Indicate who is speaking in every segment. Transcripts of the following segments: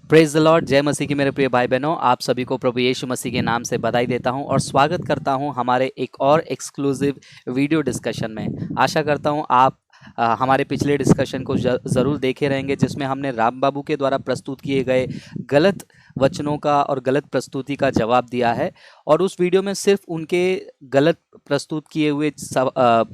Speaker 1: Praise the Lord. जय मसीह की मेरे प्रिय भाई बहनों, आप सभी को प्रभु यीशु मसीह के नाम से बधाई देता हूं और स्वागत करता हूं हमारे एक और एक्सक्लूसिव वीडियो डिस्कशन में। आशा करता हूं आप हमारे पिछले डिस्कशन को ज़रूर देखे रहेंगे, जिसमें हमने राम बाबू के द्वारा प्रस्तुत किए गए गलत वचनों का और गलत प्रस्तुति का जवाब दिया है। और उस वीडियो में सिर्फ उनके गलत प्रस्तुत किए हुए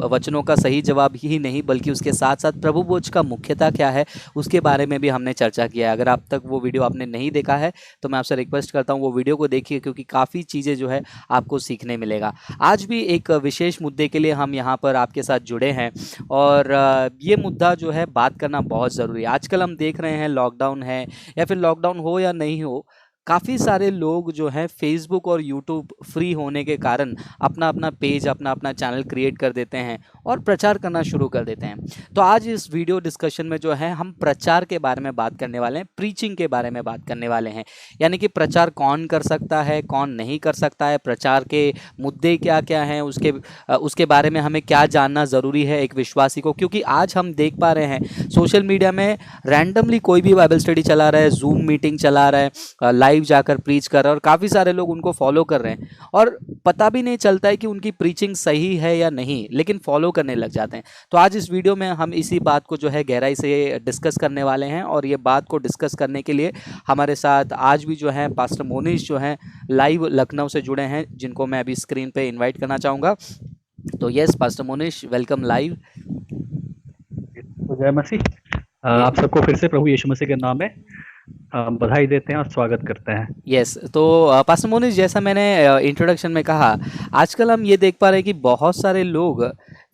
Speaker 1: वचनों का सही जवाब ही नहीं, बल्कि उसके साथ साथ प्रभु भोज का मुख्यता क्या है उसके बारे में भी हमने चर्चा किया है। अगर आप तक वो वीडियो आपने नहीं देखा है तो मैं आपसे रिक्वेस्ट करता हूँ वो वीडियो को देखिए, क्योंकि काफ़ी चीज़ें जो है आपको सीखने मिलेगा। आज भी एक विशेष मुद्दे के लिए हम यहाँ पर आपके साथ जुड़े हैं और ये मुद्दा जो है बात करना बहुत ज़रूरी है। आजकल हम देख रहे हैं लॉकडाउन है या फिर लॉकडाउन हो या नहीं हो, काफ़ी सारे लोग जो हैं फेसबुक और यूट्यूब फ्री होने के कारण अपना अपना पेज, अपना अपना चैनल क्रिएट कर देते हैं और प्रचार करना शुरू कर देते हैं। तो आज इस वीडियो डिस्कशन में जो है हम प्रचार के बारे में बात करने वाले हैं, प्रीचिंग के बारे में बात करने वाले हैं। यानी कि प्रचार कौन कर सकता है, कौन नहीं कर सकता है, प्रचार के मुद्दे क्या क्या हैं, उसके बारे में हमें क्या जानना ज़रूरी है एक विश्वासी को। क्योंकि आज हम देख पा रहे हैं सोशल मीडिया में रैंडमली कोई भी बाइबल स्टडी चला रहा है, जूम मीटिंग चला रहा है, लाइव जाकर प्रीच कर रहा है और काफ़ी सारे लोग उनको फॉलो कर रहे हैं और पता भी नहीं चलता है कि उनकी प्रीचिंग सही है या नहीं, लेकिन फॉलो करने लग जाते हैं। तो आज इस वीडियो में हम इसी बात को जो है गहराई से डिस्कस करने वाले हैं और ये बात को डिस्कस करने के लिए हमारे साथ आज भी जो है पास्टर मोनीश जो हैं लाइव लखनऊ से जुड़े हैं, जिनको मैं अभी स्क्रीन पे इनवाइट करना चाहूँगा। तो yes pastor Monish, welcome live.
Speaker 2: तो जय मसीह। आप सबको फिर से प्रभु यीशु मसीह के नाम में बधाई देते हैं और स्वागत करते हैं।
Speaker 1: यस तो पास्टर मोनीश, जैसा मैंने इंट्रोडक्शन में कहा, आजकल हम ये देख पा रहे हैं कि बहुत सारे लोग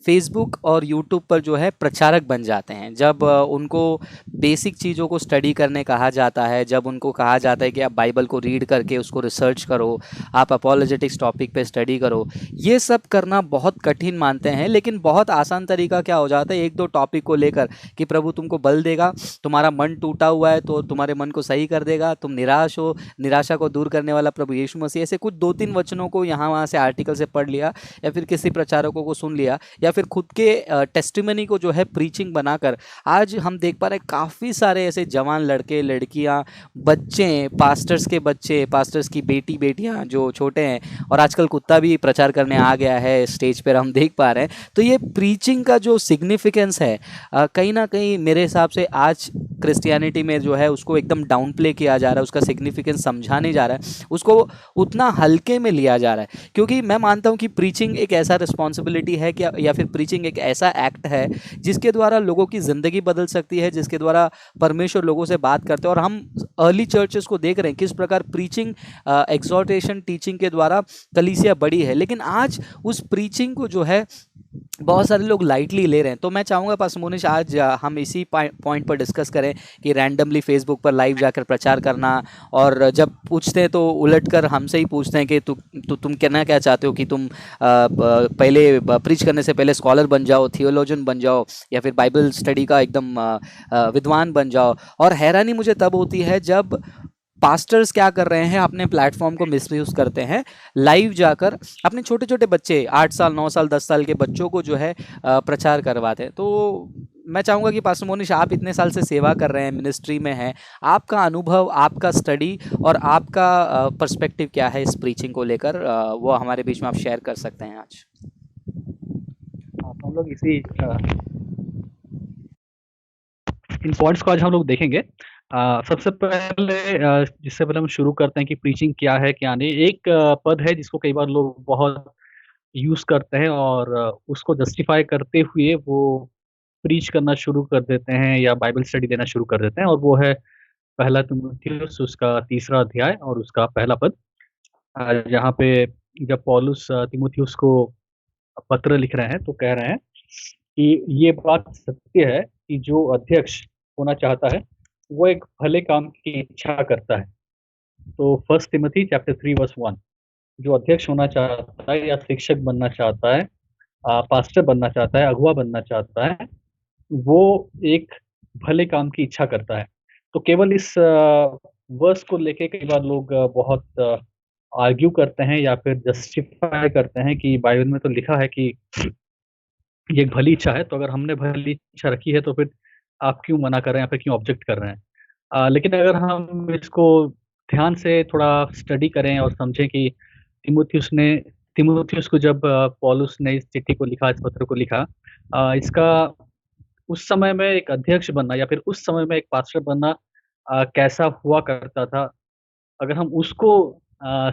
Speaker 1: फेसबुक और यूट्यूब पर जो है प्रचारक बन जाते हैं। जब उनको बेसिक चीज़ों को स्टडी करने कहा जाता है, जब उनको कहा जाता है कि आप बाइबल को रीड करके उसको रिसर्च करो, आप अपोलोजेटिक्स टॉपिक पे स्टडी करो, ये सब करना बहुत कठिन मानते हैं। लेकिन बहुत आसान तरीका क्या हो जाता है, एक दो टॉपिक को लेकर कि प्रभु तुमको बल देगा, तुम्हारा मन टूटा हुआ है तो तुम्हारे मन को सही कर देगा, तुम निराश हो, निराशा को दूर करने वाला प्रभु यीशु मसीह, ऐसे कुछ दो तीन वचनों को यहाँ वहाँ से आर्टिकल से पढ़ लिया या फिर किसी प्रचारकों को सुन लिया या फिर खुद के टेस्टिमनी को जो है प्रीचिंग बनाकर आज हम देख पा रहे हैं काफ़ी सारे ऐसे जवान लड़के लड़कियां, बच्चे, पास्टर्स के बच्चे, पास्टर्स की बेटी बेटियां जो छोटे हैं, और आजकल कुत्ता भी प्रचार करने आ गया है स्टेज पर, हम देख पा रहे हैं। तो ये प्रीचिंग का जो सिग्निफिकेंस है कहीं ना कहीं मेरे हिसाब से आज क्रिश्चियनिटी में जो है उसको एकदम डाउन प्ले किया जा रहा है, उसका सिग्निफिकेंस समझा नहीं जा रहा है, उसको उतना हल्के में लिया जा रहा है। क्योंकि मैं मानता हूँ कि प्रीचिंग एक ऐसा रिस्पॉन्सिबिलिटी है कि या फिर प्रीचिंग एक ऐसा एक्ट है जिसके द्वारा लोगों की ज़िंदगी बदल सकती है, जिसके द्वारा परमेश्वर लोगों से बात करते हैं। और हम अर्ली चर्चेस को देख रहे हैं किस प्रकार प्रीचिंग, एग्जॉर्टेशन, टीचिंग के द्वारा कलीसिया बड़ी है। लेकिन आज उस प्रीचिंग को जो है बहुत सारे लोग लाइटली ले रहे हैं। तो मैं चाहूँगा पास्टर मोनिश आज हम इसी पॉइंट पर डिस्कस करें कि रैंडमली फेसबुक पर लाइव जाकर प्रचार करना, और जब पूछते हैं तो उलट कर हमसे ही पूछते हैं कि तुम कहना क्या चाहते हो, कि तुम पहले प्रीच करने से पहले स्कॉलर बन जाओ, थियोलॉजन बन जाओ, या फिर बाइबल स्टडी का एकदम विद्वान बन जाओ। और हैरानी मुझे तब होती है जब पास्टर्स क्या कर रहे हैं, अपने प्लेटफॉर्म को मिसयूज़ करते हैं, लाइव जाकर अपने छोटे छोटे बच्चे, 8 साल 9 साल 10 साल के बच्चों को जो है प्रचार करवाते हैं। तो मैं चाहूँगा कि पास्टर मोनिश, आप इतने साल से सेवा कर रहे हैं, मिनिस्ट्री में हैं, आपका अनुभव, आपका स्टडी और आपका पर्सपेक्टिव क्या है इस प्रीचिंग को लेकर, वो हमारे बीच में आप शेयर कर सकते हैं आज।
Speaker 2: हम लोग इसी इन पॉइंट्स को आज हम लोग देखेंगे। सबसे पहले जिससे पहले हम शुरू करते हैं कि प्रीचिंग क्या है क्या नहीं। एक पद है जिसको कई बार लोग बहुत यूज करते हैं और उसको जस्टिफाई करते हुए वो प्रीच करना शुरू कर देते हैं या बाइबल स्टडी देना शुरू कर देते हैं, और वो है पहला तीमुथियुस उसका 3रा अध्याय और उसका पहला पद। जहाँ पे जब पौलुस तीमुथियुस को पत्र लिख रहे हैं तो कह रहे हैं कि ये बात सत्य है कि जो अध्यक्ष होना चाहता है वो एक भले काम की इच्छा करता है। तो 1 तिमोथी चैप्टर 3 वर्स 1, जो अध्यक्ष होना चाहता है या शिक्षक बनना चाहता है, पास्टर बनना चाहता है, अगुवा बनना चाहता है, वो एक भले काम की इच्छा करता है। तो केवल इस वर्स को लेके कई बार लोग बहुत आर्ग्यू करते हैं या फिर जस्टिफाई करते हैं कि बाइबल में तो लिखा है कि ये एक भली इच्छा है, तो अगर हमने भली इच्छा रखी है तो फिर आप क्यों मना कर रहे हैं या फिर क्यों ऑब्जेक्ट कर रहे हैं। लेकिन अगर हम इसको ध्यान से थोड़ा स्टडी करें और समझें कि तिमुथियुस ने तिमुथियुस को जब पौलुस ने इस चिट्ठी को लिखा, इस पत्र को लिखा, इसका उस समय में एक अध्यक्ष बनना या फिर उस समय में एक पास्टर बनना कैसा हुआ करता था, अगर हम उसको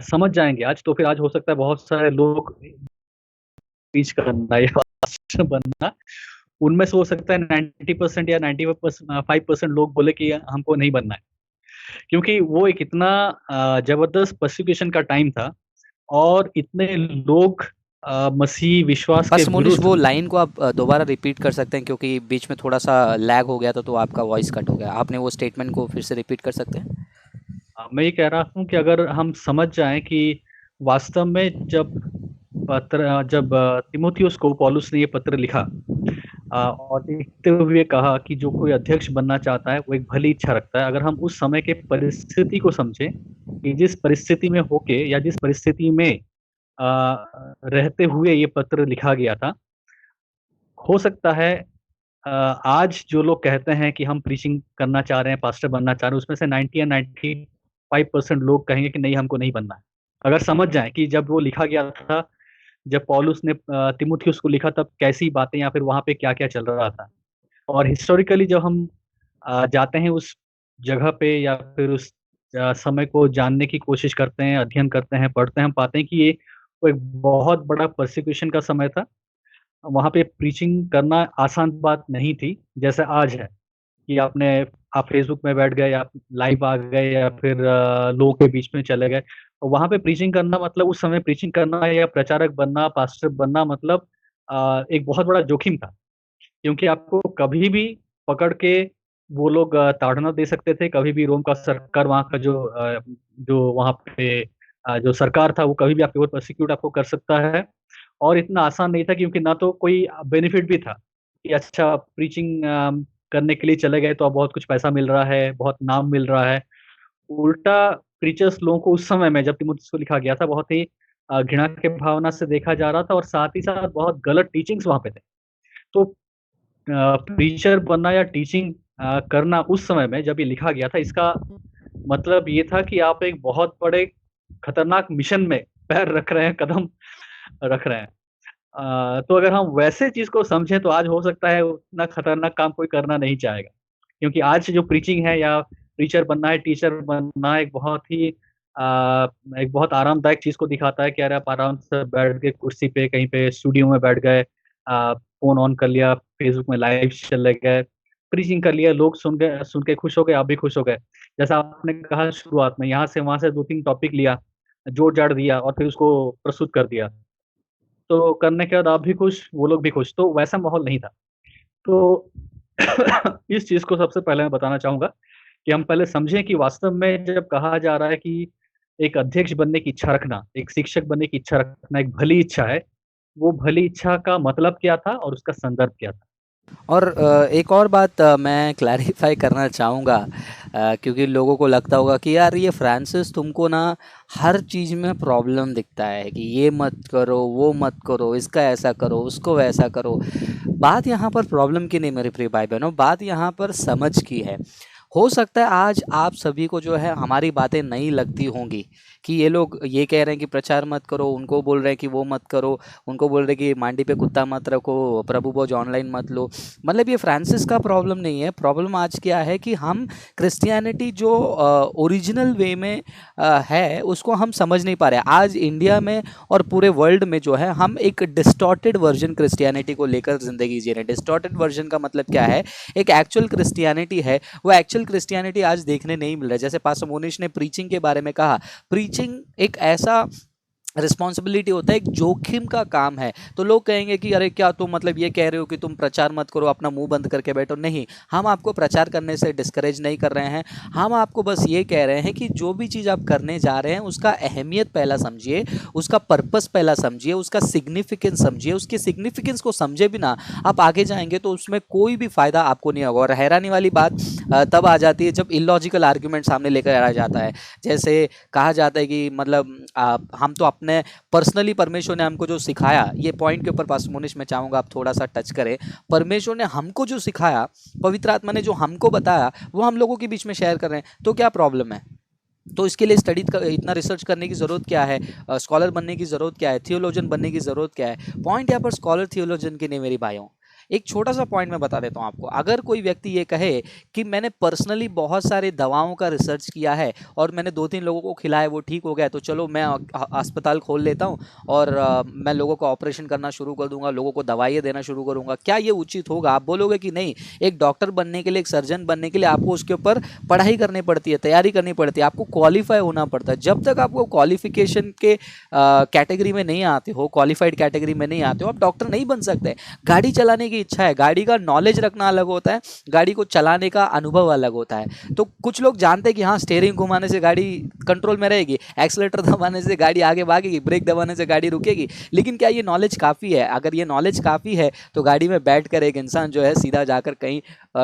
Speaker 2: समझ जाएँगे आज, तो फिर आज हो सकता है बहुत सारे लोग स्पीच करना या पास्टर बनना, उनमें से हो सकता है 90% या 95% लोग बोले कि हमको नहीं बनना है। क्योंकि वो एक इतना ज़बरदस्त पर्सिक्यूशन का टाइम था और इतने लोग मसीह विश्वास के
Speaker 1: पास्टर मोनिश,
Speaker 2: विरुद्ध।
Speaker 1: वो लाइन को आप दोबारा रिपीट कर सकते हैं, क्योंकि बीच में थोड़ा सा लैग हो गया था तो आपका वॉइस कट हो गया। आपने वो स्टेटमेंट को फिर से रिपीट कर सकते हैं?
Speaker 2: मैं ये कह रहा हूँ कि अगर हम समझ जाएँ कि वास्तव में जब तीमुथियुस को पौलुस ने ये पत्र लिखा, और लिखते हुए कहा कि जो कोई अध्यक्ष बनना चाहता है, वो एक भली इच्छा रखता है। अगर हम उस समय के परिस्थिति को समझें, कि जिस परिस्थिति में होके या जिस परिस्थिति में रहते हुए ये पत्र लिखा गया था, हो सकता है आज जो लोग कहते हैं कि हम प्रीचिंग करना चाह रहे हैं, पास्टर बनना चाह रहे हैं, उसमें से 90 या 95% लोग कहेंगे कि नहीं, हमको नहीं बनना है। अगर समझ जाएँ कि जब वो लिखा गया था, जब पौलुस ने तीमुथियुस को लिखा, तब कैसी बातें या फिर वहाँ पे क्या-क्या चल रहा था। और हिस्टोरिकली जब हम जाते हैं उस जगह पे या फिर उस समय को जानने की कोशिश करते हैं, अध्ययन करते हैं, पढ़ते हैं, हम पाते हैं कि ये वो एक बहुत बड़ा परसिक्यूशन का समय था। वहाँ पे प्रीचिंग करना आसान बात नहीं थी, जैसे आज है कि आप फ़ेसबुक में बैठ गए, आप लाइव आ गए या फिर लोगों के बीच में चले गए। तो वहाँ पे प्रीचिंग करना मतलब उस समय प्रीचिंग करना या प्रचारक बनना, पास्टर बनना मतलब एक बहुत बड़ा जोखिम था। क्योंकि आपको कभी भी पकड़ के वो लोग ताड़ना दे सकते थे, कभी भी रोम का सरकार वहाँ का जो वहाँ पे जो सरकार था, वो कभी भी आपके ऊपर प्रोसिक्यूट आपको कर सकता है। और इतना आसान नहीं था, क्योंकि ना तो कोई बेनिफिट भी था कि अच्छा प्रीचिंग करने के लिए चले गए तो अब बहुत कुछ पैसा मिल रहा है, बहुत नाम मिल रहा है। उल्टा प्रीचर्स लोगों को उस समय में जब तीमुथियुस को लिखा गया था, बहुत ही घृणा के भावना से देखा जा रहा था और साथ ही साथ बहुत गलत टीचिंग्स वहाँ पे थे। तो प्रीचर बनना या टीचिंग करना उस समय में जब ये लिखा गया था, इसका मतलब ये था कि आप एक बहुत बड़े खतरनाक मिशन में पैर रख रहे हैं, कदम रख रहे हैं। तो अगर हम वैसे चीज़ को समझें, तो आज हो सकता है उतना खतरनाक काम कोई करना नहीं चाहेगा। क्योंकि आज जो प्रीचिंग है या प्रीचर बनना है, टीचर बनना एक बहुत आरामदायक चीज़ को दिखाता है कि अरे आप आराम से बैठ के कुर्सी पे कहीं पे स्टूडियो में बैठ गए, फ़ोन ऑन कर लिया, फ़ेसबुक में लाइव चले गए, प्रीचिंग कर लिया, लोग सुन के खुश हो गए, आप भी खुश हो गए। जैसा आपने कहा शुरुआत में, यहाँ से वहाँ से 2-3 टॉपिक लिया, जोड़-जाड़ दिया और फिर उसको प्रस्तुत कर दिया। तो करने के बाद आप भी खुश, वो लोग भी खुश, तो वैसा माहौल नहीं था। तो इस चीज़ को सबसे पहले मैं बताना चाहूँगा कि हम पहले समझें कि वास्तव में जब कहा जा रहा है कि एक अध्यक्ष बनने की इच्छा रखना, एक शिक्षक बनने की इच्छा रखना एक भली इच्छा है, वो भली इच्छा का मतलब क्या था और उसका संदर्भ क्या था?
Speaker 1: और एक और बात मैं क्लैरिफाई करना चाहूँगा, क्योंकि लोगों को लगता होगा कि यार ये फ्रांसिस तुमको ना हर चीज़ में प्रॉब्लम दिखता है कि ये मत करो, वो मत करो, इसका ऐसा करो, उसको वैसा करो। बात यहाँ पर प्रॉब्लम की नहीं मेरे प्रिय भाई बहनों, बात यहाँ पर समझ की है। हो सकता है आज आप सभी को जो है हमारी बातें नहीं लगती होंगी कि ये लोग ये कह रहे हैं कि प्रचार मत करो, उनको बोल रहे हैं कि वो मत करो, उनको बोल रहे हैं कि मांडी पे कुत्ता मत रखो, प्रभु भोज ऑनलाइन मत लो। मतलब ये फ्रांसिस का प्रॉब्लम नहीं है। प्रॉब्लम आज क्या है कि हम क्रिश्चियनिटी जो ओरिजिनल वे में है उसको हम समझ नहीं पा रहे। आज इंडिया में और पूरे वर्ल्ड में जो है हम एक डिस्टॉर्टेड वर्जन क्रिश्चियनिटी को लेकर ज़िंदगी जी रहे हैं। डिस्टॉर्टेड वर्जन का मतलब क्या है? एक एक्चुअल क्रिश्चियनिटी है, वो एक्चुअल क्रिश्चियनिटी आज देखने नहीं मिल रहा है। जैसे पास्टर मोनिश ने प्रीचिंग के बारे में कहा, प्रीचिंग एक ऐसा रिस्पॉन्सिबिलिटी होता है, एक जोखिम का काम है। तो लोग कहेंगे कि अरे क्या तुम मतलब ये कह रहे हो कि तुम प्रचार मत करो, अपना मुंह बंद करके बैठो। नहीं, हम आपको प्रचार करने से डिस्करेज नहीं कर रहे हैं। हम आपको बस ये कह रहे हैं कि जो भी चीज़ आप करने जा रहे हैं उसका अहमियत पहला समझिए, उसका पर्पस पहला समझिए, उसका सिग्निफिकेंस समझिए। उसके सिग्निफिकेंस को समझे बिना आप आगे जाएंगे तो उसमें कोई भी फ़ायदा आपको नहीं होगा। और हैरानी वाली बात तब आ जाती है जब इलॉजिकल आर्ग्यूमेंट सामने लेकर आ जाता है। जैसे कहा जाता है कि मतलब हम तो अपने आपने पर्सनली परमेश्वर ने हमको जो सिखाया, ये पॉइंट के ऊपर पास्टर मोनिश मैं चाहूँगा आप थोड़ा सा टच करें। परमेश्वर ने हमको जो सिखाया, पवित्र आत्मा ने जो हमको बताया, वो हम लोगों के बीच में शेयर कर रहे हैं, तो क्या प्रॉब्लम है? तो इसके लिए स्टडी इतना रिसर्च करने की ज़रूरत क्या है? स्कॉलर बनने की ज़रूरत क्या है? थियोलॉजन बनने की ज़रूरत क्या है? पॉइंट यहाँ पर स्कॉलर थियोलॉजन की नहीं मेरी भाइयों। एक छोटा सा पॉइंट मैं बता देता हूँ आपको। अगर कोई व्यक्ति ये कहे कि मैंने पर्सनली बहुत सारे दवाओं का रिसर्च किया है और मैंने 2-3 लोगों को खिलाया, वो ठीक हो गया, तो चलो मैं अस्पताल खोल लेता हूँ और मैं लोगों का ऑपरेशन करना शुरू कर दूंगा, लोगों को दवाइयाँ देना शुरू करूंगा। क्या ये उचित होगा? आप बोलोगे कि नहीं, एक डॉक्टर बनने के लिए, एक सर्जन बनने के लिए आपको उसके ऊपर पढ़ाई करनी पड़ती है, तैयारी करनी पड़ती है, आपको क्वालिफाई होना पड़ता है। जब तक आपको क्वालिफिकेशन के कैटेगरी में नहीं आते हो, क्वालिफाइड कैटेगरी में नहीं आते हो, आप डॉक्टर नहीं बन सकते। गाड़ी चलाने की इच्छा है, गाड़ी का नॉलेज रखना अलग होता है, गाड़ी को चलाने का अनुभव अलग होता है। तो कुछ लोग जानते हैं कि हाँ, स्टीयरिंग घुमाने से गाड़ी कंट्रोल में रहेगी, एक्सीलेटर दबाने से गाड़ी आगे भागेगी, ब्रेक दबाने से गाड़ी रुकेगी, लेकिन क्या ये नॉलेज काफ़ी है? अगर ये नॉलेज काफ़ी है तो गाड़ी में बैठ कर एक इंसान जो है सीधा जाकर कहीं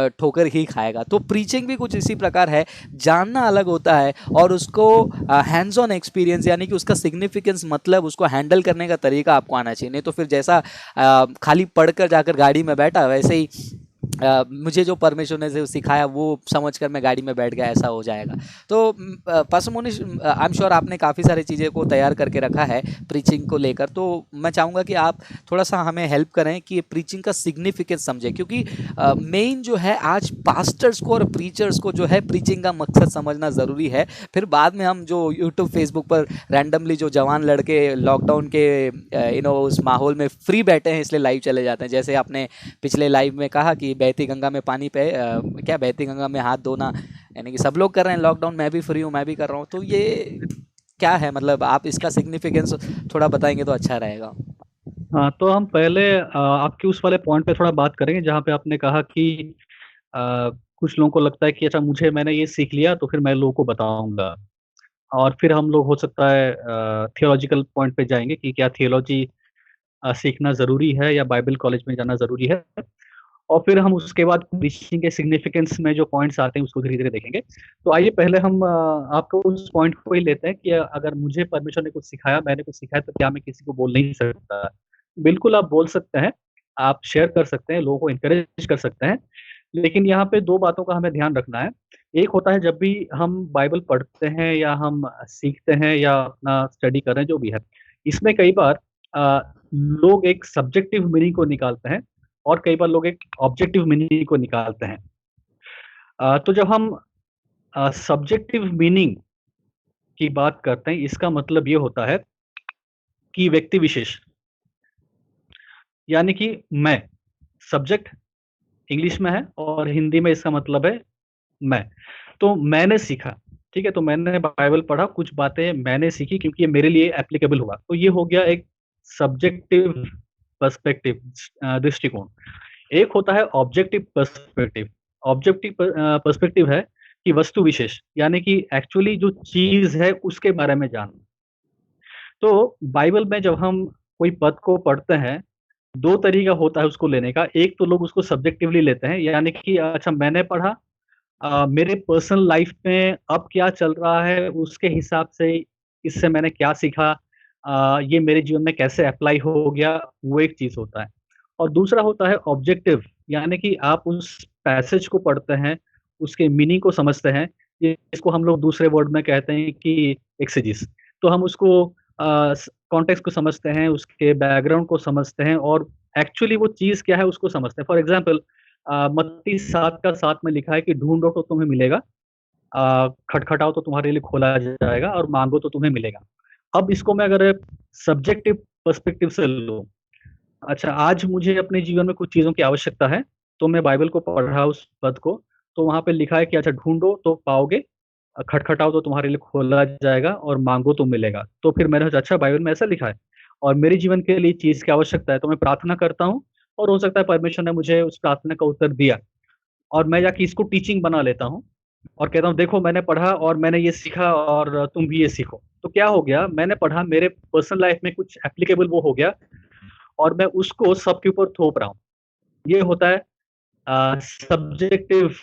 Speaker 1: ठोकर ही खाएगा। तो प्रीचिंग भी कुछ इसी प्रकार है, जानना अलग होता है और उसको हैंड्स ऑन एक्सपीरियंस, यानी कि उसका सिग्निफिकेंस, मतलब उसको हैंडल करने का तरीका आपको आना चाहिए। नहीं तो फिर जैसा खाली पढ़कर जाकर गाड़ी में बैठा, वैसे ही मुझे जो परमेश्वर ने जो सिखाया वो समझकर मैं गाड़ी में बैठ गया, ऐसा हो जाएगा। तो pastor Monish, I am sure आपने काफ़ी सारी चीज़ें को तैयार करके रखा है प्रीचिंग को लेकर, तो मैं चाहूँगा कि आप थोड़ा सा हमें हेल्प करें कि ये प्रीचिंग का सिग्निफिकेंस समझें, क्योंकि मेन जो है आज पास्टर्स को और प्रीचर्स को जो है प्रीचिंग का मकसद समझना ज़रूरी है। फिर बाद में हम जो यूट्यूब फेसबुक पर रैंडमली जो जवान लड़के लॉकडाउन के उस माहौल में फ्री बैठे हैं इसलिए लाइव चले जाते हैं, जैसे आपने पिछले लाइव में कहा कि बहती गंगा में पानी पे क्या बहती गंगा में हाथ धोना, यानी कि सब लोग कर रहे हैं लॉकडाउन, मैं भी फ्री हूँ, मैं भी कर रहा हूँ। तो ये क्या है, मतलब आप इसका सिग्निफिकेंस थोड़ा बताएंगे तो अच्छा रहेगा।
Speaker 2: हाँ, तो हम पहले आपके उस वाले पॉइंट पे थोड़ा बात करेंगे जहाँ पे आपने कहा कि कुछ लोगों को लगता है कि अच्छा मैंने ये सीख लिया तो फिर मैं लोगों को बताऊंगा। और फिर हम लोग हो सकता है थियोलॉजिकल पॉइंट पे जाएंगे कि क्या थियोलॉजी सीखना ज़रूरी है या बाइबल कॉलेज में जाना ज़रूरी है। और फिर हम उसके बाद प्रीचिंग के सिग्निफिकेंस में जो पॉइंट्स आते हैं उसको धीरे-धीरे देखेंगे। तो आइए पहले हम आपको उस पॉइंट को ही लेते हैं कि अगर मुझे परमेश्वर ने कुछ सिखाया, मैंने कुछ सिखाया तो क्या मैं किसी को बोल नहीं सकता? बिल्कुल आप बोल सकते हैं, आप शेयर कर सकते हैं, लोगों को एनकरेज कर सकते हैं। लेकिन यहाँ पे 2 बातों का हमें ध्यान रखना है। एक होता है जब भी हम बाइबल पढ़ते हैं या हम सीखते हैं या अपना स्टडी कर रहे हैं, जो भी है। इसमें कई बार लोग एक सब्जेक्टिव मीनिंग को निकालते हैं और कई बार लोग एक ऑब्जेक्टिव मीनिंग को निकालते हैं। तो जब हम सब्जेक्टिव मीनिंग की बात करते हैं, इसका मतलब ये होता है कि व्यक्ति विशेष, यानी कि मैं, सब्जेक्ट इंग्लिश में है और हिंदी में इसका मतलब है मैं। तो मैंने सीखा, ठीक है? तो मैंने बाइबल पढ़ा, कुछ बातें मैंने सीखी क्योंकि ये मेरे लिए एप्लीकेबल हुआ। तो ये हो गया एक सब्जेक्टिव पर्सपेक्टिव, दृष्टिकोण। एक होता है ऑब्जेक्टिव पर्सपेक्टिव। ऑब्जेक्टिव पर्सपेक्टिव है कि वस्तु विशेष, यानी कि एक्चुअली जो चीज़ है उसके बारे में जानना। तो बाइबल में जब हम कोई पद को पढ़ते हैं, 2 तरीका होता है उसको लेने का। एक तो लोग उसको सब्जेक्टिवली लेते हैं, यानी कि अच्छा मैंने पढ़ा, मेरे पर्सनल लाइफ में अब क्या चल रहा है उसके हिसाब से इससे मैंने क्या सीखा, ये मेरे जीवन में कैसे अप्लाई हो गया, वो एक चीज़ होता है। और दूसरा होता है ऑब्जेक्टिव, यानी कि आप उस पैसेज को पढ़ते हैं, उसके मीनिंग को समझते हैं। ये इसको हम लोग दूसरे वर्ड में कहते हैं कि एक्सेजिस। तो हम उसको कॉन्टेक्स्ट को समझते हैं, उसके बैकग्राउंड को समझते हैं और एक्चुअली वो चीज़ क्या है उसको समझते हैं। फॉर एग्ज़ाम्पल मत्ती 7 का 7 में लिखा है कि ढूँढो तो तुम्हें मिलेगा, खटखटाओ तो तुम्हारे लिए खोला जाएगा और माँगो तो तुम्हें मिलेगा। अब इसको मैं अगर सब्जेक्टिव पर्सपेक्टिव से लूँ, अच्छा आज मुझे अपने जीवन में कुछ चीज़ों की आवश्यकता है, तो मैं बाइबल को पढ़ रहा उस पद को, तो वहाँ पे लिखा है कि अच्छा ढूँढो तो पाओगे, खटखटाओ तो तुम्हारे लिए खोला जाएगा और माँगो तो मिलेगा। तो फिर मैंने सोचा अच्छा बाइबल में ऐसा लिखा है और मेरे जीवन के लिए चीज़ की आवश्यकता है, तो मैं प्रार्थना करता हूँ और हो सकता है परमेश्वर ने मुझे उस प्रार्थना का उत्तर दिया और मैं जाके इसको टीचिंग बना लेता हूँ और कहता हूँ देखो मैंने पढ़ा और मैंने ये सीखा और तुम भी ये सीखो। तो क्या हो गया, मैंने पढ़ा, मेरे पर्सनल लाइफ में कुछ एप्लीकेबल वो हो गया और मैं उसको सबके ऊपर थोप रहा हूँ। ये होता है सब्जेक्टिव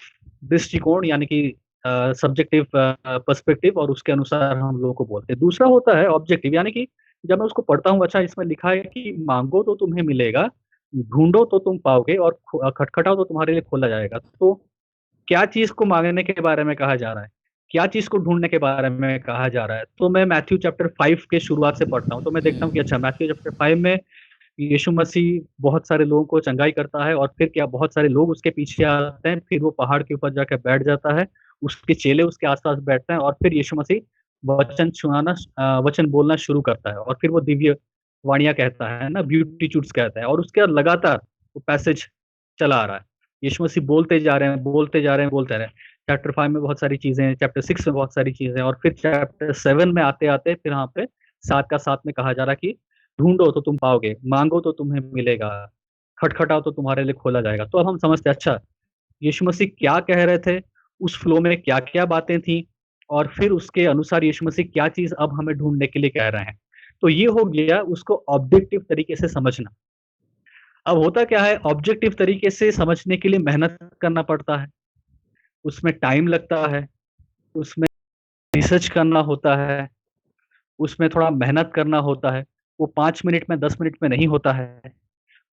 Speaker 2: दृष्टिकोण, यानी कि सब्जेक्टिव पर्सपेक्टिव और उसके अनुसार हम लोगों को बोलते हैं। दूसरा होता है ऑब्जेक्टिव, यानी कि जब मैं उसको पढ़ता हूँ, अच्छा इसमें लिखा है कि माँगो तो तुम्हें मिलेगा, ढूँढो तो तुम पाओगे और खटखटाओ तो तुम्हारे लिए खोला जाएगा। तो क्या चीज़ को माँगने के बारे में कहा जा रहा है? क्या चीज़ को ढूँढने के बारे में कहा जा रहा है? तो मैं मैथ्यू चैप्टर 5 के शुरुआत से पढ़ता हूँ, तो मैं देखता हूँ कि
Speaker 1: हुँ,
Speaker 2: अच्छा मैथ्यू चैप्टर 5 में यीशु मसीह बहुत सारे लोगों को चंगाई करता है और फिर क्या बहुत सारे लोग उसके पीछे आते हैं, फिर वो पहाड़ के ऊपर जाकर बैठ जाता है, उसके चेले उसके आस-पास बैठते हैं और फिर यीशु मसीह वचन बोलना शुरू करता है और फिर वो दिव्य वाणियाँ कहता है ना, ब्यूटीट्यूड्स कहता है और उसके बाद लगातार वो पैसेज चला आ रहा है। यीशु मसीह बोलते जा रहे हैं, बोलते जा रहे हैं, बोलते रहे हैं। चैप्टर 5 में बहुत सारी चीज़ें हैं, चैप्टर 6 में बहुत सारी चीज़ें हैं और फिर चैप्टर 7 में आते-आते फिर यहाँ पे 7 का 7 में कहा जा रहा है कि ढूँढो तो तुम पाओगे, माँगो तो तुम्हें मिलेगा, खटखटाओ तो तुम्हारे लिए खोला जाएगा। तो अब हम समझते हैं अच्छा, यीशु मसीह क्या कह रहे थे, उस फ्लो में क्या-क्या बातें थी और फिर उसके अनुसार यीशु मसीह क्या चीज़ अब हमें ढूँढने के लिए कह रहे हैं। तो ये हो गया उसको ऑब्जेक्टिव तरीके से समझना। अब होता क्या है ऑब्जेक्टिव तरीके से समझने के लिए मेहनत करना पड़ता है, उसमें टाइम लगता है, उसमें रिसर्च करना होता है, उसमें थोड़ा मेहनत करना होता है। वो 5 मिनट में 10 मिनट में नहीं होता है,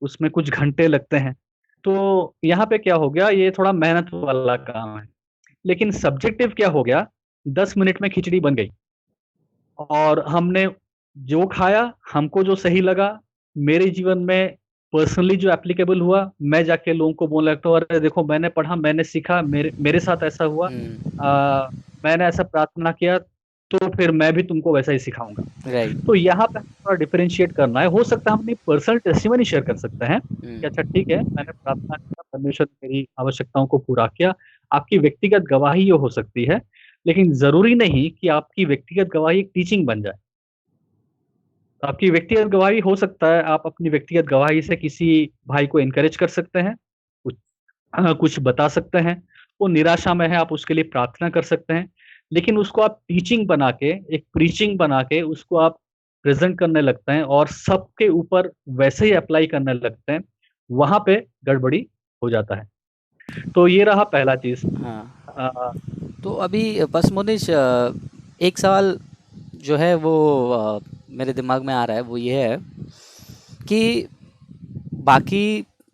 Speaker 2: उसमें कुछ घंटे लगते हैं। तो यहाँ पे क्या हो गया ये थोड़ा मेहनत वाला काम है। लेकिन सब्जेक्टिव क्या हो गया 10 मिनट में खिचड़ी बन गई और हमने जो खाया, हमको जो सही लगा, मेरे जीवन में पर्सनली जो एप्लीकेबल हुआ, मैं जाके लोगों को बोलने लगता हूँ, "अरे देखो मैंने पढ़ा, मैंने सीखा, मेरे मेरे साथ ऐसा हुआ।
Speaker 1: हुँ,
Speaker 2: मैंने ऐसा प्रार्थना किया, तो फिर मैं भी तुमको वैसा ही सिखाऊँगा।"
Speaker 1: राइट।
Speaker 2: तो यहाँ पे हमें थोड़ा डिफरेंशिएट करना है। हो सकता है हम अपनी पर्सनल टेस्टिमनी शेयर कर सकते हैं, कि अच्छा
Speaker 1: हुँ,
Speaker 2: ठीक है, मैंने प्रार्थना किया, परमेश्वर ने मेरी आवश्यकताओं को पूरा किया। आपकी व्यक्तिगत गवाही ये हो सकती है, लेकिन ज़रूरी नहीं कि आपकी व्यक्तिगत गवाही एक टीचिंग बन जाए। आपकी व्यक्तिगत गवाही हो सकता है, आप अपनी व्यक्तिगत गवाही से किसी भाई को एनकरेज कर सकते हैं, कुछ कुछ बता सकते हैं, वो निराशा में है, आप उसके लिए प्रार्थना कर सकते हैं। लेकिन उसको आप टीचिंग बना के, एक प्रीचिंग बना के उसको आप प्रेज़ेंट करने लगते हैं और सबके ऊपर वैसे ही अप्लाई करने लगते हैं, वहाँ पे गड़बड़ी हो जाता है। तो ये रहा पहला चीज़।
Speaker 1: हाँ।
Speaker 2: अ,
Speaker 1: तो अभी बस मोनिश एक सवाल जो है वो मेरे दिमाग में आ रहा है वो ये है कि बाकी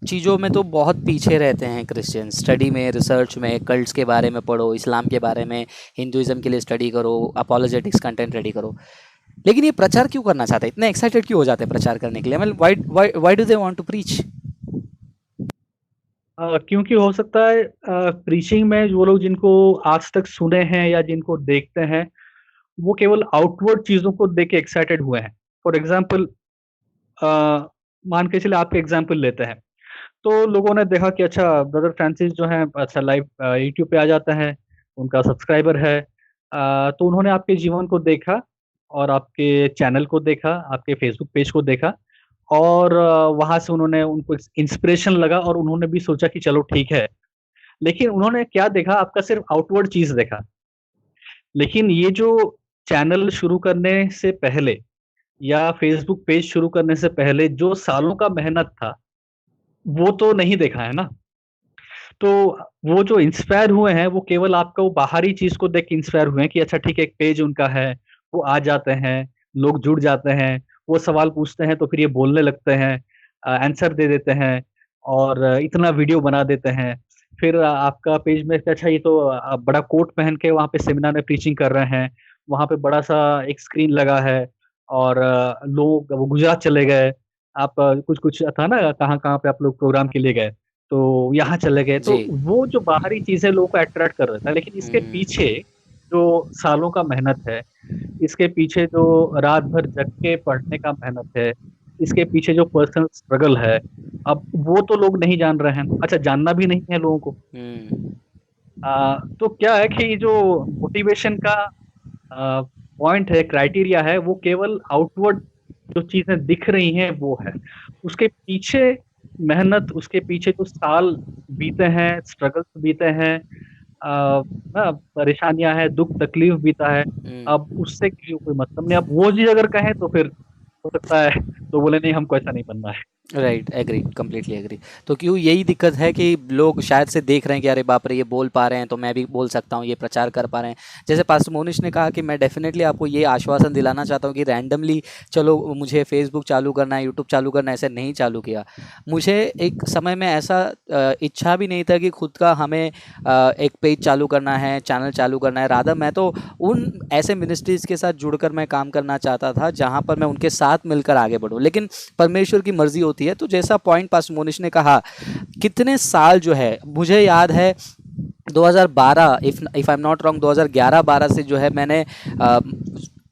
Speaker 1: चीज़ों में तो बहुत पीछे रहते हैं क्रिश्चियन स्टडी में रिसर्च में कल्ट्स के बारे में पढ़ो इस्लाम के बारे में हिंदुइज्म के लिए स्टडी करो अपोलोजेटिक्स कंटेंट रेडी करो लेकिन ये प्रचार क्यों करना चाहते हैं इतने एक्साइटेड क्यों हो जाते हैं प्रचार करने के लिए मतलब why do they want to preach
Speaker 2: क्योंकि हो सकता है प्रीचिंग में वो लोग जिनको आज तक सुने हैं या जिनको देखते हैं वो केवल आउटवर्ड चीज़ों को देख के एक्साइटेड हुए हैं। फॉर एग्ज़ाम्पल अ, मान के चलिए आपके एग्ज़ाम्पल लेते हैं। तो लोगों ने देखा कि अच्छा ब्रदर फ्रांसिस जो हैं अच्छा लाइव यूट्यूब पे आ जाते हैं, उनका सब्सक्राइबर है। तो उन्होंने आपके जीवन को देखा और आपके चैनल को देखा, आपके फ़ेसबुक पेज को देखा और वहाँ से उन्होंने उनको इंस्पिरेशन लगा और उन्होंने भी सोचा कि चलो ठीक है। लेकिन उन्होंने क्या देखा आपका सिर्फ़ आउटवर्ड चीज़ देखा। लेकिन ये जो चैनल शुरू करने से पहले या फ़ेसबुक पेज शुरू करने से पहले जो सालों का मेहनत था, वो तो नहीं देखा है ना। तो वो जो इंस्पायर हुए हैं, वो केवल आपका वो बाहरी चीज़ को देख के इंस्पायर हुए हैं कि अच्छा ठीक है, एक पेज उनका है, वो आ जाते हैं, लोग जुड़ जाते हैं, वो सवाल पूछते हैं तो फिर ये बोलने लगते हैं, आंसर दे देते हैं और इतना वीडियो बना देते हैं। फिर आपका पेज में अच्छा ये तो बड़ा कोट पहन के वहाँ पे सेमिनार में प्रीचिंग कर रहे हैं, वहाँ पे बड़ा-सा एक स्क्रीन लगा है और लोग वो गुजरात चले गए। आप कुछ-कुछ था ना कहाँ-कहाँ पे आप लोग प्रोग्राम के लिए गए। तो यहाँ चले गए,
Speaker 1: जी
Speaker 2: तो वो जो बाहरी चीज़ें लोगों को अट्रैक्ट कर रहा था, लेकिन इसके पीछे
Speaker 1: हम्म,
Speaker 2: जो सालों का मेहनत है, इसके पीछे जो रात भर जग के पढ़ने का मेहनत है, इसके पीछे जो पर्सनल स्ट्रगल है, अब वो तो लोग नहीं जान रहे हैं। अच्छा जानना भी नहीं है लोगों को।
Speaker 1: हम्म,
Speaker 2: तो क्या है कि जो मोटिवेशन का पॉइंट है, क्राइटेरिया है, वो केवल आउटवर्ड जो चीज़ें दिख रही हैं, वो है। उसके पीछे मेहनत, उसके पीछे जो साल बीते हैं, स्ट्रगल्स बीते हैं ना परेशानियाँ हैं, दुःख-तकलीफ बीता है, अब
Speaker 1: हम्म।
Speaker 2: उससे किसी को कोई मतलब नहीं। अब वो चीज़ अगर कहें तो फिर हो सकता है, तो बोले नहीं हमको ऐसा नहीं बनना है।
Speaker 1: Right, agree, completely agree. तो क्यों यही दिक्कत है कि लोग शायद से देख रहे हैं कि अरे बाप रे, ये बोल पा रहे हैं तो मैं भी बोल सकता हूँ, ये प्रचार कर पा रहे हैं। जैसे पास्टर मोनिश ने कहा कि मैं डेफिनेटली आपको ये आश्वासन दिलाना चाहता हूँ कि रैंडमली चलो मुझे फेसबुक चालू करना है, यूट्यूब चालू करना है, ऐसे नहीं चालू किया। मुझे एक समय में ऐसा इच्छा भी नहीं था कि खुद का हमें एक पेज चालू करना है, चैनल चालू करना है। रादर मैं तो उन ऐसे मिनिस्ट्रीज़ के साथ जुड़कर मैं काम करना चाहता था जहाँ पर मैं उनके साथ मिलकर आगे बढ़ूँ। लेकिन परमेश्वर की मर्जी होती है। तो जैसा पॉइंट पास मोनिश ने कहा, कितने साल जो है मुझे याद है 2012, if I am not wrong, 2011-12 से जो है मैंने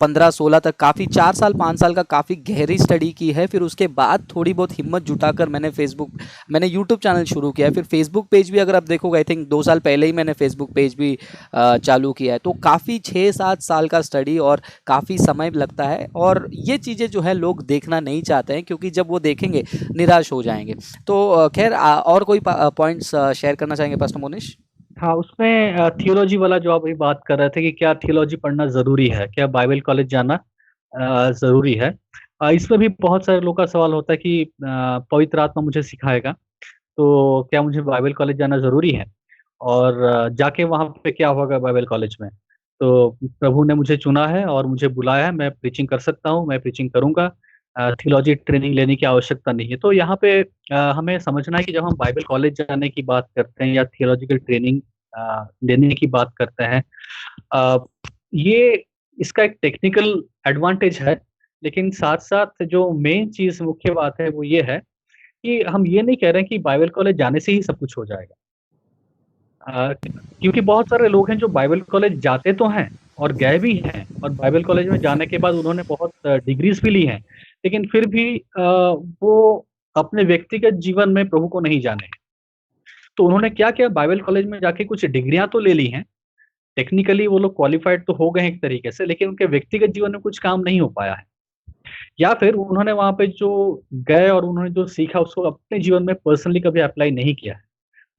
Speaker 1: 15-16 तक काफ़ी 4 साल 5 साल का काफ़ी गहरी स्टडी की है। फिर उसके बाद थोड़ी बहुत हिम्मत जुटाकर मैंने यूट्यूब चैनल शुरू किया है। फिर फेसबुक पेज भी अगर आप देखोगे, आई थिंक 2 साल पहले ही मैंने फेसबुक पेज भी चालू किया है। तो काफ़ी 6-7 साल का स्टडी और काफ़ी समय लगता है, और ये चीज़ें जो है लोग देखना नहीं चाहते हैं, क्योंकि जब वो देखेंगे निराश हो जाएंगे। तो खैर, और कोई पॉइंट्स शेयर करना चाहेंगे पास्टर मोनिश?
Speaker 2: हाँ, उसमें थियोलॉजी वाला जो आप अभी बात कर रहे थे कि क्या थियोलॉजी पढ़ना ज़रूरी है? क्या बाइबल कॉलेज जाना ज़रूरी है? इसमें भी बहुत सारे लोगों का सवाल होता है कि पवित्र आत्मा मुझे सिखाएगा, तो क्या मुझे बाइबल कॉलेज जाना ज़रूरी है? और जाके वहाँ पे क्या होगा बाइबल कॉलेज में? तो प्रभु ने मुझे चुना है और मुझे बुलाया है, मैं प्रीचिंग कर सकता हूँ, मैं प्रीचिंग करूँगा। थियोलॉजी ट्रेनिंग लेने की आवश्यकता नहीं है। तो यहाँ पे हमें समझना है कि जब हम बाइबल कॉलेज जाने की बात करते हैं या थियोलॉजिकल ट्रेनिंग लेने की बात करते हैं, अ, ये इसका एक टेक्निकल एडवांटेज है, लेकिन साथ-साथ जो मेन चीज़ मुख्य बात है वो ये है कि हम ये नहीं कह रहे हैं कि बाइबल कॉलेज जाने से ही सब कुछ हो जाएगा। क्योंकि बहुत सारे लोग हैं जो बाइबल कॉलेज जाते तो हैं और गए भी हैं और बाइबल कॉलेज में जाने के बाद उन्होंने बहुत डिग्रीज़ भी ली हैं, लेकिन फिर भी वो अपने व्यक्तिगत जीवन में प्रभु को नहीं जाने। तो उन्होंने क्या किया, बाइबल कॉलेज में जाके कुछ डिग्रियाँ तो ले ली हैं, टेक्निकली वो लोग क्वालिफ़ाइड तो हो गए हैं एक तरीके से, लेकिन उनके व्यक्तिगत जीवन में कुछ काम नहीं हो पाया है। या फिर उन्होंने वहाँ पे जो गए और उन्होंने जो सीखा उसको अपने जीवन में पर्सनली कभी अप्लाई नहीं किया है।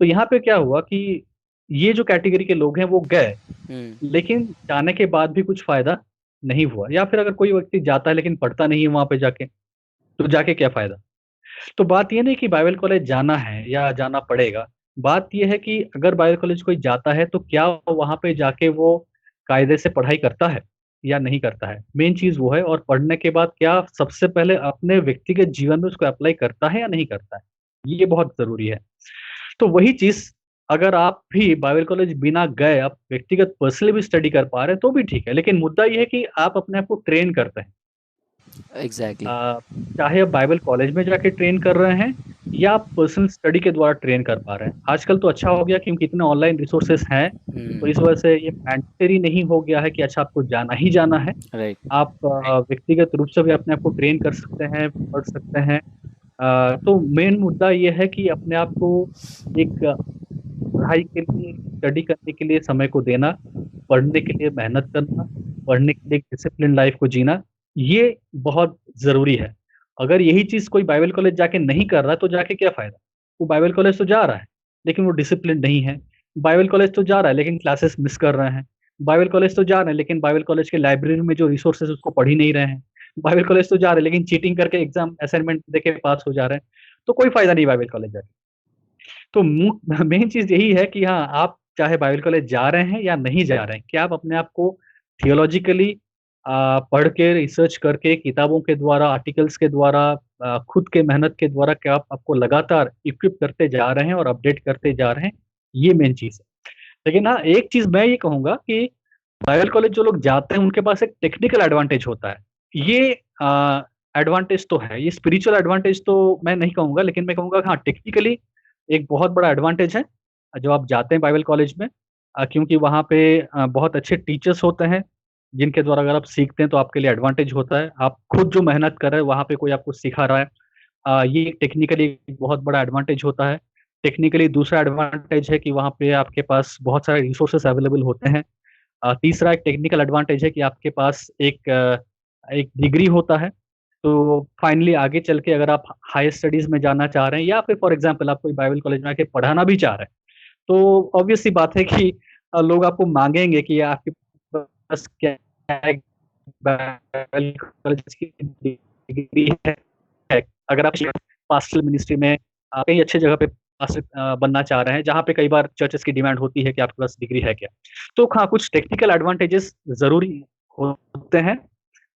Speaker 2: तो यहाँ पे क्या हुआ कि ये जो कैटेगरी के लोग हैं वो गए,
Speaker 1: हम्म।
Speaker 2: लेकिन जाने के बाद भी कुछ फ़ायदा नहीं हुआ। या फिर अगर कोई व्यक्ति जाता है लेकिन पढ़ता नहीं है वहाँ पे जाके, तो जाके क्या फ़ायदा? तो बात ये नहीं कि बाइबल कॉलेज जाना है या जाना पड़ेगा। बात ये है कि अगर बाइबल कॉलेज कोई जाता है तो क्या वहाँ पे जाके वो कायदे से पढ़ाई करता है या नहीं करता है? मेन चीज़ वो है, और पढ़ने के बाद क्या सबसे पहले अपने व्यक्तिगत जीवन में उसको अप्लाई करता है या नहीं करता है? ये बहुत ज़रूरी है। तो वही चीज़ अगर आप भी बाइबल कॉलेज बिना गए आप व्यक्तिगत पर्सनली भी स्टडी कर पा रहे हैं तो भी ठीक है। लेकिन मुद्दा ये है कि आप अपने आप को ट्रेन करते हैं।
Speaker 1: एग्जैक्टली।
Speaker 2: अ, चाहे आप बाइबल कॉलेज में जाके ट्रेन कर रहे हैं या आप पर्सनल स्टडी के द्वारा ट्रेन कर पा रहे हैं। आजकल तो अच्छा हो गया क्योंकि इतने ऑनलाइन रिसोर्सेस हैं, तो इस वजह से ये मैंडेटरी नहीं हो गया है कि अच्छा आपको जाना ही जाना है।
Speaker 1: राइट।
Speaker 2: आप व्यक्तिगत रूप से भी अपने आप को ट्रेन कर सकते हैं, पढ़ सकते हैं। तो मेन मुद्दा ये है कि अपने आप को एक पढ़ाई के लिए, स्टडी करने के लिए समय को देना, पढ़ने के लिए मेहनत करना, पढ़ने के लिए एक डिसिप्लिन लाइफ को जीना, ये बहुत ज़रूरी है। अगर यही चीज़ कोई बाइबल कॉलेज जाके नहीं कर रहा है, तो जाके क्या फ़ायदा? वो बाइबल कॉलेज तो जा रहा है, लेकिन वो डिसिप्लिन्ड नहीं है। बाइबल कॉलेज तो जा रहा है, लेकिन क्लासेस मिस कर रहे हैं। बाइबल कॉलेज तो जा रहे हैं, लेकिन बाइबल कॉलेज के लाइब्रेरी में जो रिसोर्सेज़ उसको पढ़ ही नहीं रहे हैं। बाइबल कॉलेज तो जा रहे हैं, लेकिन चीटिंग करके एग्ज़ाम असाइनमेंट देके पास हो जा रहे हैं। तो कोई फ़ायदा नहीं बाइबल कॉलेज जाके। तो मेन चीज़ यही है कि हाँ, आप चाहे बाइबल कॉलेज जा रहे हैं या नहीं जा रहे हैं, क्या आप अपने आप को थियोलॉजिकली पढ़ के, रिसर्च करके, किताबों के द्वारा, आर्टिकल्स के द्वारा, खुद के मेहनत के द्वारा क्या आप आपको लगातार इक्विप करते जा रहे हैं और अपडेट करते जा रहे हैं, ये मेन चीज़ है। लेकिन हाँ, एक चीज़ मैं ये कहूँगा कि बाइबल कॉलेज जो लोग जाते हैं, उनके पास एक टेक्निकल एडवांटेज होता है। ये एडवांटेज तो है, ये स्पिरिचुअल एडवांटेज तो मैं नहीं कहूँगा, लेकिन मैं कहूँगा हाँ, टेक्निकली एक बहुत बड़ा एडवांटेज है, जब आप जाते हैं बाइबल कॉलेज में, क्योंकि वहाँ पे बहुत अच्छे टीचर्स होते हैं, जिनके द्वारा अगर आप सीखते हैं तो आपके लिए एडवांटेज होता है। आप खुद जो मेहनत कर रहे हैं, वहाँ पे कोई आपको सिखा रहा है। ये टेक्निकली एक बहुत बड़ा एडवांटेज होता है। टेक्निकली दूसरा एडवांटेज है कि वहाँ पे आपके पास बहुत सारे रिसोर्सेज़ अवेलेबल होते हैं। तीसरा एक टेक्निकल एडवांटेज है कि आपके पास एक डिग्री होता है। तो फाइनली आगे चल के अगर आप हायर स्टडीज़ में जाना चाह रहे हैं या फिर फॉर एग्ज़ाम्पल आप कोई बाइबल कॉलेज में आके पढ़ाना भी चाह रहे हैं, तो ऑब्वियस सी बात है कि लोग आपको माँगेंगे कि आपके पास क्या है, बाइबल कॉलेज की डिग्री है। अगर आप पास्टल मिनिस्ट्री में कहीं अच्छे जगह पे पास्टर बनना चाह रहे हैं, जहाँ पे कई बार चर्चेस की डिमांड होती है कि आपके पास डिग्री है क्या? तो हाँ, कुछ टेक्निकल एडवांटेजेस ज़रूरी होते हैं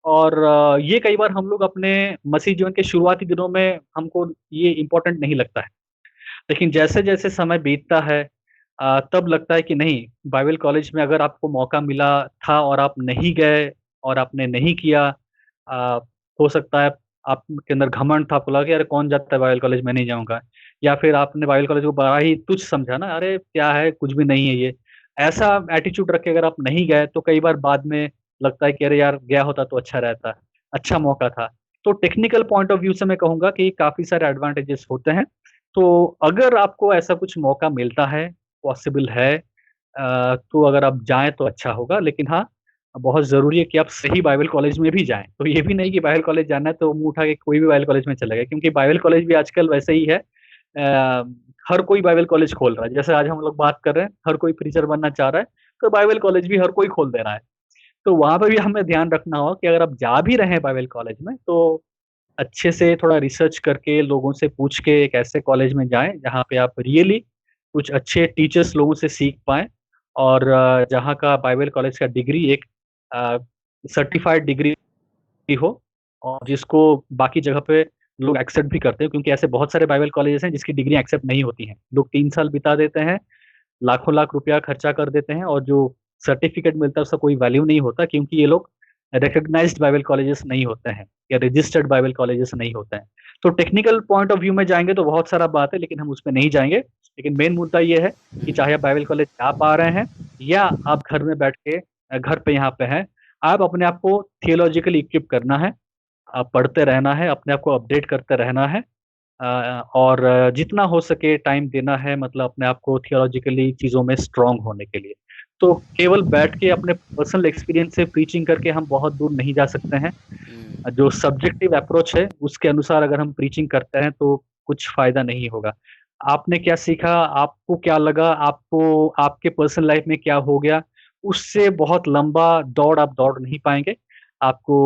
Speaker 2: और ये कई बार हम लोग अपने मसीह जीवन के शुरुआती दिनों में हमको ये इम्पोर्टेंट नहीं लगता है। लेकिन जैसे-जैसे समय बीतता है तब लगता है कि नहीं, बाइबल कॉलेज में अगर आपको मौका मिला था और आप नहीं गए और आपने नहीं किया अ, हो सकता है आपके अंदर घमंड था, आपको लगा कि अरे कौन जाता है बाइबल कॉलेज, मैं नहीं जाऊँगा। या फिर आपने बाइबल कॉलेज को बड़ा ही तुच्छ समझा ना, अरे क्या है, कुछ भी नहीं है ये। ऐसा एटीट्यूड रख के अगर आप नहीं गए तो कई बार बाद में लगता है कि अरे यार गया होता तो अच्छा रहता, अच्छा मौका था। तो टेक्निकल पॉइंट ऑफ व्यू से मैं कहूँगा कि काफ़ी सारे एडवांटेजेस होते हैं। तो अगर आपको ऐसा कुछ मौका मिलता है, पॉसिबल है तो अगर आप जाएँ तो अच्छा होगा। लेकिन हाँ, बहुत ज़रूरी है कि आप सही बाइबल कॉलेज में भी जाएँ। तो ये भी नहीं कि बाइबल कॉलेज जाना है तो मुँह उठा के कोई भी बाइबल कॉलेज में चला गया, क्योंकि बाइबल कॉलेज भी आजकल वैसे ही है। हर कोई बाइबल कॉलेज खोल रहा है। जैसे आज हम लोग बात कर रहे हैं, हर कोई प्रीचर बनना चाह रहा है, तो बाइबल कॉलेज भी हर कोई खोल दे रहा है। तो वहाँ पे भी हमें ध्यान रखना होगा कि अगर आप जा भी रहे हैं बाइबल कॉलेज में, तो अच्छे से थोड़ा रिसर्च करके लोगों से पूछ के एक ऐसे कॉलेज में जाएँ, जहाँ पे आप रियली कुछ अच्छे टीचर्स लोगों से सीख पाएँ और जहाँ का बाइबल कॉलेज का डिग्री एक अ, सर्टिफाइड डिग्री हो और जिसको बाकी जगह पे लोग एक्सेप्ट भी करते हैं, क्योंकि ऐसे बहुत सारे बाइबल कॉलेजेस हैं जिसकी डिग्री एक्सेप्ट नहीं होती हैं। लोग 3 साल बिता देते हैं, लाखों-लाख रुपया खर्चा कर देते हैं और जो सर्टिफ़िकेट मिलता है उसका कोई वैल्यू नहीं होता, क्योंकि ये लोग रिकॉग्नाइज़्ड बाइबल कॉलेजेस नहीं होते हैं या रजिस्टर्ड बाइबल कॉलेजेस नहीं होते हैं। तो टेक्निकल पॉइंट ऑफ व्यू में जाएँगे तो बहुत सारा बात है, लेकिन हम उसमें नहीं जाएँगे। लेकिन मेन मुद्दा ये है कि चाहे आप बाइबल कॉलेज जा पा रहे हैं या आप घर में बैठ के घर पे यहाँ पे हैं, आप अपने आप को थियोलॉजिकली इक्विप करना है, पढ़ते रहना है, अपने आप को अपडेट करते रहना है। और जितना हो सके टाइम देना है, मतलब अपने आप को थियोलॉजिकली चीज़ों में स्ट्रॉन्ग होने के लिए। तो केवल बैठ के अपने पर्सनल एक्सपीरियंस से प्रीचिंग करके हम बहुत दूर नहीं जा सकते हैं।
Speaker 1: हुँ।
Speaker 2: जो सब्जेक्टिव अप्रोच है, उसके अनुसार अगर हम प्रीचिंग करते हैं तो कुछ फ़ायदा नहीं होगा। आपने क्या सीखा, आपको क्या लगा, आपको आपके पर्सनल लाइफ़ में क्या हो गया, उससे बहुत लंबा दौड़ आप दौड़ नहीं पाएँगे। आपको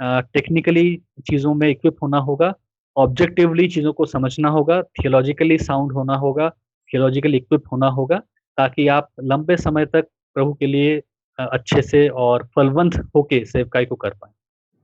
Speaker 2: टेक्निकली चीज़ों में इक्विप होना होगा, ऑब्जेक्टिवली चीज़ों को समझना होगा, थियोलॉजिकली साउंड होना होगा, थियोलॉजिकली इक्विप होना होगा, ताकि आप लंबे समय तक प्रभु के लिए अच्छे से और फलवंत होके सेवकाई को कर पाएँ।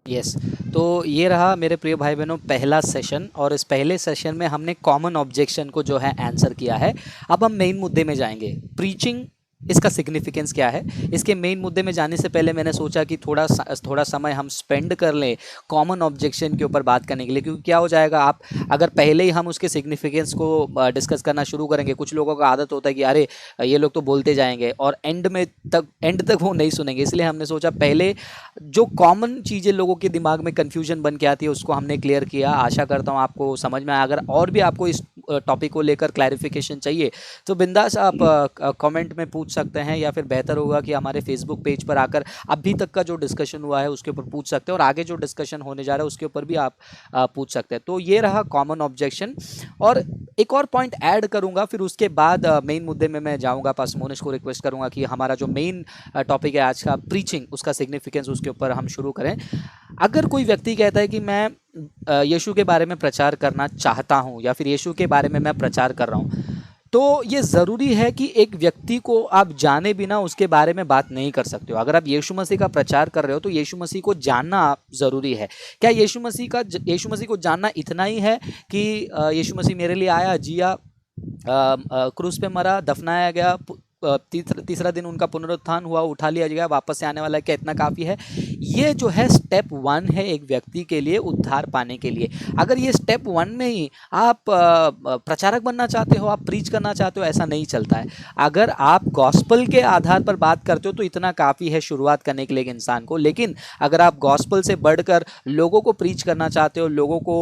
Speaker 1: यस। तो ये रहा मेरे प्रिय भाई बहनों पहला सेशन, और इस पहले सेशन में हमने कॉमन ऑब्जेक्शन को जो है आंसर किया है। अब हम मेन मुद्दे में जाएंगे, प्रीचिंग, इसका सिग्निफिकेंस क्या है। इसके मेन मुद्दे में जाने से पहले मैंने सोचा कि थोड़ा समय हम स्पेंड कर लें कॉमन ऑब्जेक्शन के ऊपर बात करने के लिए, क्योंकि क्या हो जाएगा, आप अगर पहले ही हम उसके सिग्निफिकेंस को डिस्कस करना शुरू करेंगे, कुछ लोगों का आदत होता है कि अरे ये लोग तो बोलते जाएंगे और एंड तक वो नहीं सुनेंगे। इसलिए हमने सोचा पहले जो कॉमन चीज़ें लोगों के दिमाग में कन्फ्यूजन बन के आती है उसको हमने क्लियर किया। आशा करता हूँ आपको समझ में आया। अगर और भी आपको इस टॉपिक को लेकर क्लैरिफिकेशन चाहिए तो बिंदास आप कमेंट में पूछ सकते हैं, या फिर बेहतर होगा कि हमारे फेसबुक पेज पर आकर अभी तक का जो डिस्कशन हुआ है उसके ऊपर पूछ सकते हैं, और आगे जो डिस्कशन होने जा रहा है उसके ऊपर भी आप पूछ सकते हैं। तो ये रहा कॉमन ऑब्जेक्शन। और एक और पॉइंट ऐड करूंगा, फिर उसके बाद मेन मुद्दे में मैं जाऊंगा। पास मोनिश को रिक्वेस्ट करूंगा कि हमारा जो मेन टॉपिक है आज का, प्रीचिंग, उसका सिग्निफिकेंस, उसके ऊपर हम शुरू करें। अगर कोई व्यक्ति कहता है कि मैं यीशु के बारे में प्रचार करना चाहता हूँ, या फिर यीशु के बारे में मैं प्रचार कर रहा हूँ, तो ये ज़रूरी है कि एक व्यक्ति को आप जाने बिना उसके बारे में बात नहीं कर सकते हो। अगर आप यीशु मसीह का प्रचार कर रहे हो तो यीशु मसीह को जानना ज़रूरी है। क्या यीशु मसीह को जानना इतना ही है कि यीशु मसीह मेरे लिए आया, जिया, क्रूस पे मरा, दफनाया गया, तीसरा दिन उनका पुनरुत्थान हुआ, उठा लिया गया, वापस से आने वाला है, क्या इतना काफ़ी है? ये जो है स्टेप 1 है एक व्यक्ति के लिए उद्धार पाने के लिए। अगर ये स्टेप 1 में ही आप प्रचारक बनना चाहते हो, आप प्रीच करना चाहते हो, ऐसा नहीं चलता है। अगर आप गॉस्पल के आधार पर बात करते हो तो इतना काफ़ी है शुरुआत करने के लिए एक इंसान को। लेकिन अगर आप गॉस्पल से बढ़कर लोगों को प्रीच करना चाहते हो, लोगों को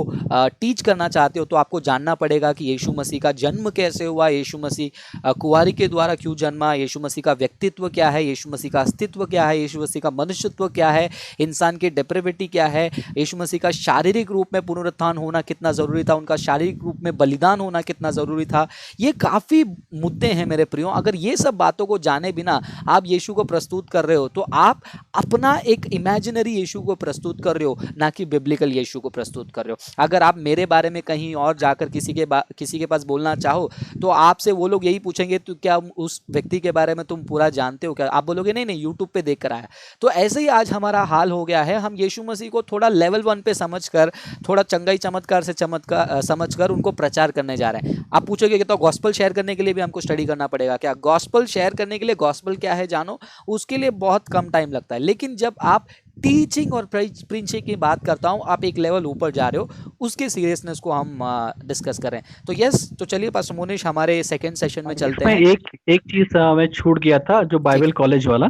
Speaker 1: टीच करना चाहते हो, तो आपको जानना पड़ेगा कि यीशु मसीह का जन्म कैसे हुआ, यीशु मसीह कुंवारी के द्वारा क्यों जन्म जन्मा, यीशु मसीह का व्यक्तित्व क्या है, यीशु मसीह का अस्तित्व क्या है, यीशु मसीह का मनुष्यत्व क्या है, इंसान की डेप्रेविटी क्या है, यीशु मसीह का शारीरिक रूप में पुनरुत्थान होना कितना ज़रूरी था, उनका शारीरिक रूप में बलिदान होना कितना ज़रूरी था। ये काफ़ी मुद्दे हैं मेरे प्रियो। अगर ये सब बातों को जाने बिना आप यीशु को प्रस्तुत कर रहे हो तो आप अपना एक इमेजिनरी यीशु को प्रस्तुत कर रहे हो, ना कि बिब्लिकल यीशु को प्रस्तुत कर रहे हो। अगर आप मेरे बारे में कहीं और जाकर किसी के पास बोलना चाहो तो आपसे वो लोग यही पूछेंगे तो क्या उस व्यक्ति के बारे में तुम पूरा जानते हो क्या? आप बोलोगे नहीं नहीं, यूट्यूब पे देख कर आया। तो ऐसे ही आज हमारा हाल हो गया है। हम यीशु मसीह को थोड़ा लेवल 1 पे समझकर, थोड़ा चंगाई चमत्कार से समझकर उनको प्रचार करने जा रहे हैं। आप पूछोगे कि तो गॉस्पल शेयर करने के लिए भी हमको स्टडी करना पड़ेगा क्या? गॉस्पल शेयर करने के लिए गॉस्पल क्या है जानो, उसके लिए बहुत कम टाइम लगता है। लेकिन जब आप टीचिंग और प्रीचिंग की बात करता हूँ, आप एक लेवल ऊपर जा रहे हो, उसके सीरियसनेस को हम डिस्कस करें। तो यस, तो चलिए पास्टर मोनिश हमारे सेकंड सेशन में चलते
Speaker 2: इसमें
Speaker 1: हैं।
Speaker 2: एक एक चीज मैं छूट गया था, जो
Speaker 1: ठीक
Speaker 2: बाइबल
Speaker 1: है।
Speaker 2: कॉलेज वाला।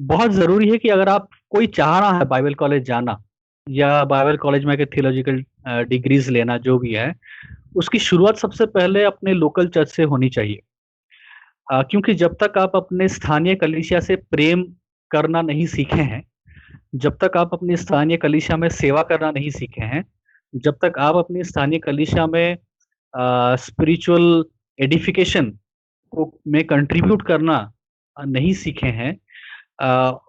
Speaker 2: बहुत जरूरी है कि अगर आप कोई चाह रहा है बाइबल कॉलेज जाना या बाइबल कॉलेज में थियोलॉजिकल डिग्रीज लेना, जो भी है, उसकी शुरुआत सबसे पहले अपने लोकल चर्च से होनी चाहिए। क्योंकि जब तक आप अपने स्थानीय कलीसिया से प्रेम करना नहीं सीखे हैं, जब तक आप अपनी स्थानीय कलीसिया में सेवा करना नहीं सीखे हैं, जब तक आप अपनी स्थानीय कलीसिया में स्पिरिचुअल एडिफिकेशन को में कंट्रीब्यूट करना नहीं सीखे हैं,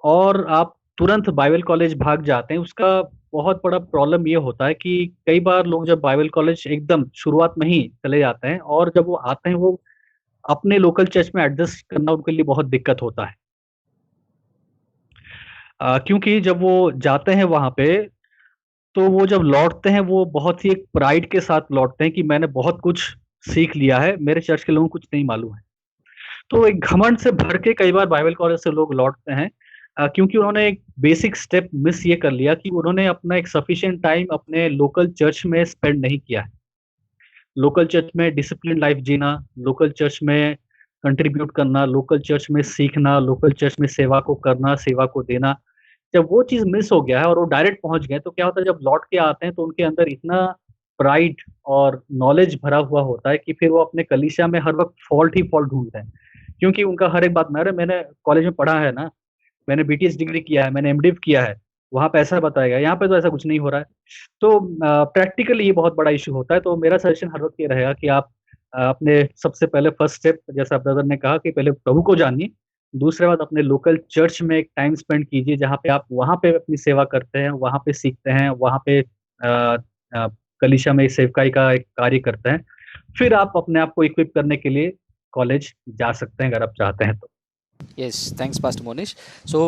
Speaker 2: और आप तुरंत बाइबल कॉलेज भाग जाते हैं, उसका बहुत बड़ा प्रॉब्लम ये होता है कि कई बार लोग जब बाइबल कॉलेज एकदम शुरुआत में ही चले जाते हैं और जब वो आते हैं, वो अपने लोकल चर्च में एडजस्ट करना उनके लिए बहुत दिक्कत होता है। क्योंकि जब वो जाते हैं वहाँ पे, तो वो जब लौटते हैं, वो बहुत ही एक प्राइड के साथ लौटते हैं कि मैंने बहुत कुछ सीख लिया है, मेरे चर्च के लोगों को कुछ नहीं मालूम है। तो एक घमंड से भर के कई बार बाइबल कॉलेज से लोग लौटते हैं, क्योंकि उन्होंने एक बेसिक स्टेप मिस ये कर लिया कि उन्होंने अपना एक सफिशिएंट टाइम अपने लोकल चर्च में स्पेंड नहीं किया है। लोकल चर्च में डिसिप्लिन लाइफ जीना, लोकल चर्च में कंट्रीब्यूट करना, लोकल चर्च में सीखना, लोकल चर्च में सेवा को करना, सेवा को देना। जब वो चीज़ मिस हो गया है और वो डायरेक्ट पहुँच गए, तो क्या होता है, जब लौट के आते हैं तो उनके अंदर इतना प्राइड और नॉलेज भरा हुआ होता है कि फिर वो अपने कलीसिया में हर वक़्त फ़ॉल्ट ही फ़ॉल्ट ढूँढते हैं। क्योंकि उनका हर एक बात में, अरे मैंने कॉलेज में पढ़ा है ना, मैंने बीटीएस डिग्री किया है, मैंने एमडिव किया है, वहाँ पे ऐसा बताया गया, यहाँ पे तो ऐसा कुछ नहीं हो रहा है। तो प्रैक्टिकली ये बहुत बड़ा इश्यू होता है। तो मेरा सजेशन हर वक़्त ये रहेगा कि आप अपने सबसे पहले फर्स्ट स्टेप, जैसा ब्रदर ने कहा, कि पहले प्रभु को जानिए। दूसरे बात, अपने लोकल चर्च में एक टाइम स्पेंड कीजिए, जहाँ पे आप वहाँ पे अपनी सेवा करते हैं, वहाँ पे सीखते हैं, वहाँ पे कलीसिया में सेवकाई का एक कार्य करते हैं। फिर आप अपने आप को इक्विप करने के लिए कॉलेज जा सकते हैं, अगर आप चाहते हैं तो।
Speaker 1: Yes, thanks pastor Monish. So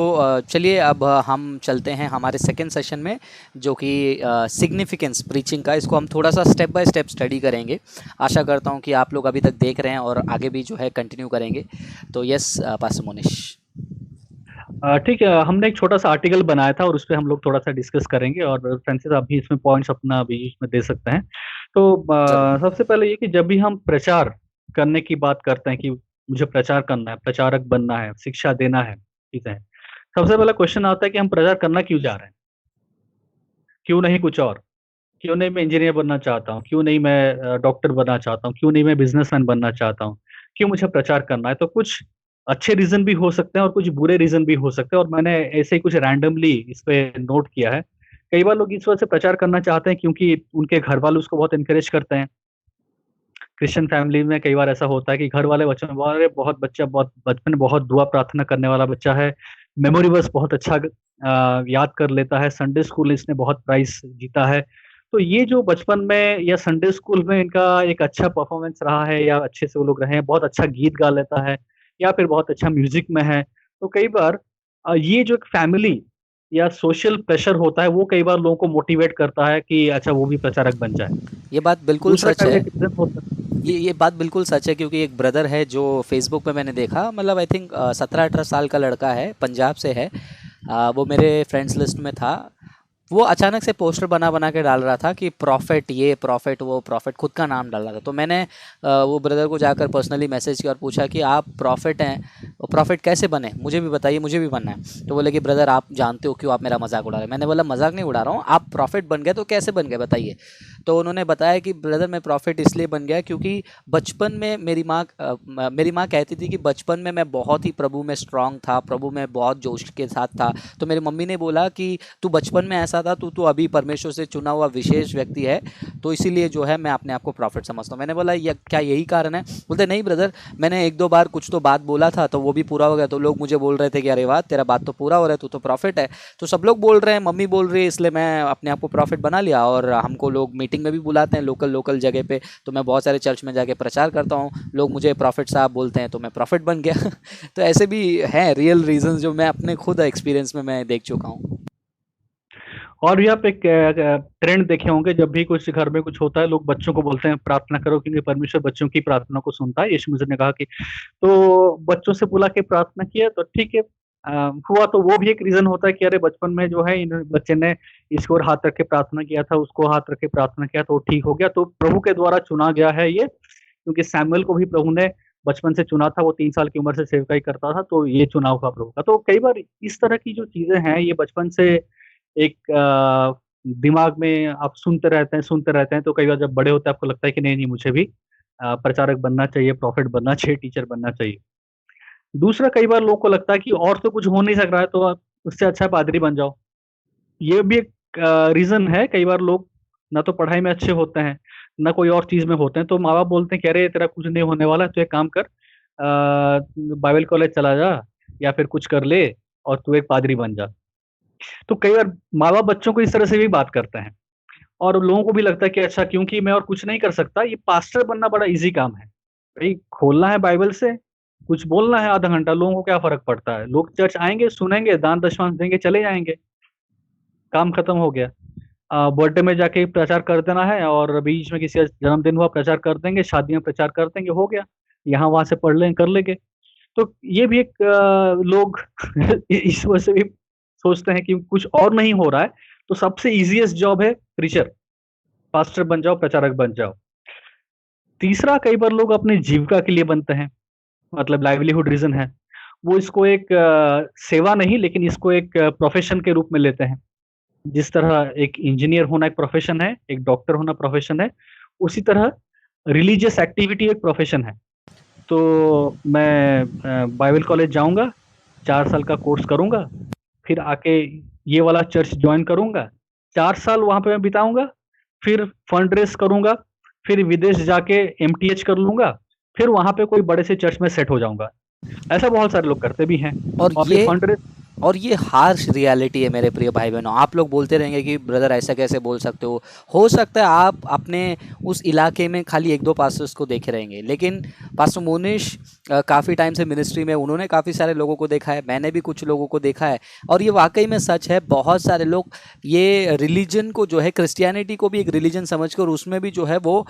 Speaker 1: चलिए अब हम चलते हैं हमारे सेकेंड सेशन में, जो कि सिग्निफिकेंस प्रीचिंग का। इसको हम थोड़ा सा स्टेप बाय स्टेप स्टडी करेंगे। आशा करता हूँ कि आप लोग अभी तक देख रहे हैं और आगे भी जो है कंटिन्यू करेंगे। तो यस पास्टर मोनिश।
Speaker 2: ठीक है, हमने एक छोटा सा आर्टिकल बनाया था और उस पे हम लोग थोड़ा सा डिस्कस करेंगे, और फ्रांसिस आप भी इसमें पॉइंट्स अपना भी इसमें दे सकते हैं। तो
Speaker 1: जरूर।
Speaker 2: सबसे पहले ये कि जब भी हम प्रचार करने की बात करते हैं कि मुझे प्रचार करना है, प्रचारक बनना है, शिक्षा देना है, चीजें, सबसे पहला क्वेश्चन आता है कि हम प्रचार करना क्यों जा रहे हैं? क्यों नहीं कुछ और? क्यों नहीं मैं इंजीनियर बनना चाहता हूँ? क्यों नहीं मैं डॉक्टर बनना चाहता हूँ? क्यों नहीं मैं बिजनेसमैन बनना चाहता हूँ? क्यों मुझे प्रचार करना है? तो कुछ अच्छे रीज़न भी हो सकते हैं और कुछ बुरे रीज़न भी हो सकते हैं, और मैंने ऐसे ही कुछ रैंडमली इस पे नोट किया है। कई बार लोग इस वजह से प्रचार करना चाहते हैं क्योंकि उनके घर वाले उसको बहुत एनकरेज करते हैं। क्रिश्चियन फैमिली में कई बार ऐसा होता है कि घर वाले बच्चों में बहुत, अरे बहुत बच्चा बहुत बचपन में बहुत दुआ प्रार्थना करने वाला बच्चा है, मेमोरी वर्स बहुत अच्छा याद कर लेता है, संडे स्कूल इसने बहुत प्राइज जीता है। तो ये जो बचपन में या संडे स्कूल में इनका एक अच्छा परफॉर्मेंस रहा है, या अच्छे से वो लोग रहे हैं, बहुत अच्छा गीत गा लेता है, या फिर बहुत अच्छा म्यूजिक में है, तो कई बार ये जो एक फैमिली या सोशल प्रेशर होता है, वो कई बार लोगों को मोटिवेट करता है कि अच्छा वो भी प्रचारक बन जाए।
Speaker 1: ये बात बिल्कुल
Speaker 2: दूसरा
Speaker 1: सच है।
Speaker 2: कैंडिडेट रीजन होता है। जी।
Speaker 1: ये बात बिल्कुल सच है, क्योंकि एक ब्रदर है जो फेसबुक पे मैंने देखा, मतलब आई थिंक 17-18 साल का लड़का है, पंजाब से है। वो मेरे फ्रेंड्स लिस्ट में था। वो अचानक से पोस्टर बना बना के डाल रहा था कि प्रॉफिट ये प्रॉफिट वो प्रॉफिट, खुद का नाम डाल रहा था। तो मैंने वो ब्रदर को जाकर पर्सनली मैसेज किया और पूछा कि आप प्रॉफिट हैं, प्रॉफिट कैसे बने, मुझे भी बताइए, मुझे भी बनना है। तो बोले कि ब्रदर आप जानते हो क्यों आप मेरा मजाक उड़ा रहे हैं। मैंने बोला मजाक नहीं उड़ा रहा हूँ, आप प्रॉफिट बन गए तो कैसे बन गए बताइए। तो उन्होंने बताया कि ब्रदर मैं प्रॉफिट इसलिए बन गया क्योंकि बचपन में मेरी माँ कहती थी कि बचपन में मैं बहुत ही प्रभु में स्ट्रांग था, प्रभु में बहुत जोश के साथ था। तो मेरी मम्मी ने बोला कि तू बचपन में ऐसा था, तू तो अभी परमेश्वर से चुना हुआ विशेष व्यक्ति है, तो इसीलिए जो है मैं अपने आप को प्रॉफिट समझता हूँ। मैंने बोला क्या यही कारण है? बोलते नहीं ब्रदर, मैंने एक दो बार कुछ तो बात बोला था तो वो भी पूरा हो गया, तो लोग मुझे बोल रहे थे कि अरे वाह तेरा बात तो पूरा हो रहा है, तू तो प्रॉफिट है। तो सब लोग बोल रहे हैं, मम्मी बोल रही है, इसलिए मैं अपने आप को प्रॉफिट बना लिया। और हमको लोग मीटिंग में भी बुलाते हैं लोकल लोकल जगह पे, तो मैं बहुत सारे चर्च में जाके प्रचार करता हूँ, लोग मुझे प्रॉफिट साहब बोलते हैं, तो मैं प्रॉफिट बन गया। तो ऐसे भी हैं रियल रीजंस जो मैं अपने खुद एक्सपीरियंस में मैं देख चुका हूँ।
Speaker 2: और भी आप एक ट्रेंड देखे होंगे, जब भी कुछ घर में कुछ होता है लोग बच्चों को बोलते हैं प्रार्थना करो क्योंकि परमेश्वर बच्चों की प्रार्थना को सुनता है। यीशु मसीह ने कहा कि तो बच्चों से बुला के प्रार्थना किया तो ठीक है। हुआ तो वो भी एक रीजन होता है कि अरे बचपन में जो है इन बच्चे ने इसको और हाथ रख के प्रार्थना किया था, उसको हाथ रख के प्रार्थना किया तो वो ठीक हो गया, तो प्रभु के द्वारा चुना गया है ये। क्योंकि सैमुअल को भी प्रभु ने बचपन से चुना था, वो 3 साल की उम्र से सेवकाई करता था, तो ये चुनाव हुआ प्रभु का। तो कई बार इस तरह की जो चीजें हैं ये बचपन से एक दिमाग में आप सुनते रहते हैं, तो कई बार जब बड़े होते हैं आपको लगता है कि नहीं नहीं मुझे भी प्रचारक बनना चाहिए, प्रॉफिट बनना चाहिए, टीचर बनना चाहिए। दूसरा, कई बार लोगों को लगता है कि और तो कुछ हो नहीं सक रहा है, तो आप उससे अच्छा पादरी बन जाओ। ये भी एक रीजन है। कई बार लोग ना तो पढ़ाई में अच्छे होते हैं, ना कोई और चीज में होते हैं, तो माँ बाप बोलते हैं कि अरे तेरा कुछ नहीं होने वाला, तू एक काम कर, बाइबल कॉलेज चला जा या फिर कुछ कर ले और तू एक पादरी बन जा। तो कई बार माँ बाप बच्चों को इस तरह से भी बात करते हैं, और लोगों को भी लगता है कि अच्छा क्योंकि मैं और कुछ नहीं कर सकता, ये पास्टर बनना बड़ा इजी काम है। भाई खोलना है बाइबल से, कुछ बोलना है आधा घंटा, लोगों को क्या फ़र्क पड़ता है? लोग चर्च आएँगे, सुनेंगे, दान दशमांश देंगे, चले जाएँगे, काम खत्म हो गया। बर्थडे में जाके प्रचार कर देना है और बीच में किसी का जन्मदिन हुआ प्रचार कर देंगे, शादी में प्रचार कर देंगे, हो गया। यहाँ-वहाँ से पढ़ लें, कर लेंगे। तो ये भी एक लोग इस वजह से भी सोचते हैं कि कुछ और नहीं हो रहा है, तो सबसे ईज़ीएस्ट जॉब है प्रीचर, पास्टर बन जाओ, प्रचारक बन जाओ। तीसरा, कई बार लोग अपनी जीविका के लिए बनते हैं, मतलब लाइवलीहुड रीज़न है। वो इसको एक सेवा नहीं, लेकिन इसको एक प्रोफ़ेशन के रूप में लेते हैं। जिस तरह एक इंजीनियर होना एक प्रोफ़ेशन है, एक डॉक्टर होना प्रोफ़ेशन है, उसी तरह रिलीजियस एक्टिविटी एक प्रोफ़ेशन है। तो मैं बाइबल कॉलेज जाऊँगा, 4 साल का कोर्स करूँगा, फिर आके ये वाला चर्च जॉइन करूँगा, 4 साल वहाँ पे मैं बिताऊँगा, फिर फंड रेज़ करूँगा, फिर विदेश जाके एमटीएच कर लूँगा, फिर वहाँ पे कोई बड़े से चर्च में सेट हो जाऊँगा। ऐसा बहुत सारे लोग करते भी हैं,
Speaker 1: और
Speaker 2: और फिर
Speaker 1: ये
Speaker 2: फंड रेज़।
Speaker 1: और ये हार्श रियलिटी है मेरे प्रिय भाई बहनों। आप लोग बोलते रहेंगे कि ब्रदर ऐसा कैसे बोल सकते हो सकता है आप अपने उस इलाके में खाली एक दो पास्टर्स को देखे रहेंगे, लेकिन पास्टर मोनिश काफ़ी टाइम से मिनिस्ट्री में, उन्होंने काफ़ी सारे लोगों को देखा है, मैंने भी कुछ लोगों को देखा है, और ये वाकई में सच है। बहुत सारे लोग ये रिलीजन को जो है, क्रिश्चियनिटी को भी एक रिलीजन समझकर उसमें भी जो है वो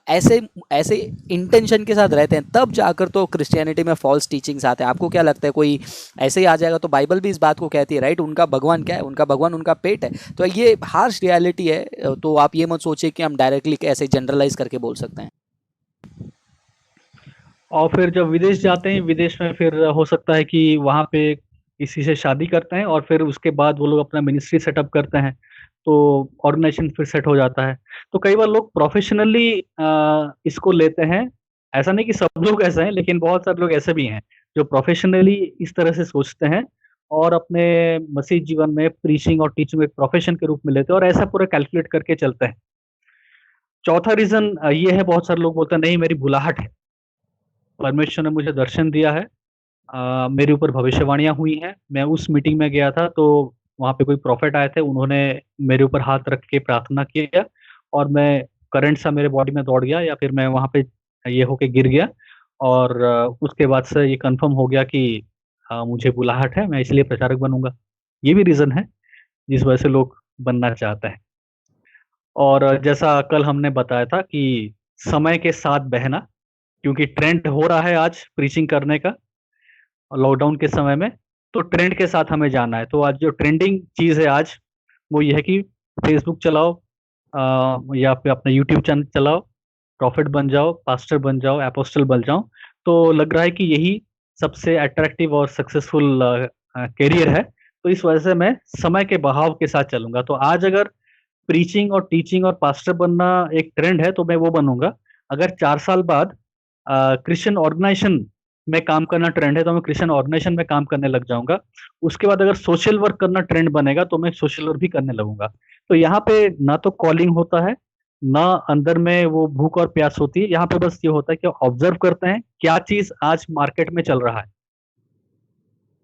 Speaker 1: ऐसे ऐसे इंटेंशन के साथ रहते हैं, तब जाकर तो क्रिश्चियनिटी में फॉल्स टीचिंग्स आते हैं। आपको क्या लगता है कोई ऐसे ही आ जाएगा? तो बाइबल भी इस बात को कहती है, राइट? उनका भगवान क्या है? उनका भगवान उनका पेट है। तो ये हार्श रियलिटी है। तो आप ये मत सोचिए कि हम डायरेक्टली ऐसे जनरलाइज करके बोल सकते हैं।
Speaker 2: और फिर जब विदेश जाते हैं, विदेश में फिर हो सकता है कि वहाँ पे किसी से शादी करते हैं और फिर उसके बाद वो लोग अपना मिनिस्ट्री सेटअप करते हैं, तो ऑर्गेनाइजेशन फिर सेट हो जाता है। तो कई बार लोग प्रोफ़ेशनली इसको लेते हैं। ऐसा नहीं कि सब लोग ऐसे हैं, लेकिन बहुत सारे लोग ऐसे भी हैं, जो प्रोफ़ेशनली इस तरह से सोचते हैं और अपने मसीह जीवन में प्रीचिंग और टीचिंग एक प्रोफ़ेशन के रूप में लेते हैं और ऐसा पूरा कैलकुलेट करके चलते हैं। चौथा रीज़न ये है, बहुत सारे लोग बोलते हैं नहीं मेरी बुलाहट है। परमेश्वर ने मुझे दर्शन दिया है, मेरे ऊपर भविष्यवाणियाँ हुई हैं। मैं उस मीटिंग में गया था तो वहाँ पे कोई प्रॉफ़ेट आए थे, उन्होंने मेरे ऊपर हाथ रख के प्रार्थना किया और मैं करंट सा मेरे बॉडी में दौड़ गया, या फिर मैं वहाँ पे ये होके गिर गया, और उसके बाद से ये कन्फर्म हो गया कि मुझे बुलाहट है, मैं इसलिए प्रचारक बनूँगा। ये भी रीज़न है जिस वजह से लोग बनना चाहते हैं। और जैसा कल हमने बताया था कि समय के साथ बहना, क्योंकि ट्रेंड हो रहा है आज प्रीचिंग करने का लॉकडाउन के समय में, तो ट्रेंड के साथ हमें जाना है। तो आज जो ट्रेंडिंग चीज़ है आज, वो ये है कि फेसबुक चलाओ, या फिर अपना यूट्यूब चैनल चलाओ, प्रॉफिट बन जाओ, पास्टर बन जाओ, एपोस्टल बन जाओ। तो लग रहा है कि यही सबसे अट्रैक्टिव और सक्सेसफुल करियर है। तो इस वजह से मैं समय के बहाव के साथ चलूंगा। तो आज अगर प्रीचिंग और टीचिंग और पास्टर बनना एक ट्रेंड है तो मैं वो बनूंगा। अगर 4 साल बाद क्रिश्चियन ऑर्गेनाइजेशन में काम करना ट्रेंड है तो मैं क्रिश्चियन ऑर्गेनाइजेशन में काम करने लग जाऊंगा। उसके बाद अगर सोशल वर्क करना ट्रेंड बनेगा तो मैं सोशल वर्क भी करने लगूंगा। तो यहाँ पे ना तो कॉलिंग होता है, ना अंदर में वो भूख और प्यास होती है। यहाँ पे बस ये होता है कि ऑब्जर्व करते हैं क्या चीज आज मार्केट में चल रहा है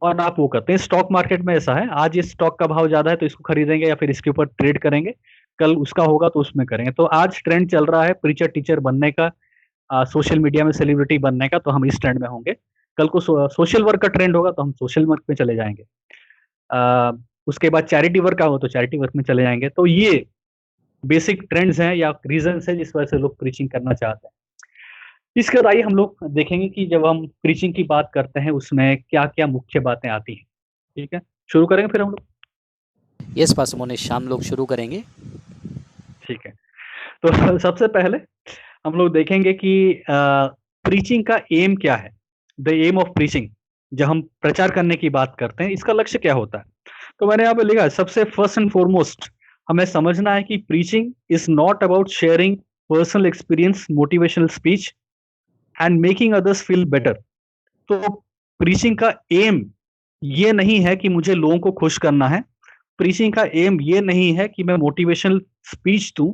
Speaker 2: और आप वो करते हैं। स्टॉक मार्केट में ऐसा है, आज इस स्टॉक का भाव ज्यादा है तो इसको खरीदेंगे या फिर इसके ऊपर ट्रेड करेंगे, कल उसका होगा तो उसमें करेंगे। तो आज ट्रेंड चल रहा है प्रीचर टीचर बनने का, सोशल मीडिया में सेलिब्रिटी बनने का, तो हम इस ट्रेंड में होंगे। कल को सोशल वर्क का ट्रेंड होगा तो हम सोशल वर्क में चले जाएंगे। आ, उसके बाद चैरिटी वर्क का हो तो चैरिटी वर्क में चले जाएंगे। तो ये बेसिक ट्रेंड्स हैं या रीजंस हैं जिस वजह से लोग प्रीचिंग करना चाहते हैं। इसके बाद आइए हम लोग देखेंगे कि जब हम प्रीचिंग की बात करते हैं उसमें क्या क्या मुख्य बातें आती हैं। ठीक है, शुरू करेंगे फिर हम लोग।
Speaker 1: यस पास्टर मोनिश, हम लोग शुरू करेंगे।
Speaker 2: ठीक है, तो सबसे पहले हम लोग देखेंगे कि प्रीचिंग का एम क्या है। द एम ऑफ प्रीचिंग, जब हम प्रचार करने की बात करते हैं इसका लक्ष्य क्या होता है। तो मैंने यहाँ पे लिखा है, सबसे फर्स्ट एंड फॉरमोस्ट हमें समझना है कि preaching is not about sharing personal experience, motivational speech and making others feel better. तो प्रीचिंग का एम ये नहीं है कि मुझे लोगों को खुश करना है। प्रीचिंग का एम ये नहीं है कि मैं मोटिवेशनल स्पीच दूं,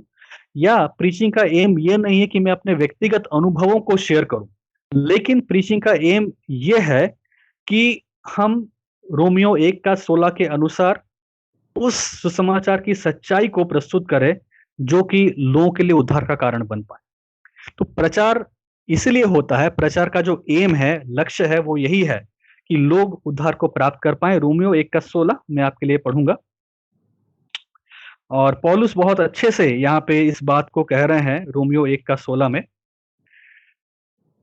Speaker 2: या प्रीचिंग का एम ये नहीं है कि मैं अपने व्यक्तिगत अनुभवों को शेयर करूं। लेकिन प्रीचिंग का एम ये है कि हम रोमियो 1:16 के अनुसार उस सुसमाचार की सच्चाई को प्रस्तुत करें जो कि लोगों के लिए उद्धार का कारण बन पाए। तो प्रचार इसलिए होता है, प्रचार का जो एम है, लक्ष्य है, वो यही है कि लोग उद्धार को प्राप्त कर पाए। रोमियो 1:16 मैं आपके लिए पढ़ूंगा। और पौलुस बहुत अच्छे से यहाँ पे इस बात को कह रहे हैं रोमियो 1:16 में,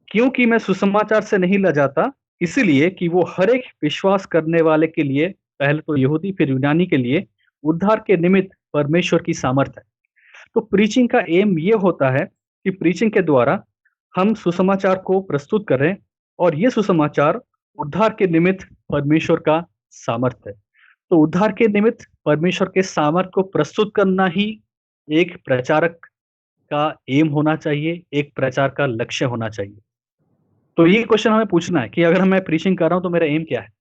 Speaker 2: क्योंकि मैं सुसमाचार से नहीं लजाता, इसलिए कि वो हर एक विश्वास करने वाले के लिए, पहले तो यहूदी फिर यूनानी के लिए, उद्धार के निमित्त परमेश्वर की सामर्थ है। तो प्रीचिंग का एम ये होता है कि प्रीचिंग के द्वारा हम सुसमाचार को प्रस्तुत करें, और ये सुसमाचार उद्धार के निमित्त परमेश्वर का सामर्थ है। तो उद्धार के निमित्त परमेश्वर के सामर्थ को प्रस्तुत करना ही एक प्रचारक का एम होना चाहिए, एक प्रचार का लक्ष्य होना चाहिए। तो ये क्वेश्चन हमें पूछना है कि अगर मैं प्रीचिंग कर रहा हूं तो मेरा एम क्या है।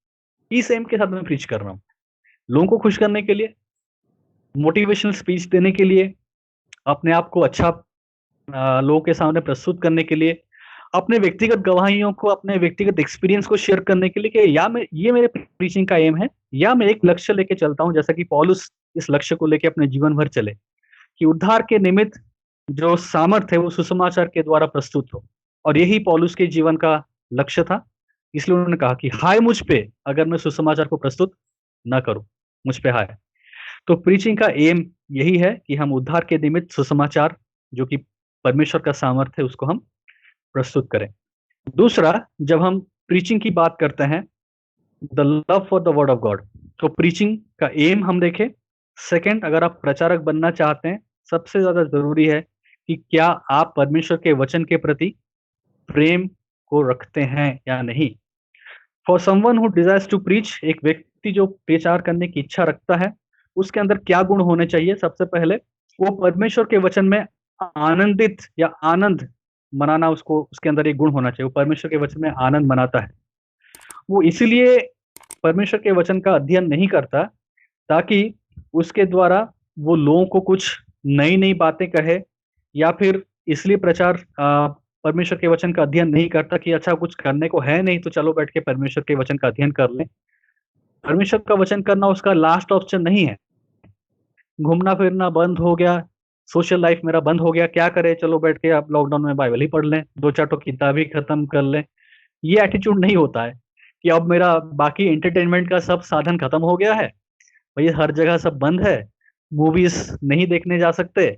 Speaker 2: इस एम के साथ मैं प्रीच कर रहा हूँ, लोगों को खुश करने के लिए, मोटिवेशनल स्पीच देने के लिए, अपने आप को अच्छा लोगों के सामने प्रस्तुत करने के लिए, अपने व्यक्तिगत गवाहियों को, अपने व्यक्तिगत एक्सपीरियंस को शेयर करने के लिए, कि या मैं ये मेरे प्रीचिंग का एम है, या मैं एक लक्ष्य लेके चलता हूं जैसा कि पौलुस इस लक्ष्य को लेके अपने जीवन भर चले कि उद्धार के निमित्त जो सामर्थ है वो सुसमाचार के द्वारा प्रस्तुत हो। और यही पौलुस के जीवन का लक्ष्य था। इसलिए उन्होंने कहा कि हाय मुझ पे अगर मैं सुसमाचार को प्रस्तुत ना करूं, मुझ पे हाय। तो प्रीचिंग का एम यही है कि हम उद्धार के निमित्त सुसमाचार जो कि परमेश्वर का सामर्थ्य है उसको हम प्रस्तुत करें। दूसरा, जब हम प्रीचिंग की बात करते हैं, the love for the word of God, तो प्रीचिंग का एम हम देखें। सेकंड, अगर आप प्रचारक बनना चाहते हैं, सबसे ज्यादा जरूरी है कि क्या आप परमेश्वर के वचन के प्रति प्रेम को रखते हैं या नहीं। For someone who desires to preach, एक व्यक्ति जो प्रचार करने की इच्छा रखता है, उसके अंदर क्या गुण होने चाहिए। सबसे पहले, वो परमेश्वर के वचन में आनंदित या आनंद मनाना, उसको उसके अंदर एक गुण होना चाहिए। वो परमेश्वर के वचन में आनंद मनाता है। वो इसीलिए परमेश्वर के वचन का अध्ययन नहीं करता ताकि उसके द्वारा वो लोगों को कुछ नई नई बातें कहे, या फिर इसलिए प्रचार परमेश्वर के वचन का अध्ययन नहीं करता कि अच्छा कुछ करने को है नहीं तो चलो बैठ के परमेश्वर के वचन का अध्ययन कर लें। परमेश्वर का वचन करना उसका लास्ट ऑप्शन नहीं है। घूमना फिरना बंद हो गया, सोशल लाइफ मेरा बंद हो गया, क्या करे, चलो बैठ के आप लॉकडाउन में बाइबल ही पढ़ लें, दो चार तो किताब ही खत्म कर लें। ये एटीट्यूड नहीं होता है कि अब मेरा बाकी एंटरटेनमेंट का सब साधन खत्म हो गया है, भैया हर जगह सब बंद है, मूवीज नहीं देखने जा सकते,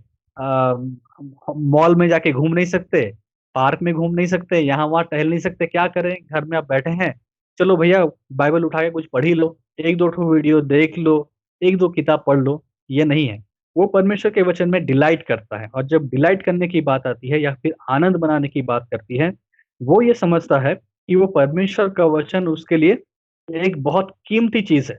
Speaker 2: मॉल में जाके घूम नहीं सकते, पार्क में घूम नहीं सकते, यहाँ वहाँ टहल नहीं सकते, क्या करें, घर में आप बैठे हैं, चलो भैया बाइबल उठा के कुछ पढ़ ही लो, एक दो ठो वीडियो देख लो, एक दो किताब पढ़ लो। ये नहीं है। वो परमेश्वर के वचन में डिलाइट करता है, और जब डिलाइट करने की बात आती है या फिर आनंद बनाने की बात करती है, वो ये समझता है कि वो परमेश्वर का वचन उसके लिए एक बहुत कीमती चीज है।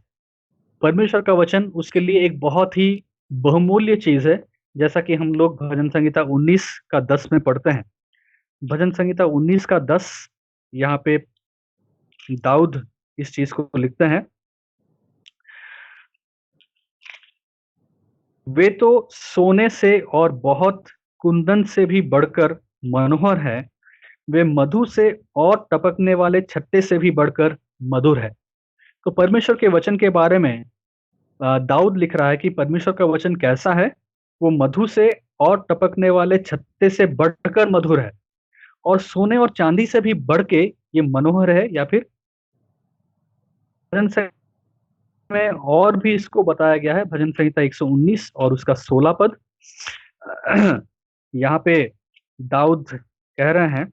Speaker 2: परमेश्वर का वचन उसके लिए एक बहुत ही बहुमूल्य चीज है। जैसा कि हम लोग भजन संहिता 19 का 10 में पढ़ते हैं। भजन संहिता 19 का 10, यहाँ पे दाऊद इस चीज को लिखते हैं, वे तो सोने से और बहुत कुंदन से भी बढ़कर मनोहर है, वे मधु से और टपकने वाले छत्ते से भी बढ़कर मधुर है। तो परमेश्वर के वचन के बारे में दाऊद लिख रहा है कि परमेश्वर का वचन कैसा है। वो मधु से और टपकने वाले छत्ते से बढ़कर मधुर है, और सोने और चांदी से भी बढ़ के ये मनोहर है। या फिर भजन संहिता में और भी इसको बताया गया है, भजन संहिता 119 और उसका 16 पद। यहाँ पे दाऊद कह रहे हैं,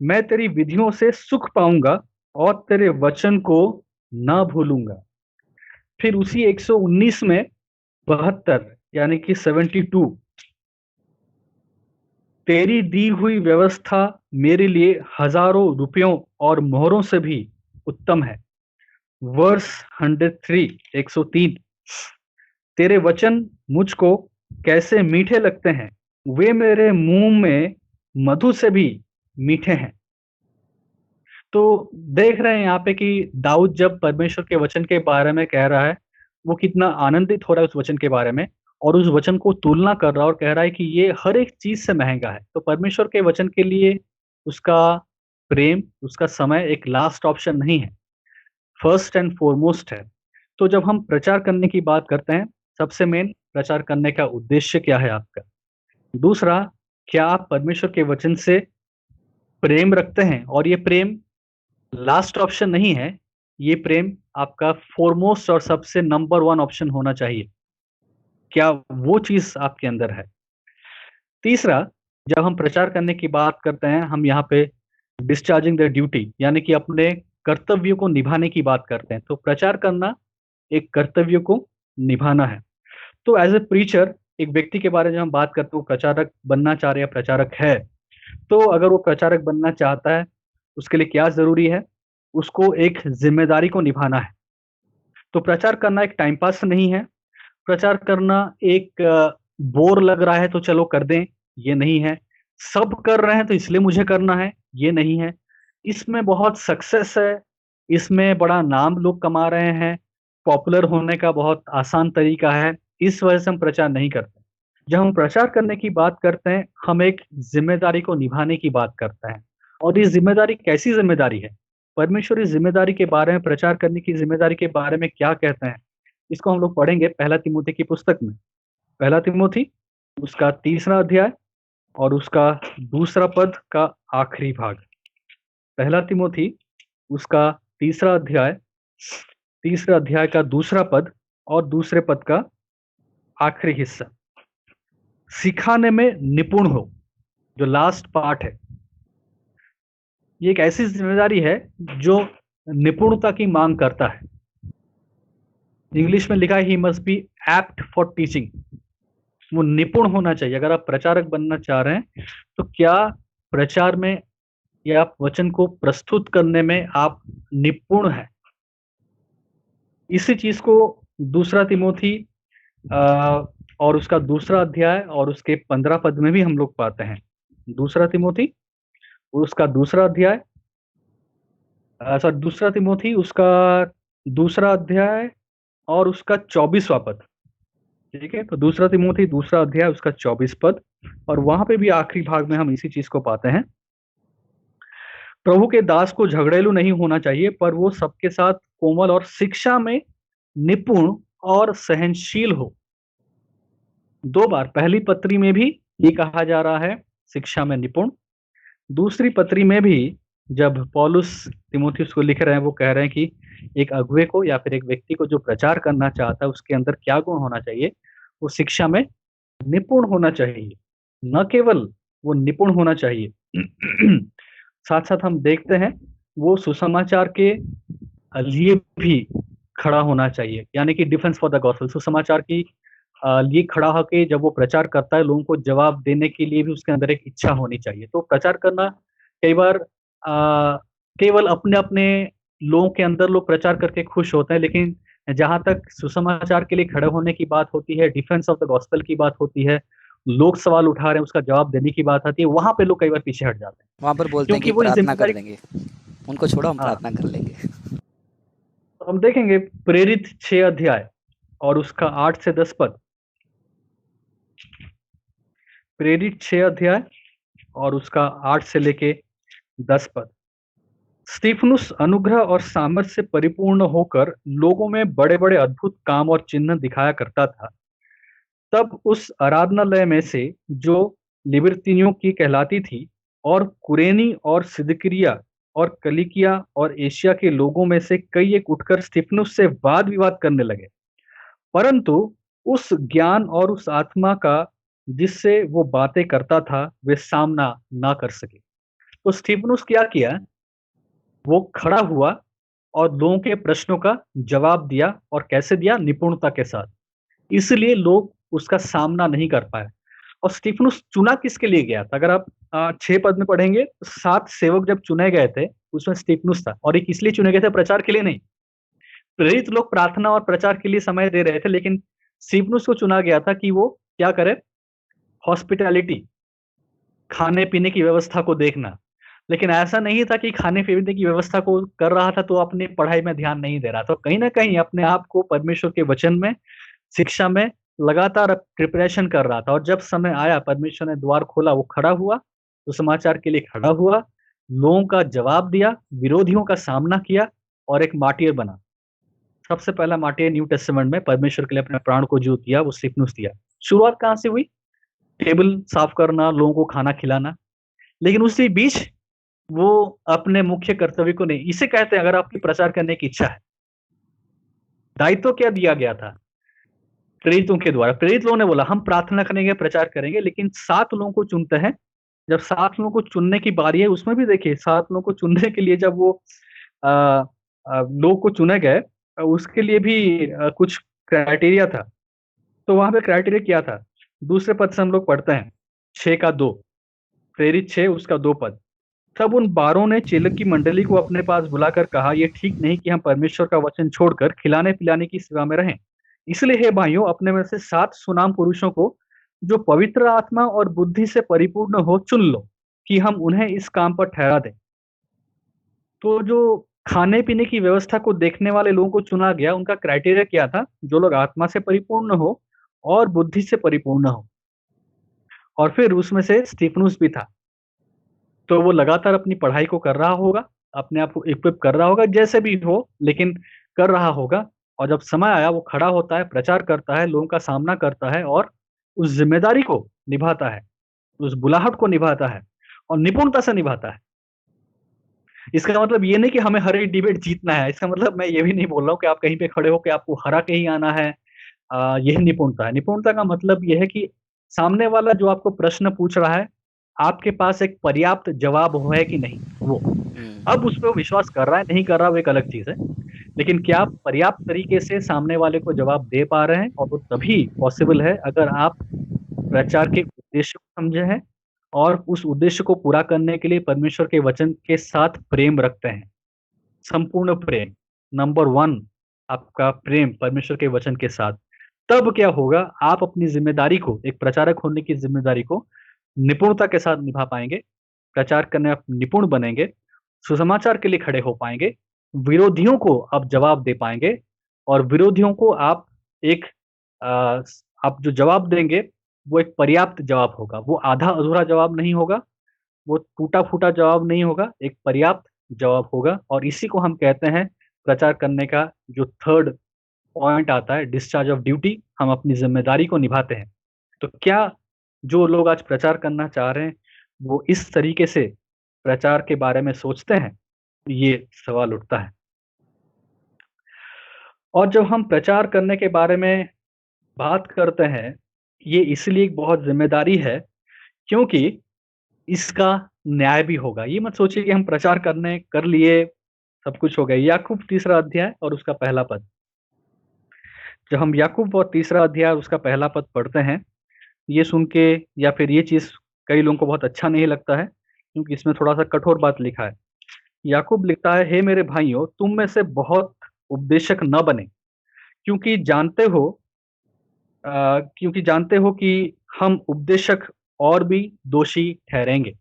Speaker 2: मैं तेरी विधियों से सुख पाऊंगा और तेरे वचन को ना भूलूंगा। फिर उसी 119 में 72 यानी कि 72, तेरी दी हुई व्यवस्था मेरे लिए हजारों रुपयों और मोहरों से भी उत्तम है। वर्स 103, 103, तेरे वचन मुझको कैसे मीठे लगते हैं, वे मेरे मुंह में मधु से भी मीठे हैं। तो देख रहे हैं यहाँ पे कि दाऊद जब परमेश्वर के वचन के बारे में कह रहा है, वो कितना आनंदित हो रहा है उस वचन के बारे में, और उस वचन को तुलना कर रहा है और कह रहा है कि ये हर एक चीज से महंगा है। तो परमेश्वर के वचन के लिए उसका प्रेम, उसका समय एक लास्ट ऑप्शन नहीं है, फर्स्ट एंड फॉरमोस्ट है। तो जब हम प्रचार करने की बात करते हैं, सबसे मेन प्रचार करने का उद्देश्य क्या है आपका? दूसरा, क्या आप परमेश्वर के वचन से प्रेम रखते हैं? और ये प्रेम लास्ट ऑप्शन नहीं है, ये प्रेम आपका फोरमोस्ट और सबसे नंबर वन ऑप्शन होना चाहिए। क्या वो चीज आपके अंदर है? तीसरा, जब हम प्रचार करने की बात करते हैं, हम यहाँ पे डिस्चार्जिंग द ड्यूटी यानी कि अपने कर्तव्यों को निभाने की बात करते हैं। तो प्रचार करना एक कर्तव्य को निभाना है। तो एज ए प्रीचर, एक व्यक्ति के बारे में जब हम बात करते हैं, वो प्रचारक बनना चाह रहे हैं, प्रचारक है, तो अगर वो प्रचारक बनना चाहता है, उसके लिए क्या जरूरी है? उसको एक जिम्मेदारी को निभाना है। तो प्रचार करना एक टाइम पास नहीं है। प्रचार करना एक बोर लग रहा है तो चलो कर दें, ये नहीं है। सब कर रहे हैं तो इसलिए मुझे करना है, ये नहीं है। इसमें बहुत सक्सेस है, इसमें बड़ा नाम लोग कमा रहे हैं, पॉपुलर होने का बहुत आसान तरीका है, इस वजह से हम प्रचार नहीं करते। जब हम प्रचार करने की बात करते हैं, हम एक जिम्मेदारी को निभाने की बात करते हैं। और ये जिम्मेदारी कैसी जिम्मेदारी है? परमेश्वर इस जिम्मेदारी के बारे में, प्रचार करने की जिम्मेदारी के बारे में क्या कहते हैं, इसको हम लोग पढ़ेंगे पहला तिमोथी की पुस्तक में। पहला तिमोथी उसका 3रा अध्याय और उसका 2रा पद का आखिरी भाग। पहला तिमोथी उसका 3रा अध्याय, 3रे अध्याय का 2रा पद और 2रे पद का आखिरी हिस्सा। सिखाने में निपुण हो, जो लास्ट पार्ट है, ये एक ऐसी जिम्मेदारी है जो निपुणता की मांग करता है। इंग्लिश में लिखा है, he must be apt for teaching. वो निपुण होना चाहिए। अगर आप प्रचारक बनना चाह रहे हैं, तो क्या प्रचार में या आप वचन को प्रस्तुत करने में आप निपुण हैं? इसी चीज को 2 तिमोथी और उसका 2रा अध्याय और उसके 15 पद में भी हम लोग पाते हैं। 2 तिमोथी उसका 2रा अध्याय, सॉरी 2 तिमोथी उसका 2रा अध्याय और उसका 24वां पद। ठीक है, तो 2 तिमोथी 2रा अध्याय उसका 24 पद, और वहां पे भी आखिरी भाग में हम इसी चीज को पाते हैं। प्रभु के दास को झगड़ेलू नहीं होना चाहिए, पर वो सबके साथ कोमल और शिक्षा में निपुण और सहनशील हो। 2 बार पहली पत्री में भी ये कहा जा रहा है, शिक्षा में निपुण। दूसरी पत्री में भी जब पौलुस तिमोथियुस को लिख रहे हैं, वो कह रहे हैं कि एक अगुवे को या फिर एक व्यक्ति को जो प्रचार करना चाहता है, उसके अंदर क्या गुण होना चाहिए? वो शिक्षा में निपुण होना चाहिए, न केवल वो निपुण होना चाहिए, साथ साथ हम देखते हैं वो सुसमाचार के लिए भी खड़ा होना चाहिए, यानी कि डिफेंस फॉर द गॉस्पेल, सुसमाचार की लिए खड़ा होके जब वो प्रचार करता है, लोगों को जवाब देने के लिए भी उसके अंदर एक इच्छा होनी चाहिए। तो प्रचार करना कई बार केवल अपने-अपने लोगों के अंदर लोग प्रचार करके खुश होते हैं, लेकिन जहाँ तक सुसमाचार के लिए खड़े होने की बात होती है, डिफेंस ऑफ द गॉस्पेल की बात होती है, लोग सवाल उठा रहे हैं, उसका जवाब देने की बात आती है, वहाँ पे लोग कई बार पीछे हट जाते हैं।
Speaker 1: वहाँ पर बोलते हैं
Speaker 2: क्योंकि
Speaker 1: कि
Speaker 2: वो इस
Speaker 1: प्रार्थना कर
Speaker 2: ज़िम्मेदारी
Speaker 1: लेंगे, उनको छोड़ो हम
Speaker 2: हाँ,
Speaker 1: प्रार्थना कर लेंगे।
Speaker 2: तो हम देखेंगे प्रेरित 6 अध्याय और उसका 8 से 10 पद। प्रेरित 6 अध्याय और उसका 8 से लेके 10 पद। स्तिफनुस अनुग्रह और सामर्थ से परिपूर्ण होकर लोगों में बड़े-बड़े अद्भुत काम और चिन्ह दिखाया करता था। तब उस आराधनालय में से जो लिबर्तिनियों की कहलाती थी और कुरेनी और सिदकिय्या और किलिकिया और एशिया के लोगों में से कई एक उठकर स्तिफनुस से वाद विवाद करने लगे, परंतु उस ज्ञान और उस आत्मा का जिससे वो बातें करता था वे सामना ना कर सके। तो स्तिफनुस क्या किया, वो खड़ा हुआ और लोगों के प्रश्नों का जवाब दिया, और कैसे दिया, निपुणता के साथ। इसलिए लोग उसका सामना नहीं कर पाए। और स्तिफनुस चुना किसके लिए गया था? अगर आप 6 पद में पढ़ेंगे, तो 7 सेवक जब चुने गए थे, उसमें स्तिफनुस था, और ये किस लिए चुने गए थे? प्रचार के लिए नहीं। प्रेरित लोग प्रार्थना और प्रचार के लिए समय दे रहे थे, लेकिन स्तिफनुस को चुना गया था कि वो क्या करे? हॉस्पिटैलिटी, खाने-पीने की व्यवस्था को देखना। लेकिन ऐसा नहीं था कि खाने-पीने की व्यवस्था को कर रहा था, तो अपनी पढ़ाई में ध्यान नहीं दे रहा था। कहीं न कहीं अपने आप को परमेश्वर के वचन में, शिक्षा में लगातार प्रिपरेशन कर रहा था, और जब समय आया, परमेश्वर ने द्वार खोला, वो खड़ा हुआ, तो समाचार के लिए खड़ा हुआ, लोगों का जवाब दिया, विरोधियों का सामना किया और एक मार्टियर बना। सबसे पहला मार्टियर न्यू टेस्टामेंट में परमेश्वर के लिए अपने प्राण को जो दिया, वो स्तिफनुस दिया। शुरुआत कहाँ से हुई? टेबल साफ करना, लोगों को खाना खिलाना। लेकिन उसी बीच वो अपने मुख्य कर्तव्य को नहीं, इसे कहते हैं, अगर आपकी प्रचार करने की इच्छा है, दायित्व क्या दिया गया था? प्रेरितों के द्वारा। प्रेरित लोगों ने बोला, हम प्रार्थना करेंगे, प्रचार करेंगे, लेकिन 7 लोगों को चुनते हैं। जब 7 लोगों को चुनने की बारी है, उसमें भी देखिए 7 लोगों को चुनने के लिए जब वो अ लोग को चुने गए, उसके लिए भी कुछ क्राइटेरिया था। तो वहाँ पे क्राइटेरिया क्या था? दूसरे पद से हम लोग पढ़ते हैं, 6 का 2, प्रेरित 6 उसका 2 पद। तब उन 12 ने चेलों की मंडली को अपने पास बुलाकर कहा, ये ठीक नहीं कि हम परमेश्वर का वचन छोड़कर खिलाने-पिलाने की सेवा में रहें। इसलिए हे भाइयों, अपने में से 7 सुनाम पुरुषों को, जो पवित्र आत्मा और बुद्धि से परिपूर्ण हो, चुन लो, कि हम उन्हें इस काम पर ठहरा दें। तो जो खाने-पीने की व्यवस्था को देखने वाले लोगों को चुना गया, उनका क्राइटेरिया क्या था? जो लोग आत्मा से परिपूर्ण हो और बुद्धि से परिपूर्ण हो। और फिर उसमें से स्तिफनुस भी था। तो वो लगातार अपनी पढ़ाई को कर रहा होगा, अपने आप को इक्विप कर रहा होगा, जैसे भी हो, लेकिन कर रहा होगा, और जब समय आया, वो खड़ा होता है, प्रचार करता है, लोगों का सामना करता है और उस ज़िम्मेदारी को निभाता है, उस बुलाहट को निभाता है और निपुणता से निभाता है। इसका मतलब ये नहीं कि हमें हर एक डिबेट जीतना है, इसका मतलब मैं ये भी नहीं बोल रहा हूँ कि आप कहीं पे खड़े हो के आपको हरा के ही आना है। यही निपुणता है। निपुणता का मतलब ये है कि सामने वाला जो आपको प्रश्न पूछ रहा है, आपके पास एक पर्याप्त जवाब है कि नहीं, वो। अब
Speaker 1: हुँ।
Speaker 2: उस पे वो विश्वास कर रहा है, नहीं कर रहा, वो एक अलग चीज़ है। लेकिन क्या आप पर्याप्त तरीके से सामने वाले को जवाब दे पा रहे हैं? और वो तभी पॉसिबल है अगर आप प्रचार के उद्देश्य को समझे हैं और उस उद्देश्य को पूरा करने के लिए परमेश्वर के वचन के साथ प्रेम रखते हैं। संपूर्ण प्रेम, नंबर 1 आपका प्रेम परमेश्वर के वचन के साथ। तब क्या होगा, आप अपनी ज़िम्मेदारी को, एक प्रचारक होने की ज़िम्मेदारी को निपुणता के साथ निभा पाएँगे, प्रचार करने में आप निपुण बनेंगे, सुसमाचार के लिए खड़े हो पाएँगे, विरोधियों को आप जवाब दे पाएँगे, और विरोधियों को आप एक आप जो जवाब देंगे, वो एक पर्याप्त जवाब होगा। वो आधा-अधूरा जवाब नहीं होगा, वो टूटा-फूटा जवाब नहीं होगा, एक पर्याप्त जवाब होगा, और इसी को हम कहते हैं प्रचार करने का जो 3rd पॉइंट आता है, डिस्चार्ज ऑफ ड्यूटी। हम अपनी ज़िम्मेदारी को निभाते हैं। तो क्या जो लोग आज प्रचार करना चाह रहे हैं, वो इस तरीके से प्रचार के बारे में सोचते हैं? ये सवाल उठता है। और जब हम प्रचार करने के बारे में बात करते हैं, ये इसलिए एक बहुत ज़िम्मेदारी है, क्योंकि इसका न्याय भी होगा। ये मत सोचिए कि हम प्रचार करने कर लिए, सब कुछ हो गया। याकूब 3रा अध्याय और उसका पहला पद। जब हम याकूब और तीसरा अध्याय उसका पहला पद पढ़ते हैं, ये सुन के या फिर ये चीज कई लोगों को बहुत अच्छा नहीं लगता है, क्योंकि इसमें थोड़ा सा कठोर बात लिखा है। याकूब लिखता है, हे मेरे भाइयों, तुम में से बहुत उपदेशक न बने, क्योंकि जानते हो क्योंकि जानते हो कि हम उपदेशक और भी दोषी ठहरेंगे।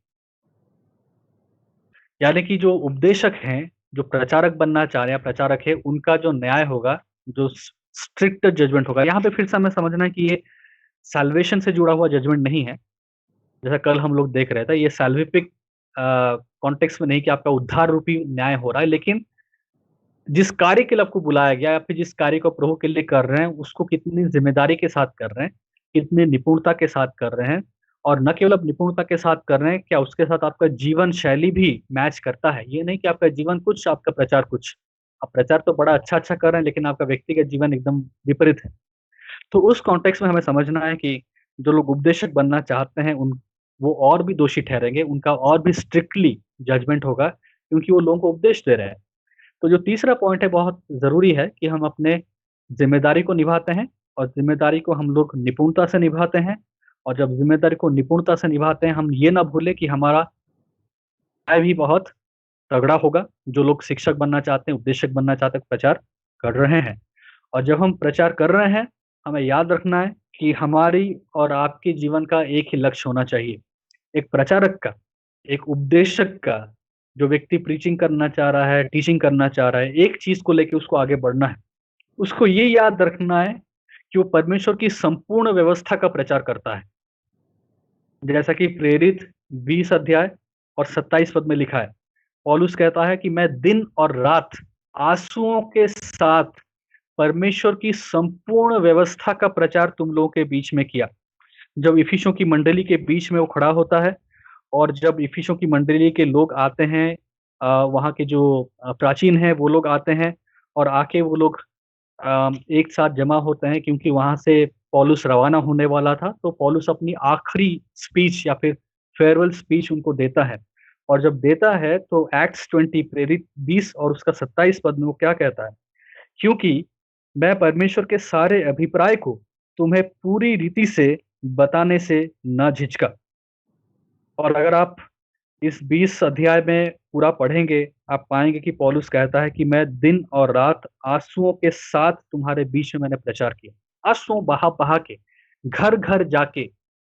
Speaker 2: यानी कि जो उपदेशक हैं, जो प्रचारक बनना चाह रहे हैं, प्रचारक है, उनका जो न्याय होगा, जो स्ट्रिक्ट जजमेंट होगा। यहाँ पे फिर से हमें समझना है कि ये सैल्वेशन से जुड़ा हुआ जजमेंट नहीं है। जैसा कल हम लोग देख रहे थे, ये सैल्विफिक कॉन्टेक्स्ट में नहीं कि आपका उद्धार रूपी न्याय हो रहा है, लेकिन जिस कार्य के लिए आपको बुलाया गया या फिर जिस कार्य को प्रभु के लिए कर रहे हैं, उसको कितनी जिम्मेदारी के साथ कर रहे हैं, कितनी निपुणता के साथ कर रहे हैं। और न केवल आप निपुणता के साथ कर रहे हैं, क्या उसके साथ आपका जीवन शैली भी मैच करता है। ये नहीं कि आपका जीवन कुछ, आपका प्रचार कुछ। आप प्रचार तो बड़ा अच्छा अच्छा कर रहे हैं, लेकिन आपका व्यक्तिगत जीवन एकदम विपरीत है। तो उस कॉन्टेक्स्ट में हमें समझना है कि जो लोग उपदेशक बनना चाहते हैं, उन वो और भी दोषी ठहरेंगे, उनका और भी स्ट्रिक्टली जजमेंट होगा, क्योंकि वो लोगों को उपदेश दे रहे हैं। तो जो तीसरा पॉइंट है, बहुत ज़रूरी है कि हम अपने ज़िम्मेदारी को निभाते हैं, और ज़िम्मेदारी को हम लोग निपुणता से निभाते हैं। और जब ज़िम्मेदारी को निपुणता से निभाते हैं, हम ये ना भूलें कि हमारा न्याय भी बहुत तगड़ा होगा। जो लोग शिक्षक बनना चाहते हैं, उपदेशक बनना चाहते हैं, प्रचार कर रहे हैं। और जब हम प्रचार कर रहे हैं, हमें याद रखना है कि हमारी और आपके जीवन का एक ही लक्ष्य होना चाहिए। एक प्रचारक का, एक उपदेशक का, जो व्यक्ति प्रीचिंग करना चाह रहा है, टीचिंग करना चाह रहा है, एक चीज़ को लेके उसको आगे बढ़ना है। उसको ये याद रखना है कि वो परमेश्वर की संपूर्ण व्यवस्था का प्रचार करता है। जैसा कि प्रेरित 20 अध्याय और 27 पद में लिखा है, पौलुस कहता है कि मैं दिन और रात आँसुओं के साथ परमेश्वर की संपूर्ण व्यवस्था का प्रचार तुम लोगों के बीच में किया। जब इफिसियों की मंडली के बीच में वो खड़ा होता है, और जब इफिसियों की मंडली के लोग आते हैं, वहाँ के जो प्राचीन हैं वो लोग आते हैं, और आके वो लोग एक साथ जमा होते हैं, क्योंकि वहाँ से पौलुस रवाना होने वाला था। तो पौलुस अपनी आखिरी स्पीच या फिर फेयरवेल स्पीच उनको देता है। और जब देता है तो एक्ट्स 20 प्रेरित 20 और उसका 27 पद में वो क्या कहता है, क्योंकि मैं परमेश्वर के सारे अभिप्राय को तुम्हें पूरी रीति से बताने से न झिझका। और अगर आप इस 20 अध्याय में पूरा पढ़ेंगे, आप पाएंगे कि पौलुस कहता है कि मैं दिन और रात आंसुओं के साथ तुम्हारे बीच में मैंने प्रचार किया। आंसुओं बहा बहा के, घर घर जाके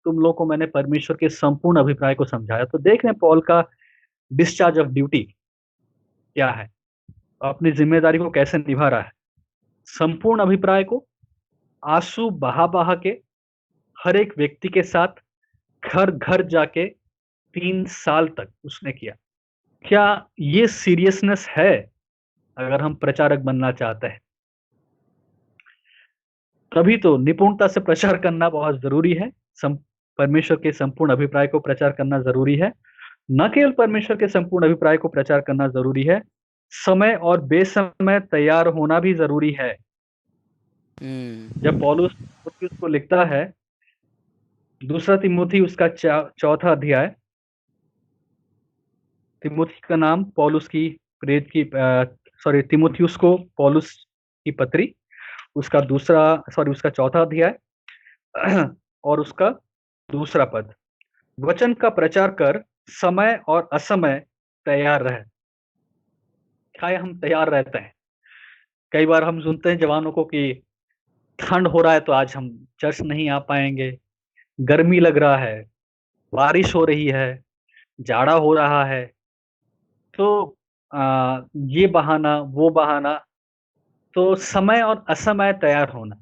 Speaker 2: तुम लोगों को मैंने परमेश्वर के संपूर्ण अभिप्राय को समझाया। तो देख रहे हैं पॉल का डिस्चार्ज ऑफ ड्यूटी क्या है, अपनी जिम्मेदारी को कैसे निभा रहा है। संपूर्ण अभिप्राय को आंसू बहा बहा के हर एक व्यक्ति के साथ घर घर जाके 3 साल तक उसने किया। क्या ये सीरियसनेस है अगर हम प्रचारक बनना चाहते हैं? तभी तो निपुणता से प्रचार करना बहुत जरूरी है। परमेश्वर के संपूर्ण अभिप्राय को प्रचार करना जरूरी है। न केवल परमेश्वर के संपूर्ण अभिप्राय को प्रचार करना जरूरी है, समय और बेसमय तैयार होना भी जरूरी है। जब
Speaker 1: हम्म।
Speaker 2: पौलुस तिमुथियुस को लिखता है, दूसरा तिमुथी उसका चौथा अध्याय, तिमुथी का नाम पौलुस की प्रेरित की सॉरी तिमुथियुस को पौलुस की पत्री, उसका उसका चौथा अध्याय और उसका दूसरा पद, वचन का प्रचार कर समय और असमय तैयार रहे। क्या हम तैयार रहते हैं? कई बार हम सुनते हैं जवानों को कि ठंड हो रहा है तो आज हम चर्च नहीं आ पाएंगे, गर्मी लग रहा है, बारिश हो रही है, जाड़ा हो रहा है। तो ये बहाना वो बहाना। तो समय और असमय तैयार होना।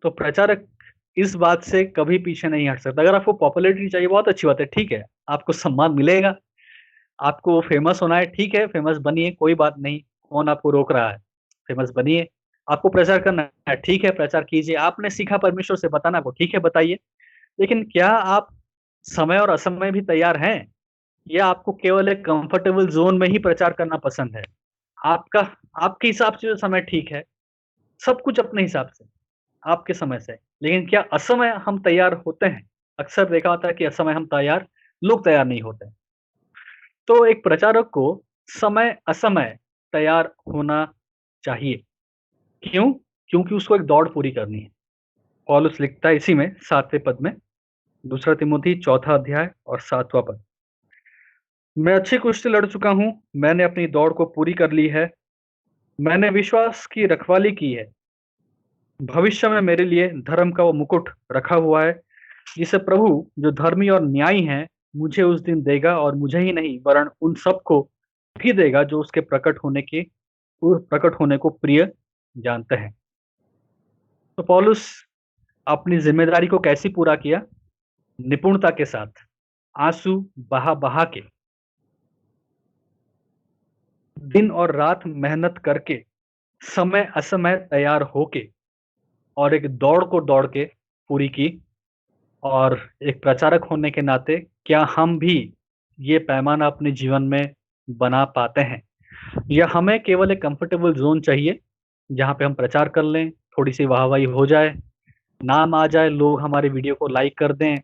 Speaker 2: तो प्रचारक इस बात से कभी पीछे नहीं हट सकता। अगर आपको पॉपुलैरिटी चाहिए, बहुत अच्छी बात है, ठीक है, आपको सम्मान मिलेगा, आपको फेमस होना है, ठीक है, फेमस बनिए, कोई बात नहीं, कौन आपको रोक रहा है, फेमस बनिए। आपको प्रचार करना है, ठीक है, प्रचार कीजिए। आपने सीखा परमेश्वर से बताना को, ठीक है, बताइए। लेकिन क्या आप समय और असमय भी तैयार हैं, या आपको केवल एक कंफर्टेबल जोन में ही प्रचार करना पसंद है? आपका आपके हिसाब से जो समय ठीक है, सब कुछ अपने हिसाब से, आपके समय से, लेकिन क्या असमय हम तैयार होते हैं? अक्सर देखा होता है कि असमय हम तैयार, लोग तैयार नहीं होते। तो एक प्रचारक को समय असमय तैयार होना चाहिए। क्यों? क्योंकि उसको एक दौड़ पूरी करनी है। पौलुस लिखता है इसी में 7वें पद में, दूसरा तिमोथी 4 अध्याय और 7वां पद, मैं अच्छी कुश्ती लड़ चुका हूं, मैंने अपनी दौड़ को पूरी कर ली है, मैंने विश्वास की रखवाली की है। भविष्य में मेरे लिए धर्म का वो मुकुट रखा हुआ है, जिसे प्रभु जो धर्मी और न्यायी है मुझे उस दिन देगा, और मुझे ही नहीं वरन उन सबको भी देगा जो उसके प्रकट होने को प्रिय जानते हैं। तो पौलुस अपनी जिम्मेदारी को कैसे पूरा किया? निपुणता के साथ, आंसू बहा बहा के, दिन और रात मेहनत करके, समय असमय तैयार होके, और एक दौड़ को दौड़ के पूरी की। और एक प्रचारक होने के नाते क्या हम भी ये पैमाना अपने जीवन में बना पाते हैं, या हमें केवल एक कंफर्टेबल जोन चाहिए जहाँ पे हम प्रचार कर लें, थोड़ी सी वाहवाही हो जाए, नाम आ जाए, लोग हमारे वीडियो को लाइक कर दें,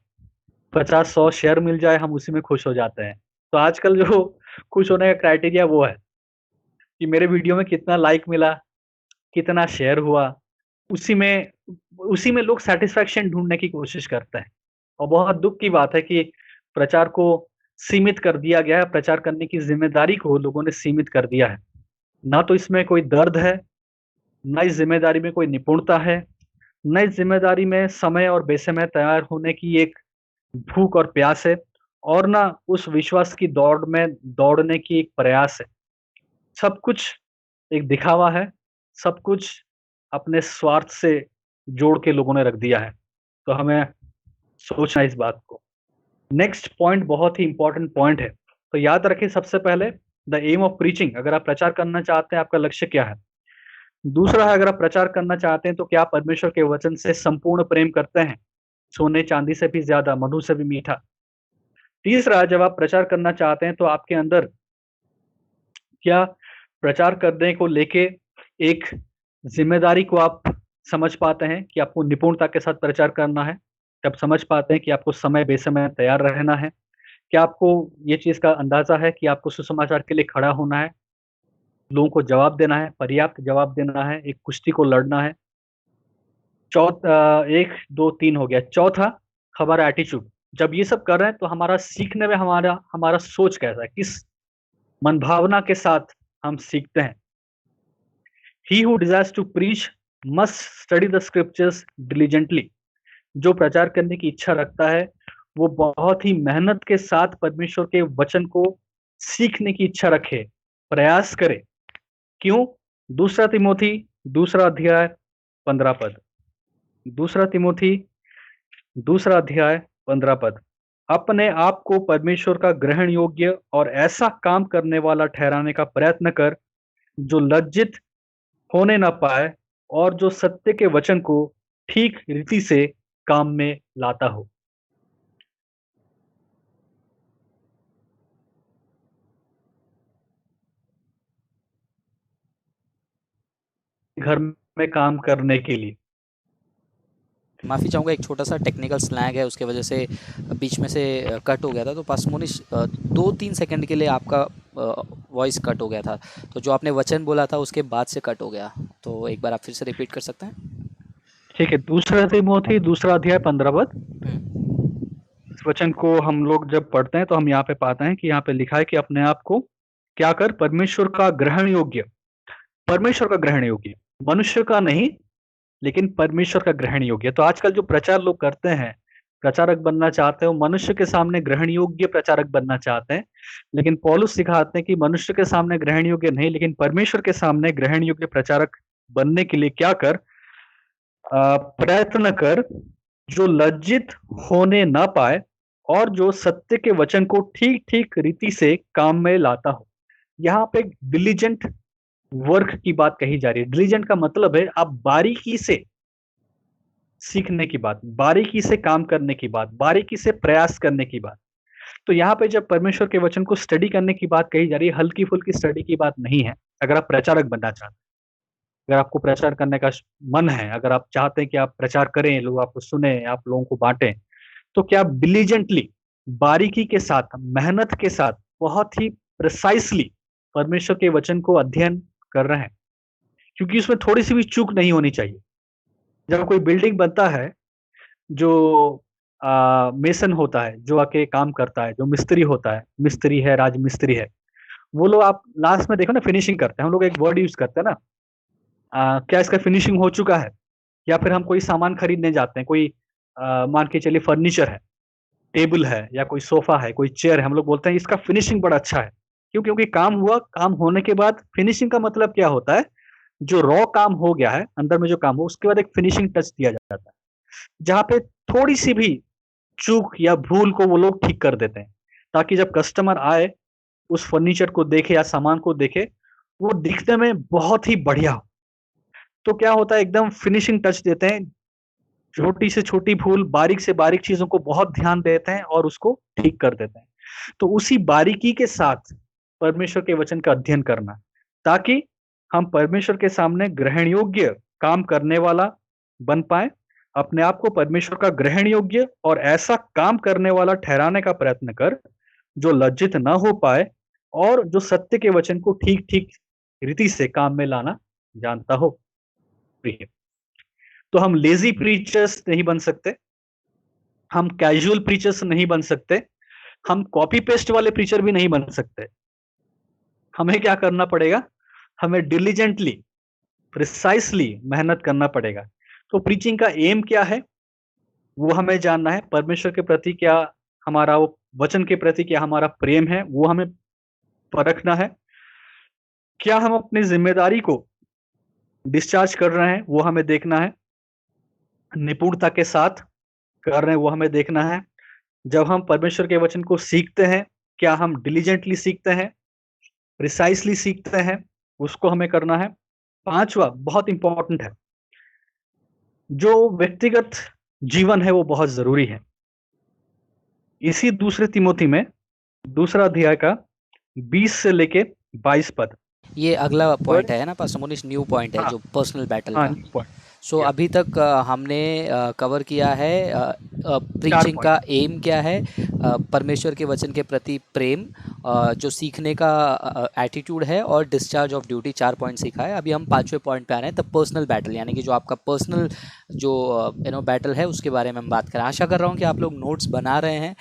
Speaker 2: 50-100 शेयर मिल जाए, हम उसी में खुश हो जाते हैं। तो आजकल जो खुश होने का क्राइटेरिया वो है कि मेरे वीडियो में कितना लाइक मिला, कितना शेयर हुआ, उसी में उसी में लोग सैटिस्फैक्शन ढूंढने की कोशिश करते हैं। और बहुत दुख की बात है कि प्रचार को सीमित कर दिया गया है, प्रचार करने की जिम्मेदारी को लोगों ने सीमित कर दिया है। ना तो इसमें कोई दर्द है, ना इस जिम्मेदारी में कोई निपुणता है, न इस जिम्मेदारी में समय और बेसमय तैयार होने की एक भूख और प्यास है, और ना उस विश्वास की दौड़ में दौड़ने की एक प्रयास है। सब कुछ एक दिखावा है, सब कुछ अपने स्वार्थ से जोड़ के लोगों ने रख दिया है। तो हमें सोचना है इस बात को। नेक्स्ट पॉइंट बहुत ही इंपॉर्टेंट पॉइंट है। तो याद रखें, सबसे पहले द एम ऑफ प्रीचिंग, अगर आप प्रचार करना चाहते हैं आपका लक्ष्य क्या है। दूसरा है, अगर आप प्रचार करना चाहते हैं तो क्या आप परमेश्वर के वचन से संपूर्ण प्रेम करते हैं, सोने चांदी से भी ज्यादा, मधु से भी मीठा। तीसरा, जब आप प्रचार करना चाहते हैं तो आपके अंदर क्या प्रचार करने को लेके एक जिम्मेदारी को आप समझ पाते हैं कि आपको निपुणता के साथ प्रचार करना है? क्या आप समझ पाते हैं कि आपको समय बेसमय तैयार रहना है? क्या आपको ये चीज का अंदाजा है कि आपको सुसमाचार के लिए खड़ा होना है, लोगों को जवाब देना है, पर्याप्त जवाब देना है, एक कुश्ती को लड़ना है? एक दो तीन हो गया। चौथा, हमारा एटीट्यूड। जब ये सब कर रहे हैं तो हमारा सीखने में हमारा हमारा सोच कैसा है, किस मन भावना के साथ हम सीखते हैं। He who desires to preach must study the scriptures diligently. जो प्रचार करने की इच्छा रखता है वो बहुत ही मेहनत के साथ परमेश्वर के वचन को सीखने की इच्छा रखे, प्रयास करे। क्यों? दूसरा तिमोथी दूसरा अध्याय 15 पद, दूसरा तिमोथी दूसरा अध्याय 15 पद, अपने आप को परमेश्वर का ग्रहण योग्य और ऐसा काम करने वाला ठहराने का प्रयत्न कर जो लज्जित होने न पाए, और जो सत्य के वचन को ठीक रीति से काम में लाता हो। घर में काम करने के लिए
Speaker 1: माफ़ी चाहूँगा, एक छोटा सा टेक्निकल स्लैग है उसके वजह से बीच में से कट हो गया था। तो पास्टमोनिस 2-3 सेकंड के लिए आपका वॉइस कट हो गया था, तो जो आपने वचन बोला था उसके बाद से कट हो गया। तो एक बार आप फिर से रिपीट कर सकते हैं?
Speaker 2: ठीक है। दूसरा तिमोथी दूसरा अध्याय 15 पद,
Speaker 1: हम्म।
Speaker 2: इस वचन को हम लोग जब पढ़ते हैं तो हम यहाँ पे पाते हैं कि यहाँ पे लिखा है कि अपने आप को क्या कर, परमेश्वर का ग्रहण योग्य, परमेश्वर का ग्रहण योग्य, मनुष्य का नहीं लेकिन परमेश्वर का ग्रहण योग्य। तो आजकल जो प्रचार लोग करते हैं, प्रचारक बनना चाहते हैं, वो मनुष्य के सामने ग्रहण योग्य प्रचारक बनना चाहते हैं, लेकिन पौलुस सिखाते हैं कि मनुष्य के सामने ग्रहण योग्य नहीं लेकिन परमेश्वर के सामने ग्रहण योग्य प्रचारक बनने के लिए क्या कर, प्रयत्न कर, जो लज्जित होने ना पाए और जो सत्य के वचन को ठीक ठीक रीति से काम में लाता हो। यहाँ पे डिलीजेंट वर्क की बात कही जा रही है। डिलीजेंट का मतलब है आप बारीकी से सीखने की बात, बारीकी से काम करने की बात, बारीकी से प्रयास करने की बात। तो यहाँ पे जब परमेश्वर के वचन को स्टडी करने की बात कही जा रही है, हल्की फुल्की स्टडी की बात नहीं है। अगर आप प्रचारक बनना चाहते हैं, अगर आपको प्रचार करने का मन है, अगर आप चाहते हैं कि आप प्रचार करें, लोग आपको सुने, आप लोगों को बांटें, तो क्या आप डिलीजेंटली, बारीकी के साथ, मेहनत के साथ, बहुत ही प्रिसाइसली परमेश्वर के वचन को अध्ययन कर रहे हैं? क्योंकि उसमें थोड़ी-सी भी चूक नहीं होनी चाहिए। जब कोई बिल्डिंग बनता है, जो मेसन होता है, जो आके काम करता है, जो मिस्त्री होता है, मिस्त्री है, राजमिस्त्री है, वो लोग आप लास्ट में देखो ना फिनिशिंग करते हैं। हम लोग एक वर्ड यूज़ करते हैं ना, क्या इसका फिनिशिंग हो चुका है? या फिर हम कोई सामान खरीदने जाते हैं, कोई मान के चलिए फर्नीचर है, टेबल है या कोई सोफ़ा है, कोई चेयर है, हम लोग बोलते हैं इसका फिनिशिंग बड़ा अच्छा है। क्यों? क्योंकि काम हुआ, काम होने के बाद फिनिशिंग का मतलब क्या होता है? जो रॉ काम हो गया है, अंदर में जो काम हो, उसके बाद एक फिनिशिंग टच दिया जाता है। जहाँ पे थोड़ी-सी भी चूक या भूल को वो लोग ठीक कर देते हैं, ताकि जब कस्टमर आए, उस फर्नीचर को देखे या सामान को देखे, वो दिखने में बहुत ही बढ़िया हो। तो क्या होता है, एकदम फिनिशिंग टच देते हैं, छोटी से छोटी भूल, बारीक से बारीक चीज़ों को बहुत ध्यान देते हैं और उसको ठीक कर देते हैं। तो उसी बारीकी के साथ परमेश्वर के वचन का अध्ययन करना, ताकि हम परमेश्वर के सामने ग्रहण योग्य काम करने वाला बन पाएँ, अपने आप को परमेश्वर का ग्रहण योग्य और ऐसा काम करने वाला ठहराने का प्रयत्न कर, जो लज्जित ना हो पाए और जो सत्य के वचन को ठीक-ठीक रीति से काम में लाना जानता हो। प्रिय। तो हम लेज़ी प्रीचर्स नहीं बन सकते, हम कैजुअल प्रीचर्स नहीं बन सकते, हम कॉपी पेस्ट वाले प्रीचर भी नहीं बन सकते। हमें क्या करना पड़ेगा? हमें डिलिजेंटली, प्रिसाइज़ली मेहनत करना पड़ेगा। तो प्रीचिंग का एम क्या है? वो हमें जानना है। परमेश्वर के प्रति क्या हमारा वो वचन के प्रति क्या हमारा प्रेम है, वो हमें परखना है। क्या हम अपनी ज़िम्मेदारी को डिस्चार्ज कर रहे हैं, वो हमें देखना है। निपुणता के साथ कर रहे हैं, वो हमें देखना है। जब हम परमेश्वर के वचन को सीखते हैं, क्या हम डिलिजेंटली सीखते हैं, प्रिसाइज़ली सीखते हैं, उसको हमें करना है। 5वां बहुत इम्पोर्टेंट है, जो व्यक्तिगत जीवन है वो बहुत ज़रूरी है। इसी दूसरे तिमोथी में दूसरा अध्याय का 20 से लेके 22 पद।
Speaker 1: ये अगला
Speaker 2: बड़े
Speaker 1: पॉइंट है ना पास्टर मोनिश, न्यू पॉइंट है
Speaker 2: हाँ,
Speaker 1: जो पर्सनल बैटल
Speaker 2: हाँ,
Speaker 1: का।
Speaker 2: पॉइंट
Speaker 1: सो
Speaker 2: या
Speaker 1: अभी तक हमने कवर किया है
Speaker 2: 4
Speaker 1: प्रीचिंग
Speaker 2: पॉइंट।
Speaker 1: का एम क्या है, परमेश्वर के वचन के प्रति प्रेम, जो सीखने का एटीट्यूड है, और डिस्चार्ज ऑफ ड्यूटी। 4 पॉइंट सीखा है। अभी हम 5वें पॉइंट पे आ रहे हैं, द पर्सनल बैटल, यानी कि जो आपका पर्सनल जो बैटल है उसके बारे में हम बात करें। आशा कर रहा हूँ कि आप लोग नोट्स बना रहे हैं।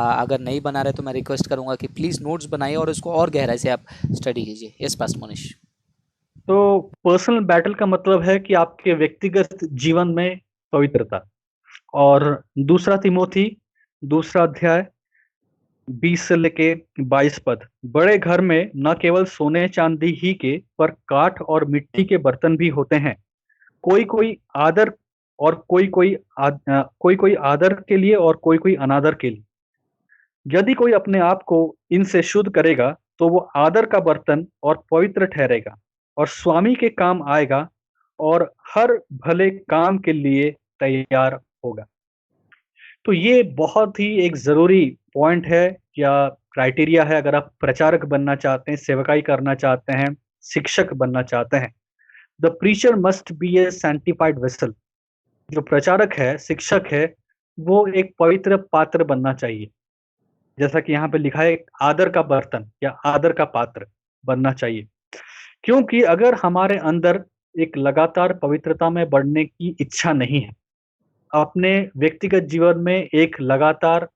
Speaker 1: अगर नहीं बना रहे तो मैं रिक्वेस्ट करूँगा कि प्लीज़ नोट्स बनाइए और इसको और गहराई से आप स्टडी कीजिए। यस पास मोनिश।
Speaker 2: तो पर्सनल बैटल का मतलब है कि आपके व्यक्तिगत जीवन में पवित्रता। और दूसरा तिमोथी, दूसरा अध्याय 20 से लेके 22 पद। बड़े घर में न केवल सोने चांदी ही के, पर काठ और मिट्टी के बर्तन भी होते हैं। कोई कोई आदर और कोई कोई आदर के लिए और कोई कोई अनादर के लिए। यदि कोई अपने आप को इनसे शुद्ध करेगा, तो वो आदर का बर्तन और पवित्र ठहरेगा और स्वामी के काम आएगा और हर भले काम के लिए तैयार होगा। तो ये बहुत ही एक ज़रूरी पॉइंट है या क्राइटेरिया है, अगर आप प्रचारक बनना चाहते हैं, सेवकाई करना चाहते हैं, शिक्षक बनना चाहते हैं। The preacher must be A sanctified vessel. जो प्रचारक है, शिक्षक है, वो एक पवित्र पात्र बनना चाहिए। जैसा कि यहाँ पे लिखा है, एक आदर का बर्तन या आदर का पात्र बनना चाहिए। क्योंकि अगर हमारे अंदर एक लगातार पवित्रता में बढ़ने की इच्छा नहीं है, अपने व्यक्तिगत जीवन में एक लगातार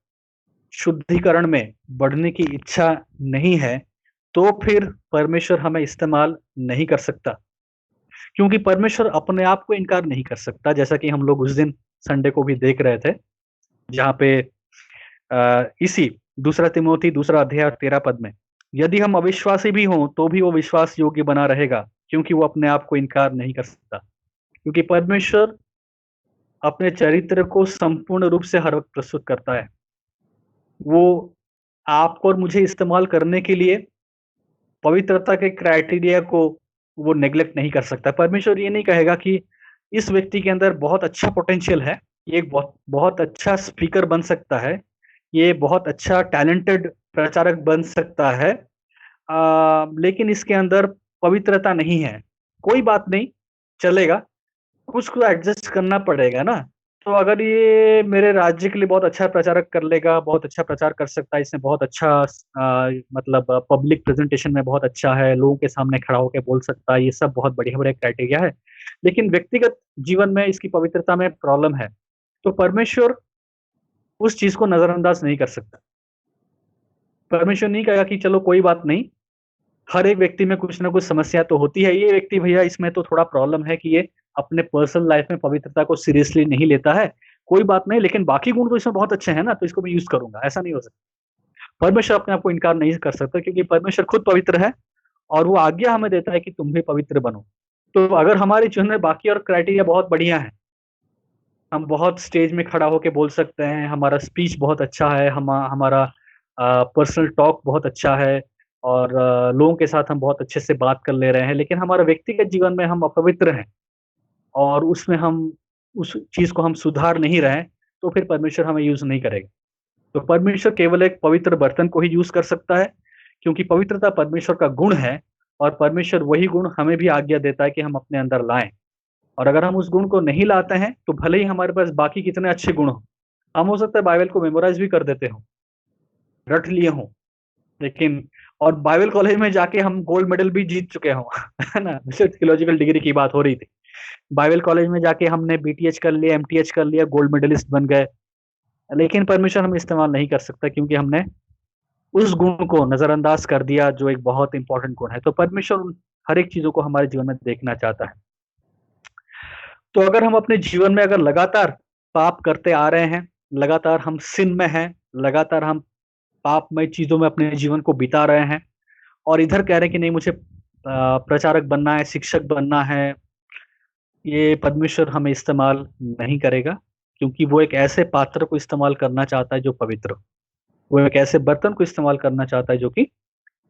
Speaker 2: शुद्धिकरण में बढ़ने की इच्छा नहीं है, तो फिर परमेश्वर हमें इस्तेमाल नहीं कर सकता। क्योंकि परमेश्वर अपने आप को इनकार नहीं कर सकता, जैसा कि हम लोग उस दिन संडे को भी देख रहे थे, जहाँ पे इसी दूसरा तिमोथी दूसरा अध्याय और 13 पद में, यदि हम अविश्वासी भी हों, तो भी वो विश्वास योग्य बना रहेगा, क्योंकि वो अपने आप को इनकार नहीं कर सकता। क्योंकि परमेश्वर अपने चरित्र को संपूर्ण रूप से हर वक़्त प्रस्तुत करता है। वो आपको और मुझे इस्तेमाल करने के लिए पवित्रता के क्राइटेरिया को वो नेग्लेक्ट नहीं कर सकता। परमेश्वर ये नहीं कहेगा कि इस व्यक्ति के अंदर बहुत अच्छा पोटेंशियल है, ये एक बहुत बहुत अच्छा स्पीकर बन सकता है, ये बहुत अच्छा टैलेंटेड प्रचारक बन सकता है, लेकिन इसके अंदर पवित्रता नहीं है। कोई बात नहीं, चलेगा, कुछ को एडजस्ट करना पड़ेगा ना। तो अगर ये मेरे राज्य के लिए बहुत अच्छा प्रचारक कर लेगा, बहुत अच्छा प्रचार कर सकता है, इसमें बहुत अच्छा मतलब पब्लिक प्रेजेंटेशन में बहुत अच्छा है, लोगों के सामने खड़ा होकर बोल सकता है, ये सब बहुत बढ़िया-बढ़िया क्राइटेरिया है। लेकिन व्यक्तिगत जीवन में इसकी पवित्रता में प्रॉब्लम है। तो परमेश्वर उस चीज़ को नज़रअंदाज नहीं कर सकता। परमेश्वर नहीं कहेगा कि चलो कोई बात नहीं, हर एक व्यक्ति में कुछ ना कुछ समस्या तो होती है। ये व्यक्ति भैया इसमें तो थोड़ा प्रॉब्लम है कि ये अपने पर्सनल लाइफ में पवित्रता को सीरियसली नहीं लेता है। कोई बात नहीं, लेकिन बाकी गुण तो इसमें बहुत अच्छे हैं ना, तो इसको मैं यूज़ करूँगा, ऐसा नहीं हो सकता। परमेश्वर अपने आप को इनकार नहीं कर सकता, क्योंकि परमेश्वर खुद पवित्र है और वो आज्ञा हमें देता है कि तुम भी पवित्र बनो। तो अगर हमारे जीवन में बाकी और क्राइटेरिया बहुत बढ़िया है, हम बहुत स्टेज में खड़ा होके बोल सकते हैं, हमारा स्पीच बहुत अच्छा है, हमारा पर्सनल टॉक बहुत अच्छा है और लोगों के साथ हम बहुत अच्छे से बात कर ले रहे हैं, लेकिन हमारा व्यक्तिगत जीवन में हम अपवित्र हैं और उसमें हम उस चीज़ को हम सुधार नहीं रहे हैं, तो फिर परमेश्वर हमें यूज़ नहीं करेगा। तो परमेश्वर केवल एक पवित्र बर्तन को ही यूज़ कर सकता है, क्योंकि पवित्रता परमेश्वर का गुण है और परमेश्वर वही गुण हमें भी आज्ञा देता है कि हम अपने अंदर लाएँ। और अगर हम उस गुण को नहीं लाते हैं, तो भले ही हमारे पास बाकी कितने अच्छे गुण हों, हम हो सकता है बाइबल को मेमोराइज़ भी कर देते हों, रट लिए हों, लेकिन और बाइबल कॉलेज में जाके हम गोल्ड मेडल भी जीत चुके हों, है ना? जैसे थियोलॉजिकल डिग्री की बात हो रही थी। बाइबल कॉलेज में जाके हमने बीटीएच कर लिया, एमटीएच कर लिया, गोल्ड मेडलिस्ट बन गए, लेकिन परमेश्वर हमें इस्तेमाल नहीं कर सकता, क्योंकि हमने उस गुण को नज़रअंदाज कर दिया जो एक बहुत इम्पोर्टेंट गुण है। तो परमेश्वर उन हर एक चीज़ों को हमारे जीवन में देखना चाहता है। तो अगर हम अपने जीवन में अगर लगातार पाप करते आ रहे हैं, लगातार हम सिन में हैं, लगातार हम पापमय चीज़ों में अपने जीवन को बिता रहे हैं और इधर कह रहे हैं कि नहीं मुझे प्रचारक बनना है, शिक्षक बनना है, ये परमेश्वर हमें इस्तेमाल नहीं करेगा, क्योंकि वो एक ऐसे पात्र को इस्तेमाल करना चाहता है जो पवित्र हो। वो एक ऐसे बर्तन को इस्तेमाल करना चाहता है जो कि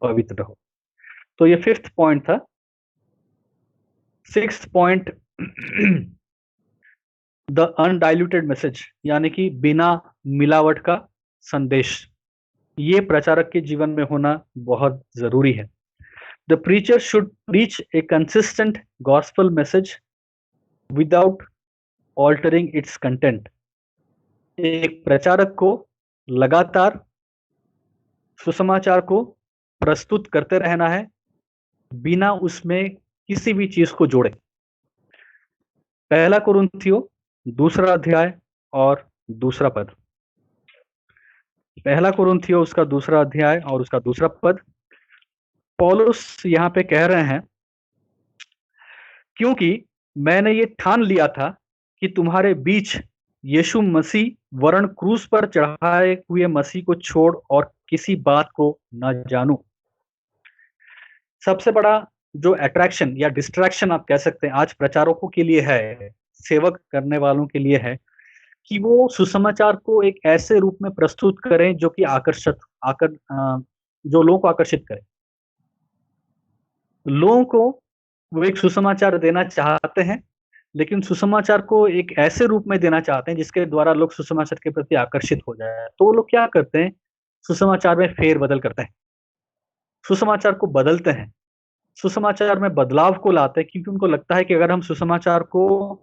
Speaker 2: पवित्र हो। तो ये 5th पॉइंट था। 6th point the undiluted message, यानी कि बिना मिलावट का संदेश। ये प्रचारक के जीवन में होना बहुत ज़रूरी है। The preacher should preach A consistent gospel message without altering it's content. एक प्रचारक को लगातार सुसमाचार को प्रस्तुत करते रहना है, बिना उसमें किसी भी चीज़ को जोड़े। पहला कुरिन्थियों 2 अध्याय और 2 पद। पहला कुरिन्थियों उसका 2 अध्याय और उसका 2 पद। पौलुस यहाँ पे कह रहे हैं, क्योंकि मैंने ये ठान लिया था कि तुम्हारे बीच यीशु मसीह वरन क्रूस पर चढ़ाए हुए मसीह को छोड़ और किसी बात को न जानूं। सबसे बड़ा जो अट्रैक्शन या डिस्ट्रैक्शन आप कह सकते हैं आज प्रचारकों के लिए है, सेवक करने वालों के लिए है, कि वो सुसमाचार को एक ऐसे रूप में प्रस्तुत करें जो कि जो लोगों को आकर्षित करे। लोगों को वो एक सुसमाचार देना चाहते हैं, लेकिन सुसमाचार को एक ऐसे रूप में देना चाहते हैं जिसके द्वारा लोग सुसमाचार के प्रति आकर्षित हो जाए। तो वो लोग क्या करते हैं, सुसमाचार में फेर-बदल करते हैं, सुसमाचार को बदलते हैं, सुसमाचार में बदलाव को लाते हैं, क्योंकि उनको लगता है कि अगर हम सुसमाचार को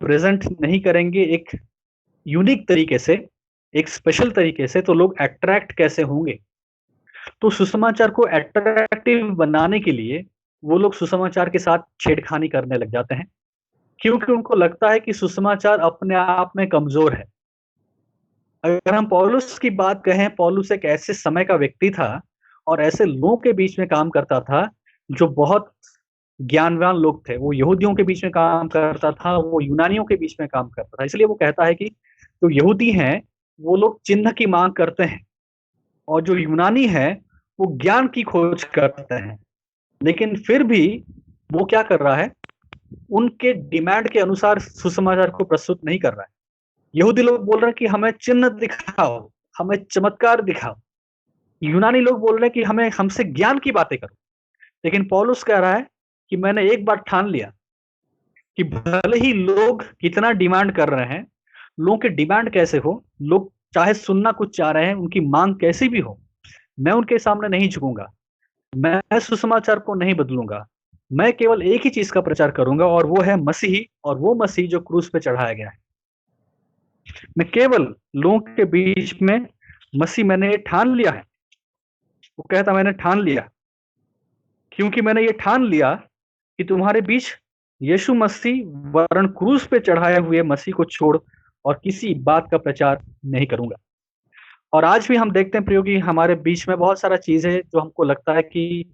Speaker 2: प्रेज़ेंट नहीं करेंगे एक यूनिक तरीके से, एक स्पेशल तरीके से, तो लोग अट्रैक्ट कैसे होंगे? तो सुसमाचार को अट्रैक्टिव बनाने के लिए वो लोग सुसमाचार के साथ छेड़खानी करने लग जाते हैं, क्योंकि उनको लगता है कि सुसमाचार अपने आप में कमज़ोर है। अगर हम पौलुस की बात कहें, पौलुस एक ऐसे समय का व्यक्ति था और ऐसे लोगों के बीच में काम करता था, जो बहुत ज्ञानवान लोग थे। वो यहूदियों के बीच में काम करता था, वो यूनानियों के बीच में काम करता था। इसलिए वो कहता है कि जो यहूदी हैं, वो लोग चिन्ह की माँग करते हैं और जो यूनानी हैं, वो ज्ञान की खोज करते हैं। लेकिन फिर भी वो क्या कर रहा है, उनके डिमांड के अनुसार सुसमाचार को प्रस्तुत नहीं कर रहा है। यहूदी लोग बोल रहे हैं कि हमें चिन्ह दिखाओ, हमें चमत्कार दिखाओ। यूनानी लोग बोल रहे हैं कि हमें हमसे ज्ञान की बातें करो। लेकिन पौलुस कह रहा है कि मैंने एक बात ठान लिया कि भले ही लोग कितना डिमांड कर रहे हैं, लोगों के डिमांड कैसे हो, लोग चाहे सुनना कुछ चाह रहे हैं, उनकी माँग कैसी भी हो, मैं उनके सामने नहीं झुकूँगा। मैं सुसमाचार को नहीं बदलूँगा। मैं केवल एक ही चीज़ का प्रचार करूँगा और वो है मसीही, और वो मसीह जो क्रूस पे चढ़ाया गया है। मैं केवल लोगों के बीच में मसीह मैंने ये ठान लिया है। वो कहता मैंने ठान लिया, क्योंकि मैंने ये ठान लिया कि तुम्हारे बीच यीशु मसीह वरन क्रूस पे चढ़ाए हुए मसीह को छोड़ और किसी बात का प्रचार नहीं करूंगा। और आज भी हम देखते हैं प्रियो कि हमारे बीच में बहुत सारा चीज़ है जो हमको लगता है कि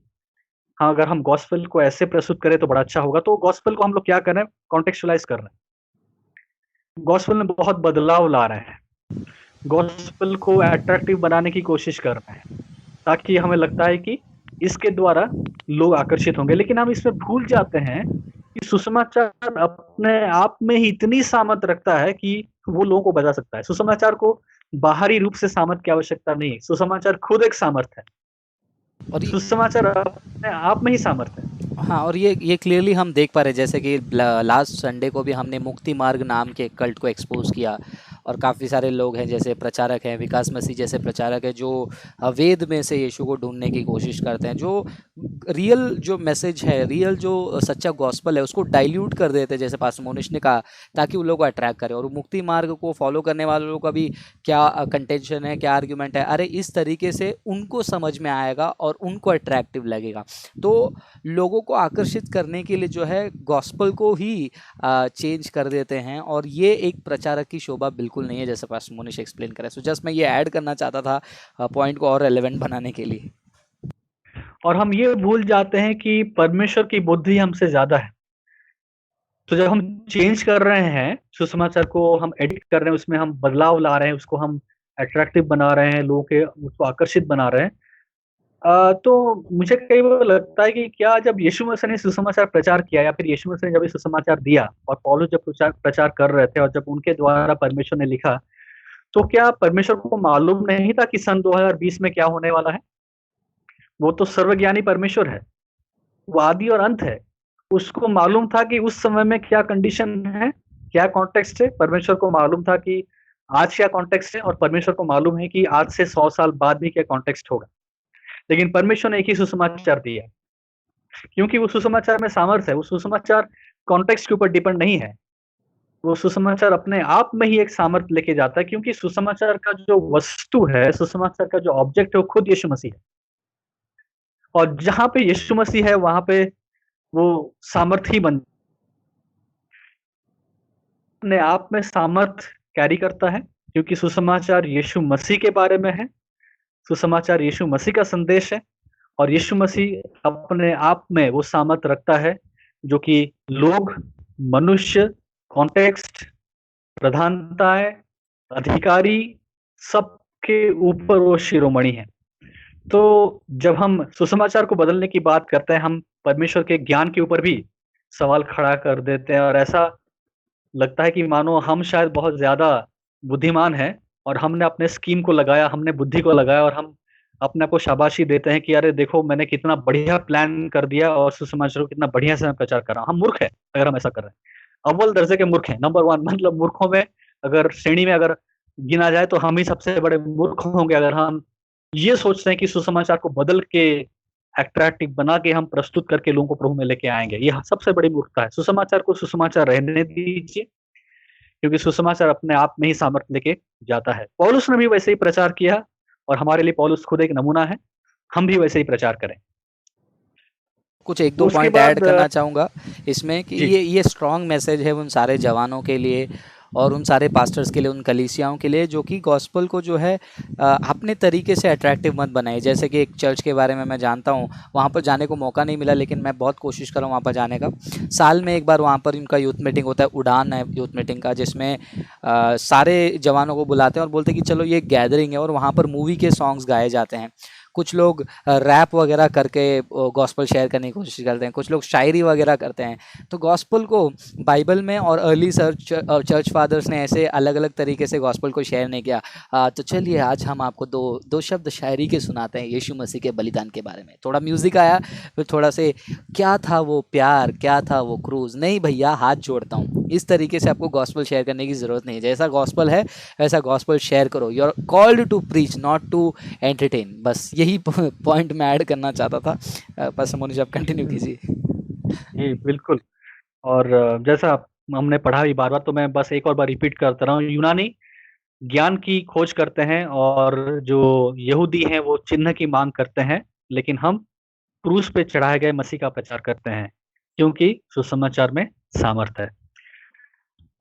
Speaker 2: हाँ, अगर हम गॉस्पेल को ऐसे प्रस्तुत करें तो बड़ा अच्छा होगा। तो गॉस्पेल को हम लोग क्या कर रहे हैं? कॉन्टेक्स्चुअलाइज़ कर रहे हैं। गॉस्पेल में बहुत बदलाव ला रहे हैं। गॉस्पेल को अट्रैक्टिव बनाने की कोशिश कर रहे हैं, ताकि हमें लगता है कि इसके द्वारा लोग आकर्षित होंगे। लेकिन हम इसमें भूल जाते हैं कि सुसमाचार अपने आप में ही इतनी सामर्थ रखता है कि वो लोगों को बचा सकता है। सुसमाचार को बाहरी रूप से सामर्थ की आवश्यकता नहीं है। सुसमाचार खुद एक सामर्थ है।
Speaker 1: और
Speaker 2: सुसमाचार अपने आप में ही सामर्थ है।
Speaker 1: हाँ, और ये क्लियरली हम देख पा रहे हैं, जैसे कि लास्ट संडे को भी हमने मुक्ति मार्ग नाम के कल्ट को एक्सपोज किया, और काफ़ी सारे लोग हैं जैसे प्रचारक हैं, विकास मसीह जैसे प्रचारक हैं, जो वेद में से यीशु को ढूंढने की कोशिश करते हैं, जो रियल जो मैसेज है, रियल जो सच्चा गॉस्पल है, उसको डाइल्यूट कर देते हैं, जैसे पास्टर मोनिश ने कहा, ताकि उन लोगों को अट्रैक्ट करे। और मुक्ति मार्ग को फॉलो करने वाले लोगों का भी क्या कंटेंशन है, क्या आर्ग्यूमेंट है, अरे इस तरीके से उनको समझ में आएगा और उनको अट्रैक्टिव लगेगा। तो लोगों को आकर्षित करने के लिए जो है गॉस्पल को ही चेंज कर देते हैं, और ये एक प्रचारक की शोभा बिल्कुल नहीं है, जैसे पास्टर मोनिश एक्सप्लेन करा। सो जस्ट मैं ये ऐड करना चाहता था पॉइंट को और रेलेवेंट बनाने के लिए।
Speaker 2: और हम ये भूल जाते हैं कि परमेश्वर की बुद्धि हमसे ज़्यादा है। तो जब हम चेंज कर रहे हैं, सुसमाचार को हम एडिट कर रहे हैं, उसमें हम बदलाव ला रहे हैं, उसको हम अट्रैक्टिव बना रहे हैं, लोगों के उसको आकर्षित बना रहे हैं। तो मुझे कई बार लगता है कि क्या जब यीशु मसीह ने सुसमाचार प्रचार किया, या फिर यीशु मसीह ने जब ये सुसमाचार दिया और पौलुस जब प्रचार प्रचार कर रहे थे और जब उनके द्वारा परमेश्वर ने लिखा, तो क्या परमेश्वर को मालूम नहीं था कि सन 2020 में क्या होने वाला है? वो तो सर्वज्ञानी परमेश्वर है, वो आदि और अंत है। उसको मालूम था कि उस समय में क्या कंडीशन है, क्या कॉन्टेक्स्ट है। परमेश्वर को मालूम था कि आज क्या कॉन्टेक्स्ट है, और परमेश्वर को मालूम है कि आज से 100 साल बाद भी क्या कॉन्टेक्स्ट होगा। लेकिन परमेश्वर ने एक ही सुसमाचार दिया, क्योंकि वो सुसमाचार में सामर्थ्य है। वो सुसमाचार कॉन्टेक्स्ट के ऊपर डिपेंड नहीं है। वो सुसमाचार अपने आप में ही एक सामर्थ्य लेके जाता है, क्योंकि सुसमाचार का जो वस्तु है, सुसमाचार का जो ऑब्जेक्ट है, वो खुद यीशु मसीह है। और जहाँ पे यीशु मसीह है, वहाँ पे वो सामर्थ्य ही बन अपने आप में सामर्थ कैरी करता है, क्योंकि सुसमाचार यीशु मसीह के बारे में है। सुसमाचार यीशु मसीह का संदेश है, और यीशु मसीह अपने आप में वो सामर्थ रखता है, जो कि लोग, मनुष्य, कॉन्टेक्स्ट, प्रधानताएं, अधिकारी, सबके ऊपर वो शिरोमणि है। तो जब हम सुसमाचार को बदलने की बात करते हैं, हम परमेश्वर के ज्ञान के ऊपर भी सवाल खड़ा कर देते हैं, और ऐसा लगता है कि मानो हम शायद बहुत ज़्यादा बुद्धिमान हैं, और हमने अपने स्कीम को लगाया, हमने बुद्धि को लगाया, और हम अपने आप को शाबाशी देते हैं कि अरे देखो, मैंने कितना बढ़िया प्लान कर दिया और सुसमाचार को कितना बढ़िया से मैं प्रचार कर रहा हूँ। हम मूर्ख हैं अगर हम ऐसा कर रहे हैं। अव्वल दर्जे के मूर्ख हैं, नंबर 1। मतलब मूर्खों में अगर श्रेणी में अगर गिना जाए तो हम ही सबसे बड़े मूर्ख होंगे, अगर हम ये सोचते हैं कि सुसमाचार को बदल के अट्रैक्टिव बना के हम प्रस्तुत करके लोगों को प्रभु में लेके आएँगे। ये सबसे बड़ी मूर्खता है। सुसमाचार को सुसमाचार रहने दीजिए, क्योंकि सुसमाचार अपने आप में ही सामर्थ्य लेके जाता है। पौलुस ने भी वैसे ही प्रचार किया, और हमारे लिए पौलुस खुद एक नमूना है। हम भी वैसे ही प्रचार करें।
Speaker 1: कुछ एक
Speaker 2: तो
Speaker 1: दो
Speaker 2: उसके
Speaker 1: पॉइंट ऐड
Speaker 2: बाद
Speaker 1: करना चाहूँगा इसमें, कि
Speaker 2: जी,
Speaker 1: ये स्ट्रॉन्ग मैसेज है उन सारे जवानों के लिए और उन सारे पास्टर्स के लिए, उन कलीसियाओं के लिए, जो कि गॉस्पल को जो है अपने तरीके से अट्रैक्टिव मत बनाए। जैसे कि एक चर्च के बारे में मैं जानता हूँ, वहाँ पर जाने को मौका नहीं मिला, लेकिन मैं बहुत कोशिश कर रहा हूँ वहाँ पर जाने का। साल में एक बार वहाँ पर इनका यूथ मीटिंग होता है, उड़ान है यूथ मीटिंग का, जिसमें सारे जवानों को बुलाते हैं और बोलते हैं कि चलो ये गैदरिंग है, और वहाँ पर मूवी के सॉन्ग्स गाए जाते हैं। कुछ लोग रैप वगैरह करके गॉस्पल शेयर करने की कोशिश करते हैं, कुछ लोग शायरी वगैरह करते हैं। तो गॉस्पल को बाइबल में और अर्ली चर्च फादर्स ने ऐसे अलग अलग तरीके से गॉस्पल को शेयर नहीं किया। तो चलिए आज हम आपको दो दो शब्द शायरी के सुनाते हैं यीशु मसीह के बलिदान के बारे में। थोड़ा म्यूज़िक आया, फिर थोड़ा से क्या था वो प्यार, क्या था वो क्रूज। नहीं भैया, हाथ जोड़ता हूँ, इस तरीके से आपको गॉस्पल शेयर करने की ज़रूरत नहीं है। जैसा गॉस्पल है वैसा गॉस्पल शेयर करो। You are called to preach, not to entertain. बस यही पॉइंट मैं ऐड करना चाहता था। पास्टर मोनिश, आप कंटिन्यू कीजिए।
Speaker 2: जी, बिल्कुल। और जैसा हमने पढ़ा भी बार-बार, तो मैं बस एक और बार रिपीट करता रहा हूँ। यूनानी ज्ञान की खोज करते हैं, और जो यहूदी हैं वो चिन्ह की मांग करते हैं, लेकिन हम क्रूस पे चढ़ाए गए मसीह का प्रचार करते हैं, क्योंकि सुसमाचार में सामर्थ है।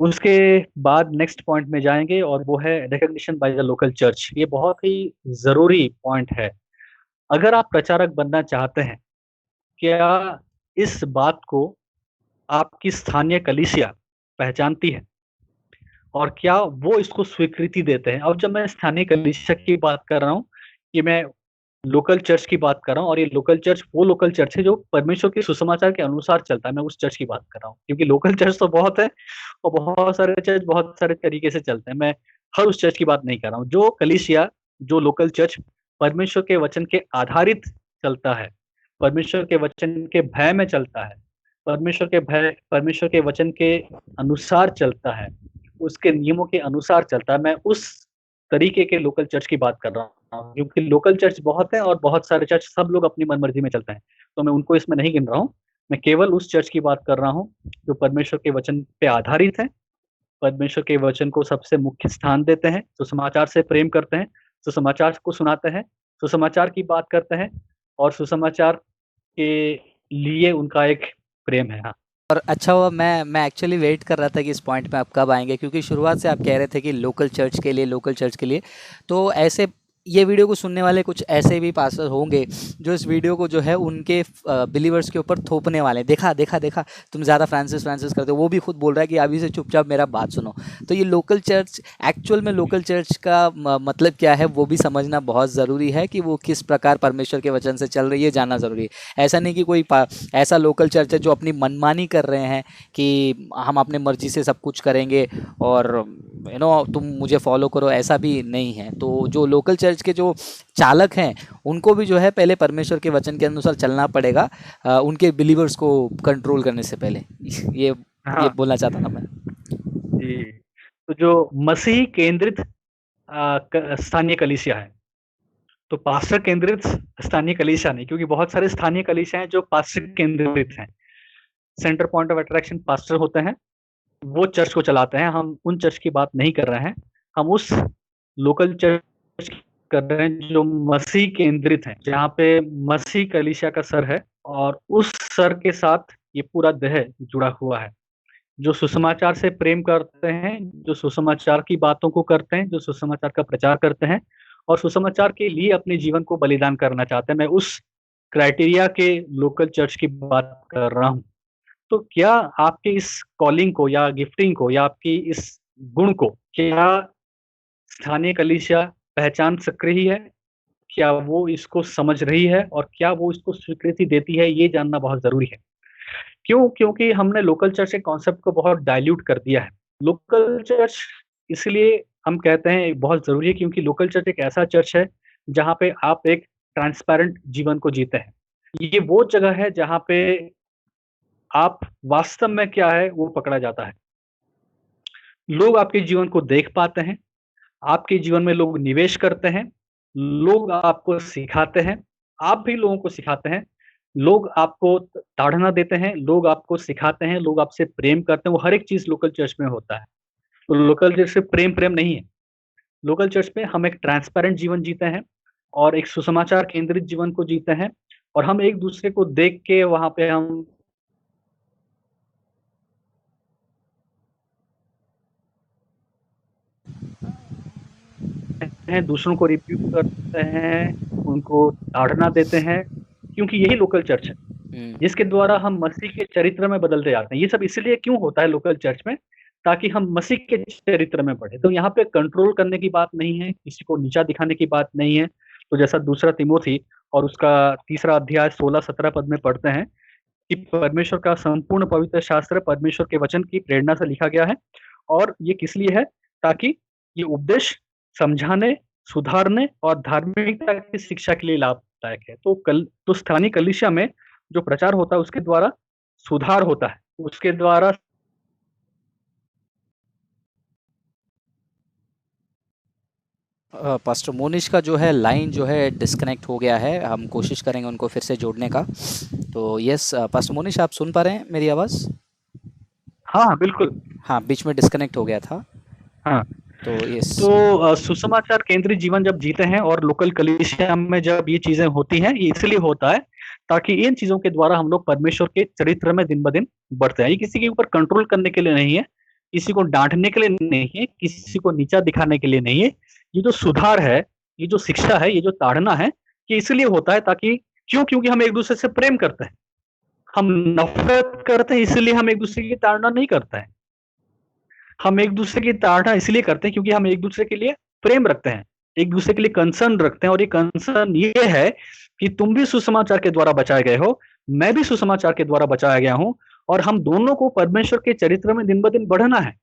Speaker 2: उसके बाद नेक्स्ट पॉइंट में जाएंगे, और वो है recognition by the local church. ये बहुत ही जरूरी पॉइंट है। अगर आप प्रचारक बनना चाहते हैं, क्या इस बात को आपकी स्थानीय कलीसिया पहचानती है, और क्या वो इसको स्वीकृति देते हैं? अब जब मैं स्थानीय कलीसिया की बात कर रहा हूँ, ये मैं लोकल चर्च की बात कर रहा हूँ, और ये लोकल चर्च वो लोकल चर्च है जो परमेश्वर के सुसमाचार के अनुसार चलता है। मैं उस चर्च की बात कर रहा हूँ, क्योंकि लोकल चर्च तो बहुत है, और बहुत सारे चर्च बहुत सारे तरीके से चलते हैं। मैं हर उस चर्च की बात नहीं कर रहा हूँ। जो कलीसिया, जो लोकल चर्च परमेश्वर के वचन के आधारित चलता है, परमेश्वर के वचन के भय में चलता है, परमेश्वर के वचन के अनुसार चलता है, उसके नियमों के अनुसार चलता है, मैं उस तरीके के लोकल चर्च की बात कर रहा हूँ। क्योंकि लोकल चर्च बहुत है, और बहुत सारे चर्च सब लोग अपनी मनमर्जी में चलते हैं, तो मैं उनको इसमें नहीं गिन रहा हूँ। मैं केवल उस चर्च की बात कर रहा हूँ जो परमेश्वर के वचन पे आधारित है, परमेश्वर के वचन को सबसे मुख्य स्थान देते हैं, सुसमाचार से प्रेम करते हैं, सुसमाचार को सुनाते हैं, सुसमाचार की बात करते हैं, और सुसमाचार के लिए उनका एक प्रेम है। हाँ।
Speaker 1: और अच्छा हुआ, मैं एक्चुअली वेट कर रहा था कि इस पॉइंट पे आप कब आएंगे, क्योंकि शुरुआत से आप कह रहे थे कि लोकल चर्च के लिए, लोकल चर्च के लिए। तो ऐसे ये वीडियो को सुनने वाले कुछ ऐसे भी पास्टर होंगे जो इस वीडियो को जो है उनके बिलीवर्स के ऊपर थोपने वाले हैं। देखा देखा देखा, तुम ज़्यादा फ्रांसिस फ्रांसिस करते हो। वो भी खुद बोल रहा है कि अभी से चुपचाप मेरा बात सुनो। तो ये लोकल चर्च, एक्चुअल में लोकल चर्च का मतलब क्या है वो भी समझना बहुत ज़रूरी है, कि वो किस प्रकार परमेश्वर के वचन से चल रही है, जानना ज़रूरी है। ऐसा नहीं कि कोई ऐसा लोकल चर्च है जो अपनी मनमानी कर रहे हैं कि हम अपने मर्जी से सब कुछ करेंगे और तुम मुझे फॉलो करो, ऐसा भी नहीं है। तो जो लोकल चर्च के जो चालक हैं उनको भी जो है पहले परमेश्वर के वचन के अनुसार चलना पड़ेगा, उनके बिलीवर्स को कंट्रोल करने से पहले। ये ये
Speaker 2: हाँ
Speaker 1: बोलना चाहता था मैं।
Speaker 2: जी। तो जो मसीह केंद्रित स्थानीय कलीसिया है, तो पास्टर केंद्रित स्थानीय कलीसिया नहीं, क्योंकि बहुत सारे स्थानीय कलीसिया हैं जो पास्टर केंद्रित हैं। Centre point of attraction pastor होते हैं, वो चर्च को चलाते हैं। हम उन चर्च की बात नहीं कर रहे हैं, हम उस लोकल चर्च की कर रहे हैं जो मसीह केंद्रित है, जहाँ पे मसीह कलीसिया का सर है, और उस सर के साथ ये पूरा देह जुड़ा हुआ है, जो सुसमाचार से प्रेम करते हैं, जो सुसमाचार की बातों को करते हैं, जो सुसमाचार का प्रचार करते हैं, और सुसमाचार के लिए अपने जीवन को बलिदान करना चाहते हैं। मैं उस क्राइटेरिया के लोकल चर्च की बात कर रहा हूँ। तो क्या आपके इस कॉलिंग को, या गिफ्टिंग को, या आपकी इस गुण को, क्या स्थानीय कलीसिया पहचान सक रही है? क्या वो इसको समझ रही है, और क्या वो इसको स्वीकृति देती है? ये जानना बहुत ज़रूरी है। क्यों? क्योंकि हमने लोकल चर्च के कॉन्सेप्ट को बहुत डाइल्यूट कर दिया है। लोकल चर्च इसलिए हम कहते हैं बहुत ज़रूरी है, क्योंकि लोकल चर्च एक ऐसा चर्च है जहाँ पे आप एक ट्रांसपेरेंट जीवन को जीते हैं। ये वो जगह है जहाँ पे आप वास्तव में क्या है वो पकड़ा जाता है। लोग आपके जीवन को देख पाते हैं, आपके जीवन में लोग निवेश करते हैं, लोग आपको सिखाते हैं, आप भी लोगों को सिखाते हैं, लोग आपको ताड़ना देते हैं, लोग आपको सिखाते हैं, लोग आपसे प्रेम करते हैं। वो हर एक चीज़ लोकल चर्च में होता है। तो लोकल चर्च सिर्फ प्रेम नहीं है। लोकल चर्च में हम एक ट्रांसपेरेंट जीवन जीते हैं, और एक सुसमाचार केंद्रित जीवन को जीते हैं, और हम एक दूसरे को देख के वहाँ पे हम हैं, दूसरों को रिब्यूक करते हैं, उनको ताड़ना देते हैं, क्योंकि यही लोकल चर्च है,
Speaker 1: हम्म।
Speaker 2: जिसके द्वारा हम मसीह के चरित्र में बदलते जाते हैं। ये सब इसलिए क्यों होता है लोकल चर्च में? ताकि हम मसीह के चरित्र में बढ़े। तो यहाँ पे कंट्रोल करने की बात नहीं है, किसी को नीचा दिखाने की बात नहीं है। तो जैसा दूसरा तिमोथी और उसका तीसरा अध्याय 16-17 पद में पढ़ते हैं कि परमेश्वर का संपूर्ण पवित्र शास्त्र परमेश्वर के वचन की प्रेरणा से लिखा गया है, और ये किस लिए है? ताकि ये उपदेश समझाने, सुधारने और धार्मिकता की शिक्षा के लिए लाभदायक है। तो स्थानीय कलीसिया में जो प्रचार होता है उसके द्वारा सुधार होता है, उसके द्वारा
Speaker 1: पास्टर मोनिश का जो है लाइन जो है डिस्कनेक्ट हो गया है, हम कोशिश करेंगे उनको फिर से जोड़ने का। तो यस पास्टर मोनिश, आप सुन पा रहे हैं मेरी आवाज़?
Speaker 2: हाँ, बिल्कुल।
Speaker 1: हाँ, बीच में डिस्कनेक्ट हो गया था।
Speaker 2: हाँ,
Speaker 1: तो यस।
Speaker 2: तो सुसमाचार केंद्रित जीवन जब जीते हैं और लोकल कलीसिया में जब ये चीजें होती हैं, ये इसलिए होता है ताकि इन चीजों के द्वारा हम लोग परमेश्वर के चरित्र में दिन ब दिन बढ़ते हैं। ये किसी के ऊपर कंट्रोल करने के लिए नहीं है, किसी को डांटने के लिए नहीं है, किसी को नीचा दिखाने के लिए नहीं है। ये जो सुधार है, ये जो शिक्षा है, ये जो ताड़ना है, ये इसलिए होता है ताकि क्योंकि हम एक दूसरे से प्रेम करते हैं। हम नफरत करते हैं इसलिए हम एक दूसरे की ताड़ना नहीं करते हैं। हम एक दूसरे की ताड़ना इसलिए करते हैं क्योंकि हम एक दूसरे के लिए प्रेम रखते हैं, एक दूसरे के लिए कंसर्न रखते हैं। और ये कंसर्न ये है कि तुम भी सुसमाचार के द्वारा बचाए गए हो, मैं भी सुसमाचार के द्वारा बचाया गया हूं, और हम दोनों को परमेश्वर के चरित्र में दिन ब दिन बढ़ना है।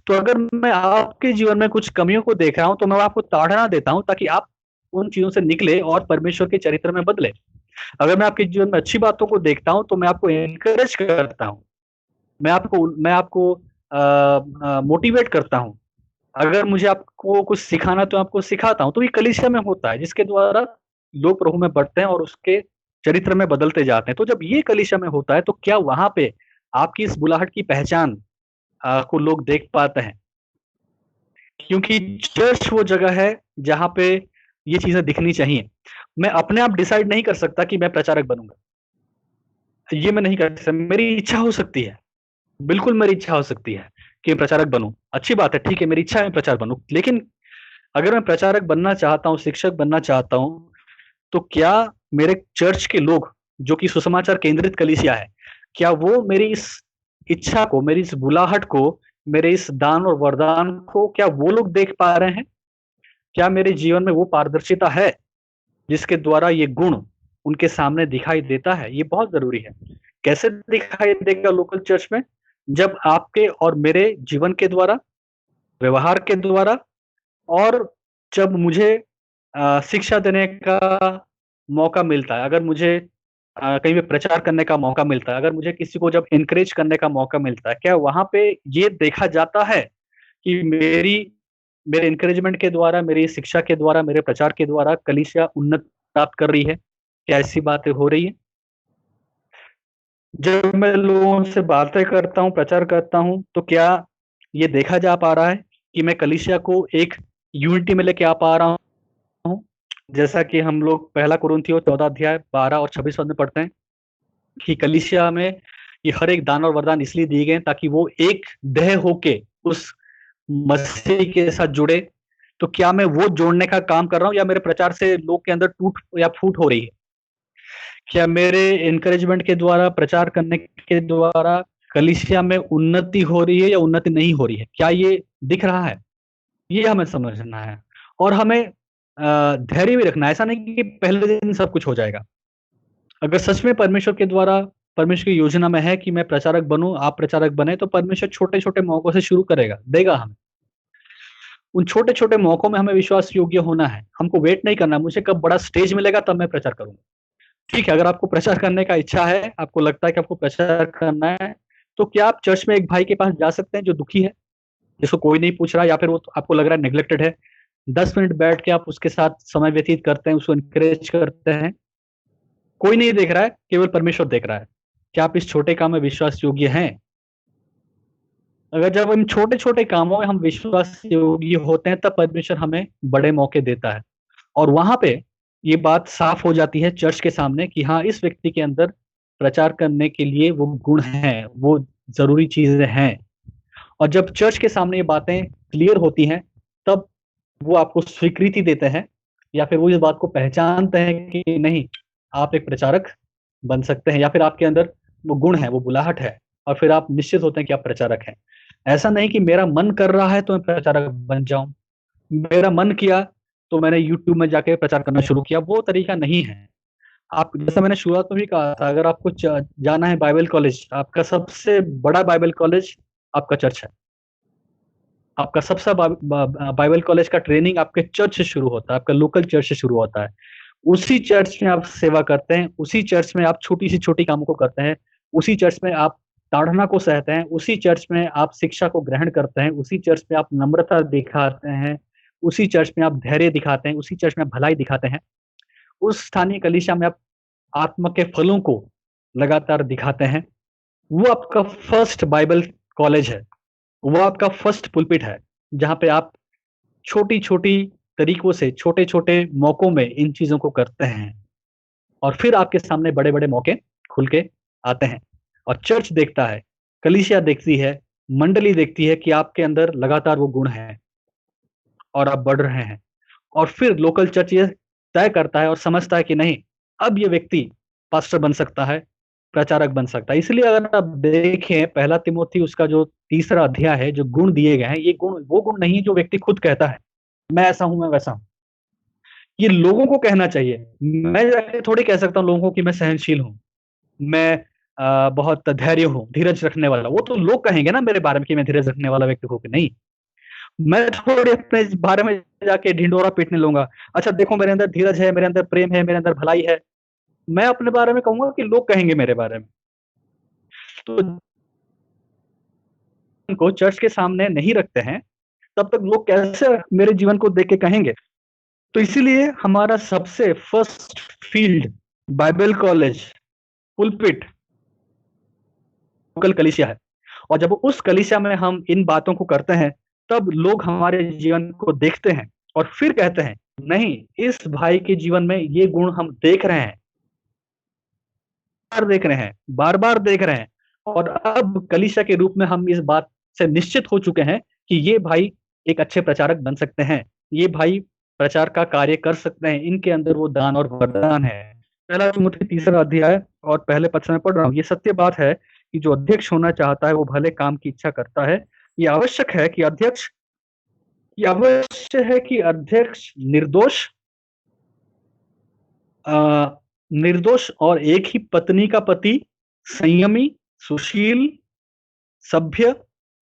Speaker 2: तो अगर मैं आपके जीवन में कुछ कमियों को देख रहा हूं तो मैं आपको ताड़ना देता हूं ताकि आप उन चीजों से निकले और परमेश्वर के चरित्र में बदले। अगर मैं आपके जीवन में अच्छी बातों को देखता हूं तो मैं आपको एनकरेज करता हूं, मैं आपको मोटिवेट करता हूं। अगर मुझे आपको कुछ सिखाना तो आपको सिखाता हूं। तो ये कलीसिया में होता है जिसके द्वारा लोग प्रभु में बढ़ते हैं और उसके चरित्र में बदलते जाते हैं। तो जब ये कलीसिया में होता है तो क्या वहां पे आपकी इस बुलाहट की पहचान को लोग देख पाते हैं? क्योंकि चर्च वो जगह है जहां पे ये चीजें दिखनी चाहिए। मैं अपने आप डिसाइड नहीं कर सकता कि मैं प्रचारक बनूंगा, ये मैं नहीं कर सकता। मेरी इच्छा हो सकती है, बिल्कुल मेरी इच्छा हो सकती है कि मैं प्रचारक बनूं। अच्छी बात है, ठीक है, मेरी इच्छा है मैं प्रचारक बनूं। लेकिन अगर मैं प्रचारक बनना चाहता हूं, शिक्षक बनना चाहता हूं, तो क्या मेरे चर्च के लोग, जो कि सुसमाचार केंद्रित कलीसिया है, क्या वो मेरी इस इच्छा को, मेरी इस बुलाहट को, मेरे इस दान और वरदान को, क्या वो लोग देख पा रहे हैं? क्या मेरे जीवन में वो पारदर्शिता है जिसके द्वारा ये गुण उनके सामने दिखाई देता है? ये बहुत जरूरी है। कैसे दिखाई देगा लोकल चर्च में? जब आपके और मेरे जीवन के द्वारा, व्यवहार के द्वारा, और जब मुझे शिक्षा देने का मौका मिलता है, अगर मुझे कहीं पे प्रचार करने का मौका मिलता है, अगर मुझे किसी को जब एनकरेज करने का मौका मिलता है, क्या वहां पे ये देखा जाता है कि मेरे एनकरेजमेंट के द्वारा, मेरी शिक्षा के द्वारा, मेरे प्रचार के द्वारा कलीसिया उन्नति प्राप्त कर रही है? क्या ऐसी बातें हो रही है? जब मैं लोगों से बातें करता हूँ, प्रचार करता हूँ, तो क्या ये देखा जा पा रहा है कि मैं कलीसिया को एक यूनिटी में लेके आ पा रहा हूँ? जैसा कि हम लोग पहला कुरिन्थियों 14 अध्याय 12 और 26 पद में पढ़ते हैं कि कलीसिया में ये हर एक दान और वरदान इसलिए दिए गए ताकि वो एक देह होके उस मसीह के साथ जुड़े। तो क्या मैं वो जोड़ने का काम कर रहा हूँ, या मेरे प्रचार से लोग के अंदर टूट या फूट हो रही है? क्या मेरे एनकरेजमेंट के द्वारा, प्रचार करने के द्वारा कलीसिया में उन्नति हो रही है या उन्नति नहीं हो रही है? क्या ये दिख रहा है? ये हमें समझना है। और हमें धैर्य भी रखना है। ऐसा नहीं कि पहले दिन सब कुछ हो जाएगा। अगर सच में परमेश्वर के द्वारा, परमेश्वर की योजना में है कि मैं प्रचारक बनूं, आप प्रचारक बने, तो परमेश्वर छोटे-छोटे मौकों से शुरू करेगा, देगा हमें। उन छोटे-छोटे मौकों में हमें विश्वास योग्य होना है। हमको वेट नहीं करना, मुझे कब बड़ा स्टेज मिलेगा तब मैं प्रचार करूँगा। ठीक है, अगर आपको प्रचार करने का इच्छा है, आपको लगता है कि आपको प्रचार करना है, तो क्या आप चर्च में एक भाई के पास जा सकते हैं जो दुखी है, जिसको कोई नहीं पूछ रहा, या फिर वो आपको लग रहा है नेग्लेक्टेड है? 10 मिनट बैठ के आप उसके साथ समय व्यतीत करते हैं, उसको एनकरेज करते हैं। कोई नहीं देख रहा है, केवल परमेश्वर देख रहा है। क्या आप इस छोटे काम में विश्वास योग्य हैं? अगर जब हम छोटे-छोटे कामों में हम विश्वास योग्य होते हैं, तब परमेश्वर हमें बड़े मौके देता है। और वहाँ पे ये बात साफ हो जाती है चर्च के सामने कि हाँ, इस व्यक्ति के अंदर प्रचार करने के लिए वो गुण हैं, वो ज़रूरी चीज़ें हैं। और जब चर्च के सामने ये बातें क्लियर होती हैं, तब वो आपको स्वीकृति देते हैं, या फिर वो इस बात को पहचानते हैं कि नहीं, आप एक प्रचारक बन सकते हैं, या फिर आपके अंदर वो गुण है, वो बुलाहट है, और फिर आप निश्चित होते हैं कि आप प्रचारक हैं। ऐसा नहीं कि मेरा मन कर रहा है तो मैं प्रचारक बन जाऊँ, मेरा मन किया तो मैंने यूट्यूब में जाके प्रचार करना शुरू किया, वो तरीका नहीं है। आप, जैसा मैंने शुरुआत में भी कहा था, अगर आपको जाना है बाइबल कॉलेज, आपका सबसे बड़ा बाइबल कॉलेज आपका चर्च है। आपका सबसे बाइबल कॉलेज का ट्रेनिंग आपके चर्च से शुरू होता है, आपका लोकल चर्च से शुरू होता है। उसी चर्च में आप सेवा करते हैं, उसी चर्च में आप छोटी से छोटी कामों को करते हैं, उसी चर्च में आप ताड़ना को सहते हैं, उसी चर्च में आप शिक्षा को ग्रहण करते हैं, उसी चर्च में आप नम्रता दिखाते हैं, उसी चर्च में आप धैर्य दिखाते हैं, उसी चर्च में आप भलाई दिखाते हैं। उस स्थानीय कलीसिया में आप आत्मा के फलों को लगातार दिखाते हैं। वो आपका फर्स्ट बाइबल कॉलेज है, वो आपका फर्स्ट पुलपिट है, जहाँ पे आप छोटी-छोटी तरीकों से, छोटे-छोटे मौकों में इन चीज़ों को करते हैं और फिर आपके सामने बड़े-बड़े मौके खुल के आते हैं। और चर्च देखता है, कलीसिया देखती है, मंडली देखती है कि आपके अंदर लगातार वो गुण हैं और आप बढ़ रहे हैं। और फिर लोकल चर्च ये तय करता है और समझता है कि नहीं, अब ये व्यक्ति पास्टर बन सकता है, प्रचारक बन सकता है। इसलिए अगर आप देखें पहला तिमोथी उसका जो तीसरा अध्याय है, जो गुण दिए गए हैं, ये गुण वो गुण नहीं है जो व्यक्ति खुद कहता है, मैं ऐसा हूँ, मैं वैसा हूँ। ये लोगों को कहना चाहिए। मैं जाके थोड़ी कह सकता हूँ लोगों को कि मैं सहनशील हूँ, मैं बहुत धैर्य हूँ, धीरज रखने वाला। वो तो लोग कहेंगे ना मेरे बारे में कि मैं धीरज रखने वाला व्यक्ति हूँ कि नहीं। मैं थोड़ी अपने इस बारे में जाके ढिंढोरा पीटने लूँगा। अच्छा देखो मेरे अंदर धीरज है, मेरे अंदर प्रेम है, मेरे अंदर भलाई है। मैं अपने बारे में कहूँगा कि लोग कहेंगे मेरे बारे में। तो को चर्च के सामने नहीं रखते हैं, तब तक लोग कैसे मेरे जीवन को देख के कहेंगे? तो इसीलिए हमारा सबसे first field Bible college, pulpit, local कलीसिया है। और जब उस कलीसिया में हम इन बातों को करते हैं, तब लोग हमारे जीवन को देखते हैं और फिर कहते हैं, नहीं, इस भाई के जीवन में ये गुण हम देख रहे हैं, बार देख रहे हैं, बार-बार देख रहे हैं और अब कलीसिया के रूप में हम इस बात से निश्चित हो चुके हैं कि ये भाई एक अच्छे प्रचारक बन सकते हैं। ये भाई प्रचार का कार्य कर सकते हैं, इनके अंदर वो दान और वरदान है। पहला तिमुथी तीसरा अध्याय और पहले पद से मैं पढ़ रहा हूँ। ये सत्य बात है कि जो अध्यक्ष होना चाहता है, वो भले काम की इच्छा करता है। ये आवश्यक है कि अध्यक्ष ये अवश्य है कि अध्यक्ष निर्दोष निर्दोष और एक ही पत्नी का पति, संयमी, सुशील, सभ्य,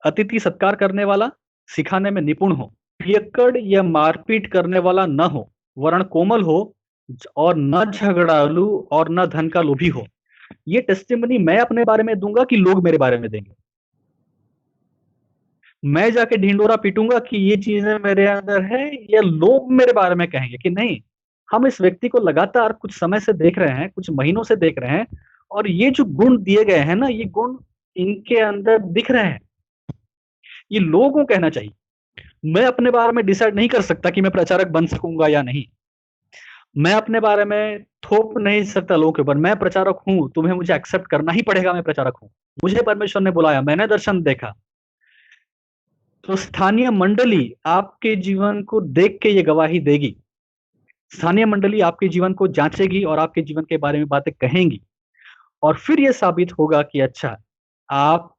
Speaker 2: अतिथि सत्कार करने वाला, सिखाने में निपुण हो, पियक्कड़ या मारपीट करने वाला न हो, वरन कोमल हो और न झगड़ालू और न धन का लोभी हो। ये टेस्टिमनी मैं अपने बारे में दूंगा कि लोग मेरे बारे में देंगे? मैं जाके ढिंडोरा पीटूंगा कि ये चीजें मेरे अंदर है, या लोग मेरे बारे में कहेंगे कि नहीं, हम इस व्यक्ति को लगातार कुछ समय से देख रहे हैं, कुछ महीनों से देख रहे हैं और ये जो गुण दिए गए हैं ना, ये गुण इनके अंदर दिख रहे हैं। ये लोगों को कहना चाहिए। मैं अपने बारे में डिसाइड नहीं कर सकता कि मैं प्रचारक बन सकूंगा या नहीं। मैं अपने बारे में थोप नहीं सकता लोगों के ऊपर। मैं प्रचारक हूँ, तुम्हें मुझे एक्सेप्ट करना ही पड़ेगा, मैं प्रचारक हूँ। मुझे परमेश्वर ने बुलाया, मैंने दर्शन देखा। तो स्थानीय मंडली आपके जीवन को देख के ये गवाही देगी। स्थानीय मंडली आपके जीवन को जांचेगी और आपके जीवन के बारे में बातें कहेंगी और फिर ये साबित होगा कि अच्छा, आप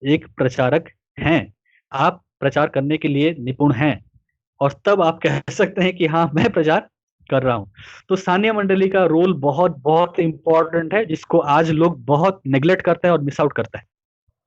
Speaker 2: एक प्रचारक हैं, आप प्रचार करने के लिए निपुण हैं और तब आप कह सकते हैं कि हाँ, मैं प्रचार कर रहा हूँ। तो स्थानीय मंडली का रोल बहुत इम्पोर्टेंट है, जिसको आज लोग बहुत नेग्लेक्ट करते हैं और मिस आउट करते हैं।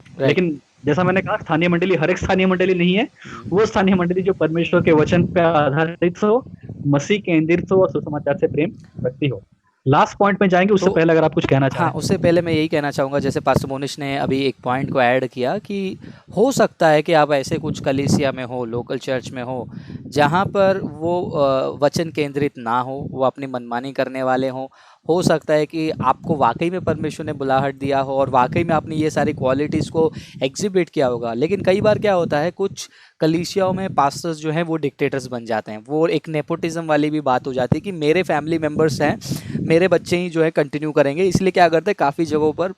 Speaker 1: राइट।
Speaker 2: लेकिन जैसा मैंने कहा, स्थानीय मंडली हर एक स्थानीय मंडली नहीं है। वो स्थानीय मंडली जो परमेश्वर के वचन पे आधारित हो, मसीह केंद्रित हो और सुसमाचार से प्रेम रखती हो। लास्ट पॉइंट में जाएंगे, उससे
Speaker 1: तो
Speaker 2: पहले अगर आप कुछ कहना
Speaker 1: हाँ,
Speaker 2: चाहें।
Speaker 1: उससे पहले मैं यही कहना चाहूँगा, जैसे पास्टर मोनिश ने अभी एक पॉइंट को ऐड किया कि हो सकता है कि आप ऐसे कुछ कलीसिया में हो, लोकल चर्च में हो, जहाँ पर वो वचन केंद्रित ना हो, वो अपनी मनमानी करने वाले हों। हो सकता है कि आपको वाकई में परमेश्वर ने बुलाहट दिया हो और वाकई में आपने ये सारी क्वालिटीज़ को एग्जिबिट किया होगा, लेकिन कई बार क्या होता है, कुछ कलीसियाओं में पास्टर्स जो हैं वो डिक्टेटर्स बन जाते हैं। वो एक नेपोटिज्म वाली भी बात हो जाती है कि मेरे फैमिली मेम्बर्स हैं, मेरे बच्चे ही जो है कंटिन्यू करेंगे, इसलिए क्या करते हैं, काफ़ी जगहों पर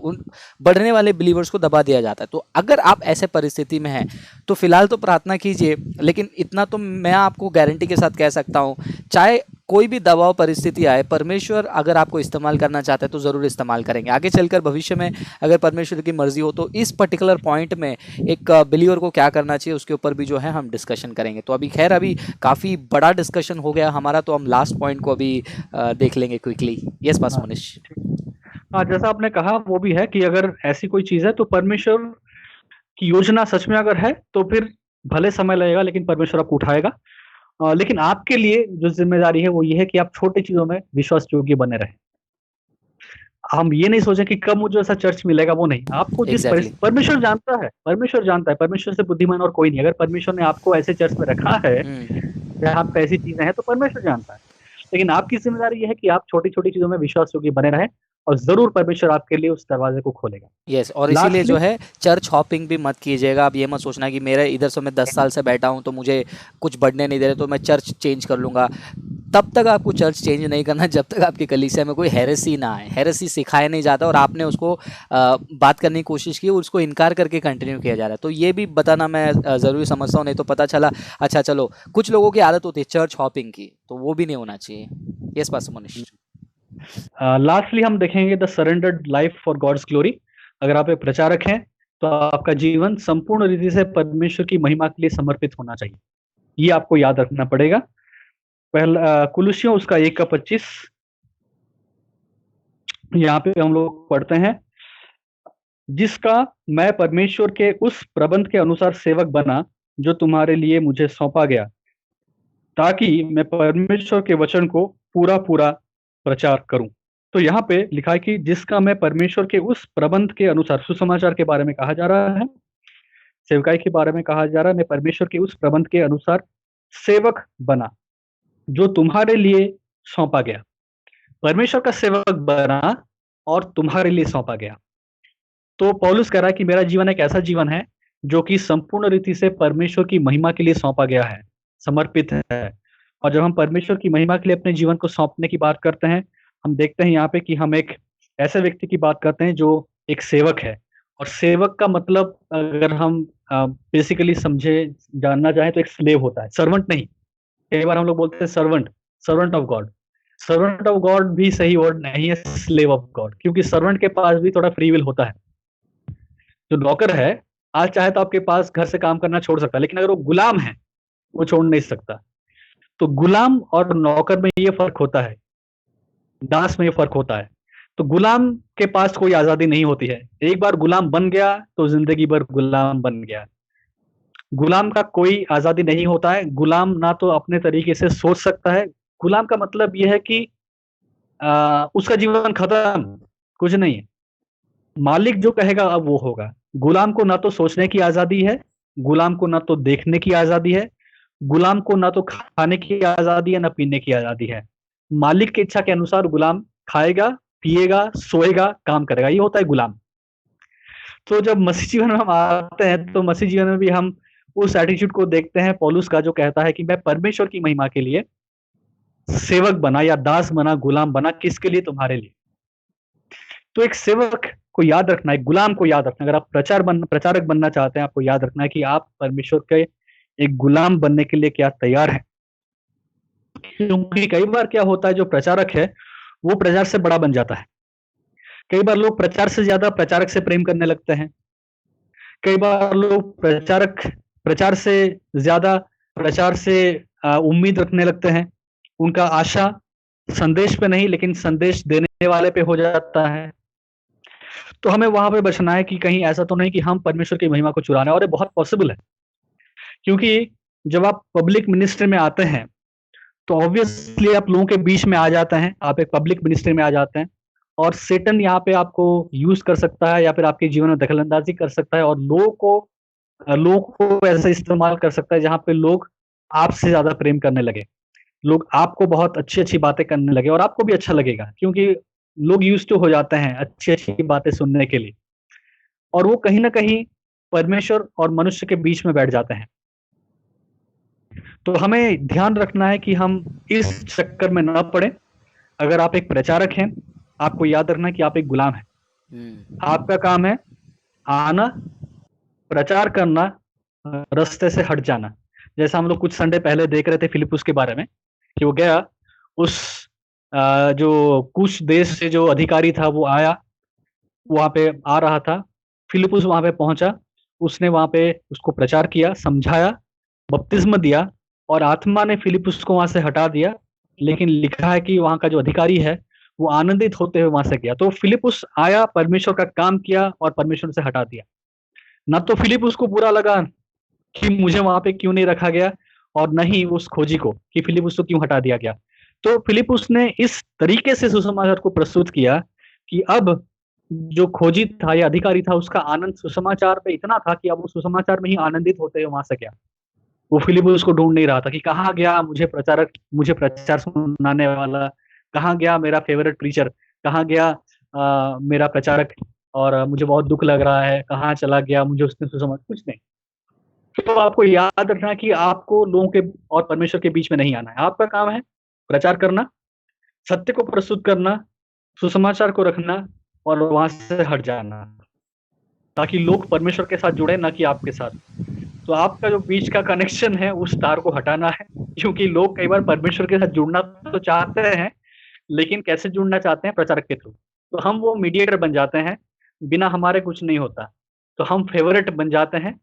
Speaker 1: उन बढ़ने वाले बिलीवर्स को दबा दिया जाता है। तो अगर आप ऐसे परिस्थिति में हैं तो फिलहाल तो प्रार्थना कीजिए, लेकिन इतना तो मैं आपको गारंटी के साथ कह सकता हूँ, चाहे कोई भी दबाव परिस्थिति आए, परमेश्वर अगर आपको इस्तेमाल करना चाहता है तो ज़रूर इस्तेमाल करेंगे। आगे चलकर भविष्य में अगर परमेश्वर की मर्जी हो तो इस पर्टिकुलर पॉइंट में एक बिलीवर को क्या करना चाहिए उसके ऊपर भी जो है हम डिस्कशन करेंगे। तो अभी खैर अभी काफ़ी बड़ा डिस्कशन हो गया हमारा, तो हम लास्ट पॉइंट को अभी देख लेंगे क्विकली। यस पास
Speaker 2: हाँ,
Speaker 1: मोनिश।
Speaker 2: हाँ, जैसा आपने कहा वो भी है कि अगर ऐसी कोई चीज़ है तो परमेश्वर की योजना सच में अगर है तो फिर भले समय लगेगा, लेकिन परमेश्वर आपको उठाएगा। लेकिन आपके लिए जो ज़िम्मेदारी है वो ये है कि आप छोटी चीज़ों में विश्वास योग्य बने रहें। हम ये नहीं सोचें कि कब मुझे ऐसा चर्च मिलेगा, वो नहीं। आपको जिस
Speaker 1: एग्जैक्टली।
Speaker 2: परमेश्वर जानता है, परमेश्वर जानता है, परमेश्वर से बुद्धिमान और कोई नहीं। अगर परमेश्वर ने आपको ऐसे चर्च में रखा है, जहाँ पे ऐसी चीज़ें हैं, तो परमेश्वर जानता है। लेकिन आपकी ज़िम्मेदारी ये है कि आप छोटी-छोटी चीज़ों में विश्वास योग्य बने रहें और ज़रूर परमेश्वर आपके लिए उस दरवाज़े को खोलेगा।
Speaker 1: यस, और इसीलिए जो
Speaker 2: लास्टली
Speaker 1: है चर्च हॉपिंग भी मत कीजिएगा। आप ये मत सोचना कि मेरे इधर से मैं 10 साल से बैठा हूँ तो मुझे कुछ बढ़ने नहीं दे रहे तो मैं चर्च चेंज कर लूँगा। तब तक आपको चर्च चेंज नहीं करना जब तक आपकी कलीसिया में कोई हेरेसी ना आए। हेरेसी सिखाया नहीं जाता और आपने उसको बात करने की कोशिश की और उसको इनकार करके कंटिन्यू किया जा रहा है। तो ये भी बताना मैं ज़रूरी समझता हूँ, नहीं तो पता चला अच्छा चलो कुछ लोगों की आदत होती है चर्च हॉपिंग की, तो वो भी नहीं होना चाहिए। Yes pastor Manish.
Speaker 2: लास्टली हम देखेंगे the surrendered life for God's glory. अगर आप एक प्रचारक हैं तो आपका जीवन संपूर्ण रीति से परमेश्वर की महिमा के लिए समर्पित होना चाहिए, ये आपको याद रखना पड़ेगा। पहला कुलुसियों उसका 1:25, यहाँ पे हम लोग पढ़ते हैं, जिसका मैं परमेश्वर के उस प्रबंध के अनुसार सेवक बना जो तुम्हारे लिए मुझे सौंपा गया, ताकि मैं परमेश्वर के वचन को पूरा पूरा प्रचार करूं। तो यहाँ पे लिखा है कि जिसका मैं परमेश्वर के उस प्रबंध के अनुसार, सुसमाचार के बारे में कहा जा रहा है, सेवकाई के बारे में कहा जा रहा है, मैं परमेश्वर के उस प्रबंध के अनुसार सेवक बना जो तुम्हारे लिए सौंपा गया। परमेश्वर का सेवक बना और तुम्हारे लिए सौंपा गया। तो पौलुस कह रहा है कि मेरा जीवन एक ऐसा जीवन है जो कि संपूर्ण रीति से परमेश्वर की महिमा के लिए सौंपा गया है, समर्पित है। और जब हम परमेश्वर की महिमा के लिए अपने जीवन को सौंपने की बात करते हैं, हम देखते हैं यहाँ पे कि हम एक ऐसे व्यक्ति की बात करते हैं जो एक सेवक है। और सेवक का मतलब अगर हम बेसिकली समझे, जानना चाहें तो एक स्लेव होता है, सर्वेंट नहीं। कई बार हम लोग बोलते हैं servant, servant of God. Servant of God भी सही वर्ड नहीं है, स्लेव ऑफ गॉड, क्योंकि सर्वेंट के पास भी थोड़ा फ्री विल होता है। जो नौकर है, आज चाहे तो आपके पास घर से काम करना छोड़ सकता है, लेकिन अगर वो गुलाम है, वो छोड़ नहीं सकता। तो गुलाम और नौकर में ये फर्क होता है, दास में ये फर्क होता है। तो गुलाम के पास कोई आजादी नहीं होती है। एक बार गुलाम बन गया तो जिंदगी भर गुलाम बन गया। गुलाम का कोई आजादी नहीं होता है। गुलाम ना तो अपने तरीके से सोच सकता है। गुलाम का मतलब यह है कि उसका जीवन खत्म, कुछ नहीं है। मालिक जो कहेगा अब वो होगा। गुलाम को ना तो सोचने की आजादी है, गुलाम को ना तो देखने की आजादी है, गुलाम को ना तो खाने की आजादी है, ना पीने की आजादी है। मालिक की इच्छा के अनुसार गुलाम खाएगा, पिएगा, सोएगा, काम करेगा। ये होता है गुलाम। तो जब मसीह जीवन में हम आते हैं तो मसीह जीवन में भी हम उस एटीट्यूड को देखते हैं पौलुस का, जो कहता है कि मैं परमेश्वर की महिमा के लिए सेवक बना या दास बना, गुलाम बना। किसके लिए? तुम्हारे लिए। तो एक सेवक को याद रखना, एक गुलाम को याद रखना। अगर आप प्रचारक बनना चाहते हैं, आपको याद रखना है कि आप परमेश्वर के एक गुलाम बनने के लिए क्या तैयार हैं। क्योंकि कई बार क्या होता है, जो प्रचारक है वो प्रचार से बड़ा बन जाता है। कई बार लोग प्रचार से ज्यादा प्रचारक से प्रेम करने लगते हैं। कई बार लोग प्रचार से ज्यादा प्रचार से उम्मीद रखने लगते हैं। उनका आशा संदेश पे नहीं, लेकिन संदेश देने वाले पे हो जाता है। तो हमें वहां पे बचना है कि कहीं ऐसा तो नहीं कि हम परमेश्वर की महिमा को चुरा रहे हैं। और ये बहुत पॉसिबल है, क्योंकि जब आप पब्लिक मिनिस्ट्री में आते हैं तो ऑब्वियसली आप लोगों के बीच में आ जाते हैं, आप एक पब्लिक मिनिस्ट्री में आ जाते हैं, और सेटन यहाँ पे आपको यूज कर सकता है या फिर आपके जीवन में दखलंदाजी कर सकता है, और लोगों को ऐसा इस्तेमाल कर सकता है जहाँ पे लोग आपसे ज्यादा प्रेम करने लगे, लोग आपको बहुत अच्छी अच्छी बातें करने लगे, और आपको भी अच्छा लगेगा, क्योंकि लोग यूज टू हो जाते हैं अच्छी अच्छी बातें सुनने के लिए, और वो कहीं ना कहीं परमेश्वर और मनुष्य के बीच में बैठ जाते हैं। तो हमें ध्यान रखना है कि हम इस चक्कर में न पड़े। अगर आप एक प्रचारक हैं, आपको याद रखना है कि आप एक गुलाम हैं। आपका काम है आना, प्रचार करना, रास्ते से हट जाना। जैसा हम लोग कुछ संडे पहले देख रहे थे फिलिपुस के बारे में, कि वो गया, उस जो कुछ देश से जो अधिकारी था वो आया, वहां पे आ रहा था। फिलिपुस वहां पे पहुंचा, उसने वहां पे उसको प्रचार किया, समझाया, बपतिस्मा दिया, और आत्मा ने फिलिपुस को वहां से हटा दिया। लेकिन लिखा है कि वहां का जो अधिकारी है वो आनंदित होते हुए वहां से गया। तो फिलिपुस आया, परमेश्वर का काम किया, और परमेश्वर से हटा दिया। न तो फिलिपुस को बुरा लगा कि मुझे वहां पे क्यों नहीं रखा गया, और न ही उस खोजी को कि फिलिपुस को क्यों हटा दिया गया। तो फिलिपुस ने इस तरीके से सुसमाचार को प्रस्तुत किया कि अब जो खोजी था या अधिकारी था, उसका आनंद सुसमाचार पे इतना था कि अब वो सुसमाचार में ही आनंदित होते हुए वहां से गया। वो फिलिपुस को ढूंढ नहीं रहा था कि कहाँ गया मुझे प्रचार सुनाने वाला, कहाँ गया मेरा फेवरेट प्रीचर, कहाँ गया मेरा प्रचारक और मुझे बहुत दुख लग रहा है, कहाँ चला गया, मुझे उसने सुसमाचार कुछ नहीं। तो आपको याद रखना कि आपको लोगों के और परमेश्वर के बीच में नहीं आना है। आपका काम है प्रचार करना, सत्य को प्रस्तुत करना, सुसमाचार को रखना और वहाँ से हट जाना, ताकि लोग परमेश्वर के साथ जुड़े, ना कि आपके साथ। तो आपका जो बीच का कनेक्शन है उस तार को हटाना है, क्योंकि लोग कई बार परमेश्वर के साथ जुड़ना तो चाहते हैं, लेकिन कैसे जुड़ना चाहते हैं? प्रचारक के थ्रू। तो हम वो मीडिएटर बन जाते हैं, बिना हमारे कुछ नहीं होता। तो हम फेवरेट बन जाते हैं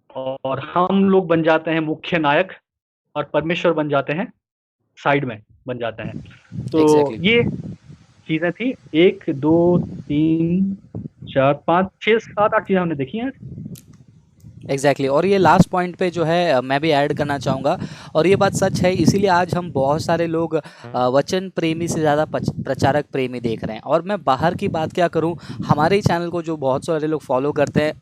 Speaker 2: और हम लोग बन जाते हैं मुख्य नायक और परमेश्वर बन जाते हैं साइड में बन जाते हैं। तो
Speaker 1: एग्जैक्टली।
Speaker 2: ये चीज़ें थी 1, 2, 3, 4, 5, 6, 7, 8 चीज़ें हमने देखी हैं।
Speaker 1: एग्जैक्टली और ये लास्ट पॉइंट पे जो है मैं भी ऐड करना चाहूँगा और ये बात सच है, इसीलिए आज हम बहुत सारे लोग वचन प्रेमी से ज़्यादा प्रचारक प्रेमी देख रहे हैं। और मैं बाहर की बात क्या करूँ, हमारे ही चैनल को जो बहुत सारे लोग फॉलो करते हैं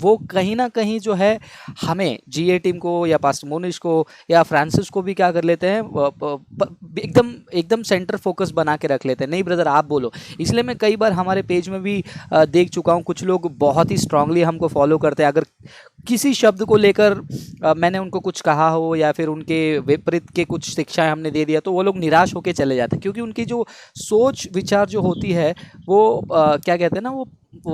Speaker 1: वो कहीं ना कहीं जो है हमें जीए टीम को या पास्टर मोनिश को या फ्रांसिस को भी क्या कर लेते हैं, एकदम एकदम सेंटर फोकस बना के रख लेते हैं, नहीं ब्रदर आप बोलो। इसलिए मैं कई बार हमारे पेज में भी देख चुका हूँ, कुछ लोग बहुत ही स्ट्रांगली हमको फॉलो करते हैं। अगर किसी शब्द को लेकर मैंने उनको कुछ कहा हो या फिर उनके विपरीत के कुछ शिक्षाएं हमने दे दिया, तो वो लोग निराश होकर चले जाते हैं, क्योंकि उनकी जो सोच विचार जो होती है वो क्या कहते हैं ना, वो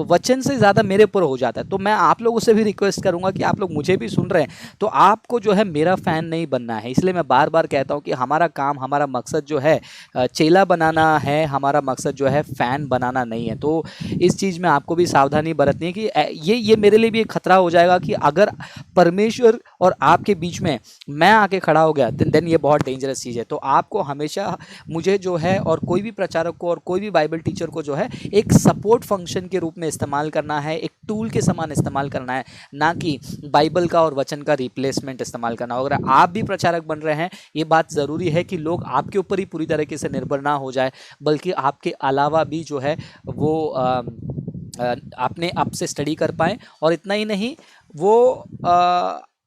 Speaker 1: वचन से ज़्यादा मेरे ऊपर हो जाता है। तो मैं आप लोगों से भी रिक्वेस्ट करूंगा कि आप लोग मुझे भी सुन रहे हैं तो आपको जो है मेरा फ़ैन नहीं बनना है। इसलिए मैं बार बार कहता हूं कि हमारा काम, हमारा मकसद जो है चेला बनाना है, हमारा मकसद जो है फ़ैन बनाना नहीं है। तो इस चीज़ में आपको भी सावधानी बरतनी है कि ये मेरे लिए भी एक खतरा हो जाएगा कि अगर परमेश्वर और आपके बीच में मैं आके खड़ा हो गया देन ये बहुत डेंजरस चीज़ है। तो आपको हमेशा मुझे जो है और कोई भी प्रचारक को और कोई भी बाइबल टीचर को जो है एक सपोर्ट फंक्शन के रूप में इस्तेमाल करना है, एक टूल के समान इस्तेमाल करना है, ना कि बाइबल का और वचन का रिप्लेसमेंट इस्तेमाल करना। अगर आप भी प्रचारक बन रहे हैं, ये बात ज़रूरी है कि लोग आपके ऊपर ही पूरी तरीके से निर्भर ना हो जाए, बल्कि आपके अलावा भी जो है वो अपने आप से स्टडी कर पाएँ। और इतना ही नहीं, वो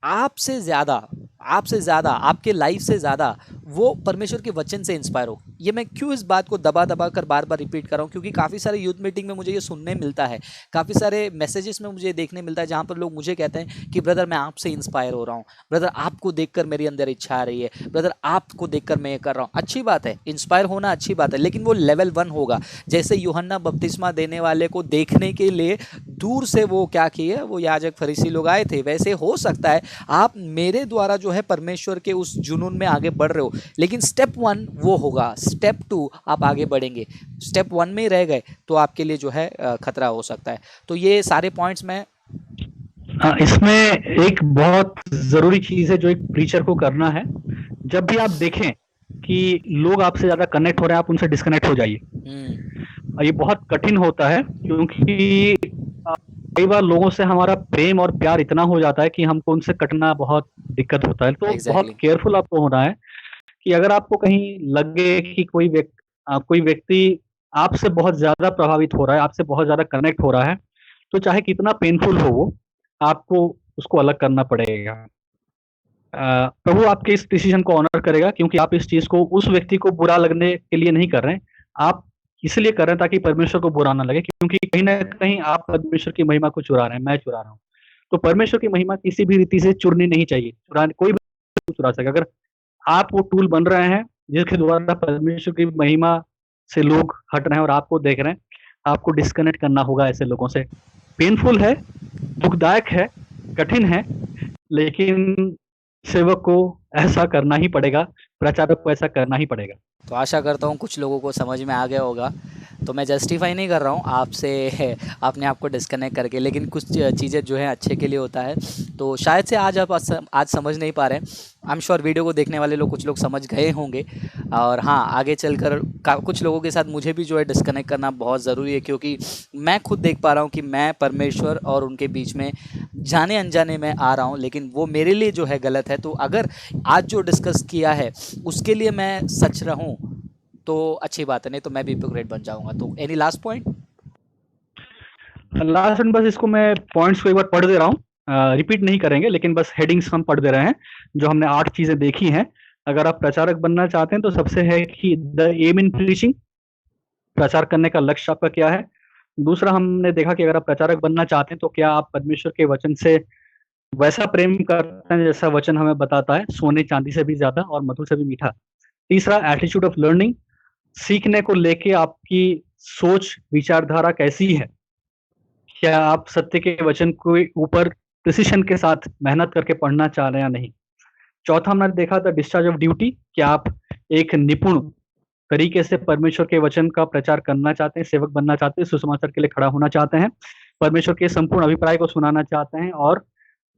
Speaker 1: आपसे ज़्यादा आपसे ज़्यादा आपके लाइफ से ज़्यादा वो परमेश्वर के वचन से इंस्पायर हो। ये मैं क्यों इस बात को दबा दबा कर बार बार रिपीट कर रहा हूँ, क्योंकि काफ़ी सारे यूथ मीटिंग में मुझे ये सुनने मिलता है, काफ़ी सारे मैसेजेस में मुझे देखने मिलता है जहाँ पर लोग मुझे कहते हैं कि ब्रदर मैं आपसे इंस्पायर हो रहा हूँ, ब्रदर आपको देखकर मेरे अंदर इच्छा आ रही है, ब्रदर आपको देखकर मैं ये कर रहा हूँ। अच्छी बात है, इंस्पायर होना अच्छी बात है, लेकिन वो लेवल 1 होगा। जैसे यूहन्ना बपतिस्मा देने वाले को देखने के लिए दूर से वो क्या किए, वो याजक फरीसी लोग आए थे, वैसे हो सकता है आप मेरे द्वारा जो है परमेश्वर के उस जुनून में आगे बढ़ रहे हो, लेकिन स्टेप 1 वो होगा, स्टेप 2 आप आगे बढ़ेंगे। स्टेप 1 में ही रह गए तो आपके लिए जो है खतरा हो सकता है। तो ये सारे पॉइंट्स मैं
Speaker 2: हाँ, इसमें एक बहुत ज़रूरी चीज़ है जो एक प्रीचर को करना है। जब भी आप देखें कि लोग आपसे ज़्यादा कनेक्ट हो रहे हैं, आप उनसे डिस्कनेक्ट हो जाइए। ये बहुत कठिन होता है, क्योंकि कई बार लोगों से हमारा प्रेम और प्यार इतना हो जाता है कि हमको उनसे कटना बहुत दिक्कत होता है। तो बहुत
Speaker 1: एग्जैक्टली
Speaker 2: केयरफुल आपको होना है कि अगर आपको कहीं लगे कि कोई व्यक्ति आपसे बहुत ज़्यादा प्रभावित हो रहा है, आपसे बहुत ज़्यादा कनेक्ट हो रहा है, तो चाहे कितना पेनफुल हो वो, आपको उसको अलग करना पड़ेगा। प्रभु आपके इस डिसीजन को ऑनर करेगा, क्योंकि आप इस चीज़ को उस व्यक्ति को बुरा लगने के लिए नहीं कर रहे हैं। आप इसलिए कर रहे हैं ताकि परमेश्वर को बुरा ना लगे, क्योंकि कहीं न कहीं आप परमेश्वर की महिमा को चुरा रहे हैं, मैं चुरा रहा हूँ। तो परमेश्वर की महिमा किसी भी रीति से चुरनी नहीं चाहिए। कोई भी चुरा सके। अगर आप वो टूल बन रहे हैं जिसके द्वारा परमेश्वर की महिमा से लोग हट रहे हैं और आपको देख रहे हैं, आपको डिस्कनेक्ट करना होगा ऐसे लोगों से। पेनफुल है, दुखदायक है, कठिन है, लेकिन सेवक को ऐसा करना ही पड़ेगा, प्रचारक को ऐसा करना ही पड़ेगा।
Speaker 1: तो आशा करता हूँ कुछ लोगों को समझ में आ गया होगा। तो मैं जस्टिफाई नहीं कर रहा हूँ आपसे अपने आप को डिस्कनेक्ट करके, लेकिन कुछ चीज़ें जो है अच्छे के लिए होता है। तो शायद से आज समझ नहीं पा रहे हैं। आई एम श्योर वीडियो को देखने वाले लोग कुछ लोग समझ गए होंगे। और हाँ, आगे चलकर कुछ लोगों के साथ मुझे भी जो है डिस्कनेक्ट करना बहुत ज़रूरी है, क्योंकि मैं खुद देख पा रहा हूँ कि मैं परमेश्वर और उनके बीच में जाने अनजाने में आ रहा हूँ, लेकिन वो मेरे लिए जो है गलत है। तो अगर आज जो डिस्कस किया है उसके लिए मैं सच रहूँ तो अच्छी बात है, नहीं तो मैं भी हिपोक्रेट बन जाऊंगा। तो any last point?
Speaker 2: Last and बस इसको मैं पॉइंट्स को एक बार पढ़ दे रहा हूँ, रिपीट नहीं करेंगे, लेकिन बस हेडिंग्स हम पढ़ दे रहे हैं जो हमने 8 चीजें देखी हैं। अगर आप प्रचारक बनना चाहते हैं तो सबसे है कि द एम इन प्रीचिंग, प्रचार करने का लक्ष्य आपका क्या है। दूसरा हमने देखा कि अगर आप प्रचारक बनना चाहते हैं तो क्या आप परमेश्वर के वचन से वैसा प्रेम करते हैं जैसा वचन हमें बताता है, सोने चांदी से भी ज्यादा और मधु से भी मीठा। तीसरा एटीट्यूड ऑफ लर्निंग, सीखने को लेके आपकी सोच विचारधारा कैसी है। क्या आप सत्य के वचन को ऊपर प्रिसिशन के साथ मेहनत करके पढ़ना चाह रहे हैं या नहीं। चौथा हमने देखा था डिस्चार्ज ऑफ ड्यूटी, क्या आप एक निपुण तरीके से परमेश्वर के वचन का प्रचार करना चाहते हैं, सेवक बनना चाहते हैं, सुसमाचार के लिए खड़ा होना चाहते हैं, परमेश्वर के संपूर्ण अभिप्राय को सुनाना चाहते हैं और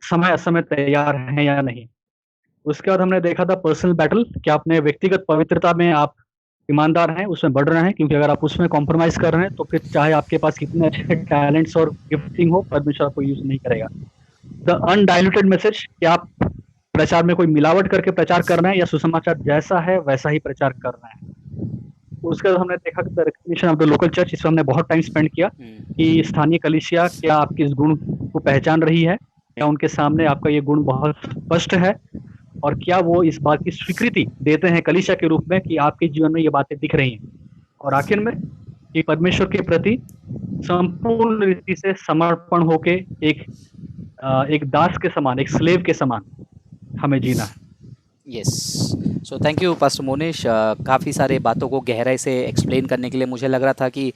Speaker 2: समय असमय तैयार हैं या नहीं। उसके बाद हमने देखा था पर्सनल बैटल, क्या अपने व्यक्तिगत पवित्रता में आप ईमानदार हैं, उसमें बढ़ रहे हैं, क्योंकि अगर आप उसमें कॉम्प्रोमाइज कर रहे हैं तो फिर चाहे आपके पास कितने अच्छे टैलेंट्स और गिफ्टिंग हो, परमेश्वर आपको यूज नहीं करेगा। द अनडाइल्यूटेड मैसेज, क्या आप प्रचार में कोई मिलावट करके प्रचार कर रहे हैं या सुसमाचार जैसा है वैसा ही प्रचार कर रहे हैं। उसके बाद हमने देखा the recognition of the local church, इसमें हमने बहुत टाइम स्पेंड किया कि स्थानीय कलीसिया क्या आपके इस गुण को पहचान रही है, क्या उनके सामने आपका ये गुण बहुत स्पष्ट है और क्या वो इस बात की स्वीकृति देते हैं कलीसिया के रूप में कि आपके जीवन में ये बातें दिख रही हैं। और आखिर में कि परमेश्वर के प्रति संपूर्ण रीति से समर्पण होके एक दास के समान, एक स्लेव के समान हमें जीना है।
Speaker 1: Yes, so thank you pastor Monish, काफ़ी सारे बातों को गहराई से एक्सप्लेन करने के लिए। मुझे लग रहा था कि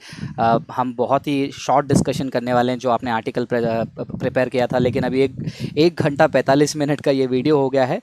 Speaker 1: हम बहुत ही शॉर्ट डिस्कशन करने वाले हैं जो आपने आर्टिकल प्रिपेयर किया था, लेकिन अभी एक घंटा 45 मिनट का ये वीडियो हो गया है।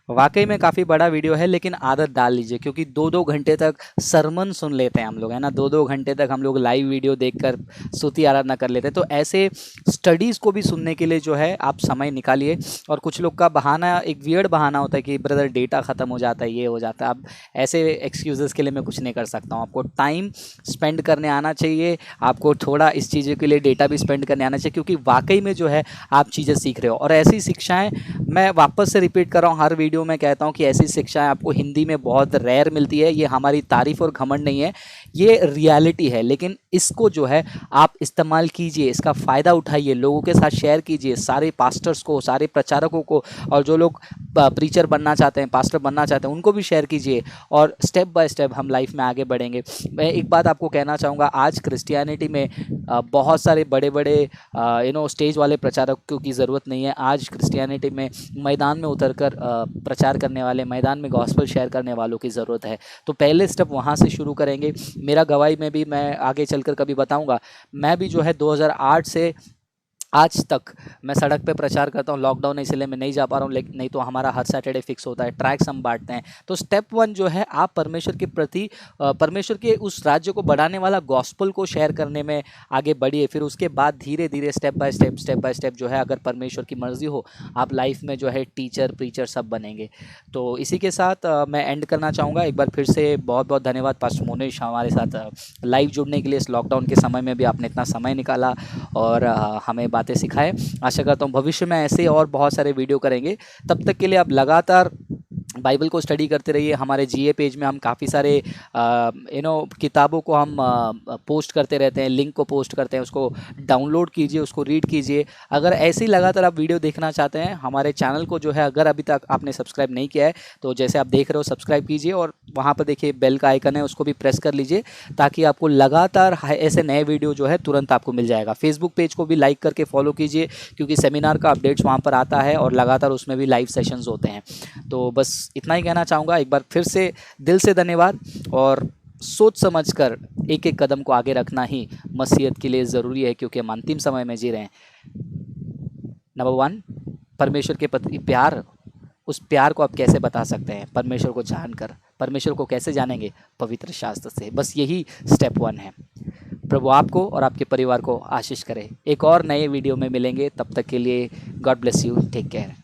Speaker 1: वाकई में काफ़ी बड़ा वीडियो है, लेकिन आदत डाल लीजिए, क्योंकि 2-2 घंटे तक सरमन सुन लेते हैं हम लोग, है ना। 2-2 घंटे तक हम लोग लाइव वीडियो देखकर स्तुति आराधना कर लेते हैं। तो ऐसे स्टडीज़ को भी सुनने के लिए जो है आप समय निकालिए। और कुछ लोग का बहाना, एक वियर्ड बहाना होता है कि ब्रदर डेटा ख़त्म हो जाता है, ये हो जाता है। अब ऐसे एक्सक्यूज़ेस के लिए मैं कुछ नहीं कर सकता हूँ। आपको टाइम स्पेंड करने आना चाहिए, आपको थोड़ा इस चीज़ों के लिए डेटा भी स्पेंड करने आना चाहिए, क्योंकि वाकई में जो है आप चीज़ें सीख रहे हो। और ऐसी शिक्षाएँ, मैं वापस से रिपीट कर रहा हूँ, हर वीडियो मैं कहता हूँ कि ऐसी शिक्षाएं आपको हिंदी में बहुत रेयर मिलती है। ये हमारी तारीफ और घमंड नहीं है, ये रियलिटी है। लेकिन इसको जो है आप इस्तेमाल कीजिए, इसका फ़ायदा उठाइए, लोगों के साथ शेयर कीजिए, सारे पास्टर्स को, सारे प्रचारकों को, और जो लोग प्रीचर बनना चाहते हैं, पास्टर बनना चाहते हैं, उनको भी शेयर कीजिए। और स्टेप बाय स्टेप हम लाइफ में आगे बढ़ेंगे। मैं एक बात आपको कहना चाहूँगा, आज क्रिश्चियनिटी में बहुत सारे बड़े बड़े स्टेज वाले प्रचारकों की ज़रूरत नहीं है। आज क्रिश्चियनिटी में मैदान में उतरकर प्रचार करने वाले, मैदान में गॉस्पेल शेयर करने वालों की ज़रूरत है। तो पहले स्टेप वहाँ से शुरू करेंगे। मेरा गवाही में भी मैं आगे चलकर कभी बताऊंगा, मैं भी जो है 2008 से आज तक मैं सड़क पे प्रचार करता हूँ। लॉकडाउन है इसलिए मैं नहीं जा पा रहा हूँ, लेकिन नहीं तो हमारा हर सैटरडे फिक्स होता है, ट्रैक्स हम बांटते हैं। तो स्टेप 1 जो है, आप परमेश्वर के प्रति, परमेश्वर के उस राज्य को बढ़ाने वाला गॉस्पल को शेयर करने में आगे बढ़िए। फिर उसके बाद धीरे धीरे स्टेप बाय स्टेप जो है, अगर परमेश्वर की मर्जी हो, आप लाइफ में जो है टीचर प्रीचर सब बनेंगे। तो इसी के साथ मैं एंड करना चाहूँगा। एक बार फिर से बहुत बहुत धन्यवाद पास्टर मोनिश, हमारे साथ लाइव जुड़ने के लिए। इस लॉकडाउन के समय में भी आपने इतना समय निकाला और हमें बातें सिखाए। आशा करता हूँ भविष्य में ऐसे और बहुत सारे वीडियो करेंगे। तब तक के लिए आप लगातार बाइबल को स्टडी करते रहिए। हमारे जीए पेज में हम काफ़ी सारे किताबों को हम पोस्ट करते रहते हैं, लिंक को पोस्ट करते हैं, उसको डाउनलोड कीजिए, उसको रीड कीजिए। अगर ऐसे ही लगातार आप वीडियो देखना चाहते हैं, हमारे चैनल को जो है, अगर अभी तक आपने सब्सक्राइब नहीं किया है तो जैसे आप देख रहे हो सब्सक्राइब कीजिए, और वहाँ पर देखिए बेल का आइकन है, उसको भी प्रेस कर लीजिए, ताकि आपको लगातार ऐसे नए वीडियो जो है तुरंत आपको मिल जाएगा। फेसबुक पेज को भी लाइक करके फॉलो कीजिए, क्योंकि सेमिनार का अपडेट्स वहाँ पर आता है और लगातार उसमें भी लाइव सेशंस होते हैं। तो बस इतना ही कहना चाहूँगा। एक बार फिर से दिल से धन्यवाद, और सोच समझकर एक एक कदम को आगे रखना ही मसीहत के लिए ज़रूरी है, क्योंकि हम अंतिम समय में जी रहे हैं। नंबर 1, परमेश्वर के प्रति प्यार। उस प्यार को आप कैसे बता सकते हैं? परमेश्वर को जानकर। परमेश्वर को कैसे जानेंगे? पवित्र शास्त्र से। बस यही स्टेप 1 है। प्रभु आपको और आपके परिवार को आशीष करे। एक और नए वीडियो में मिलेंगे, तब तक के लिए God bless you, take care.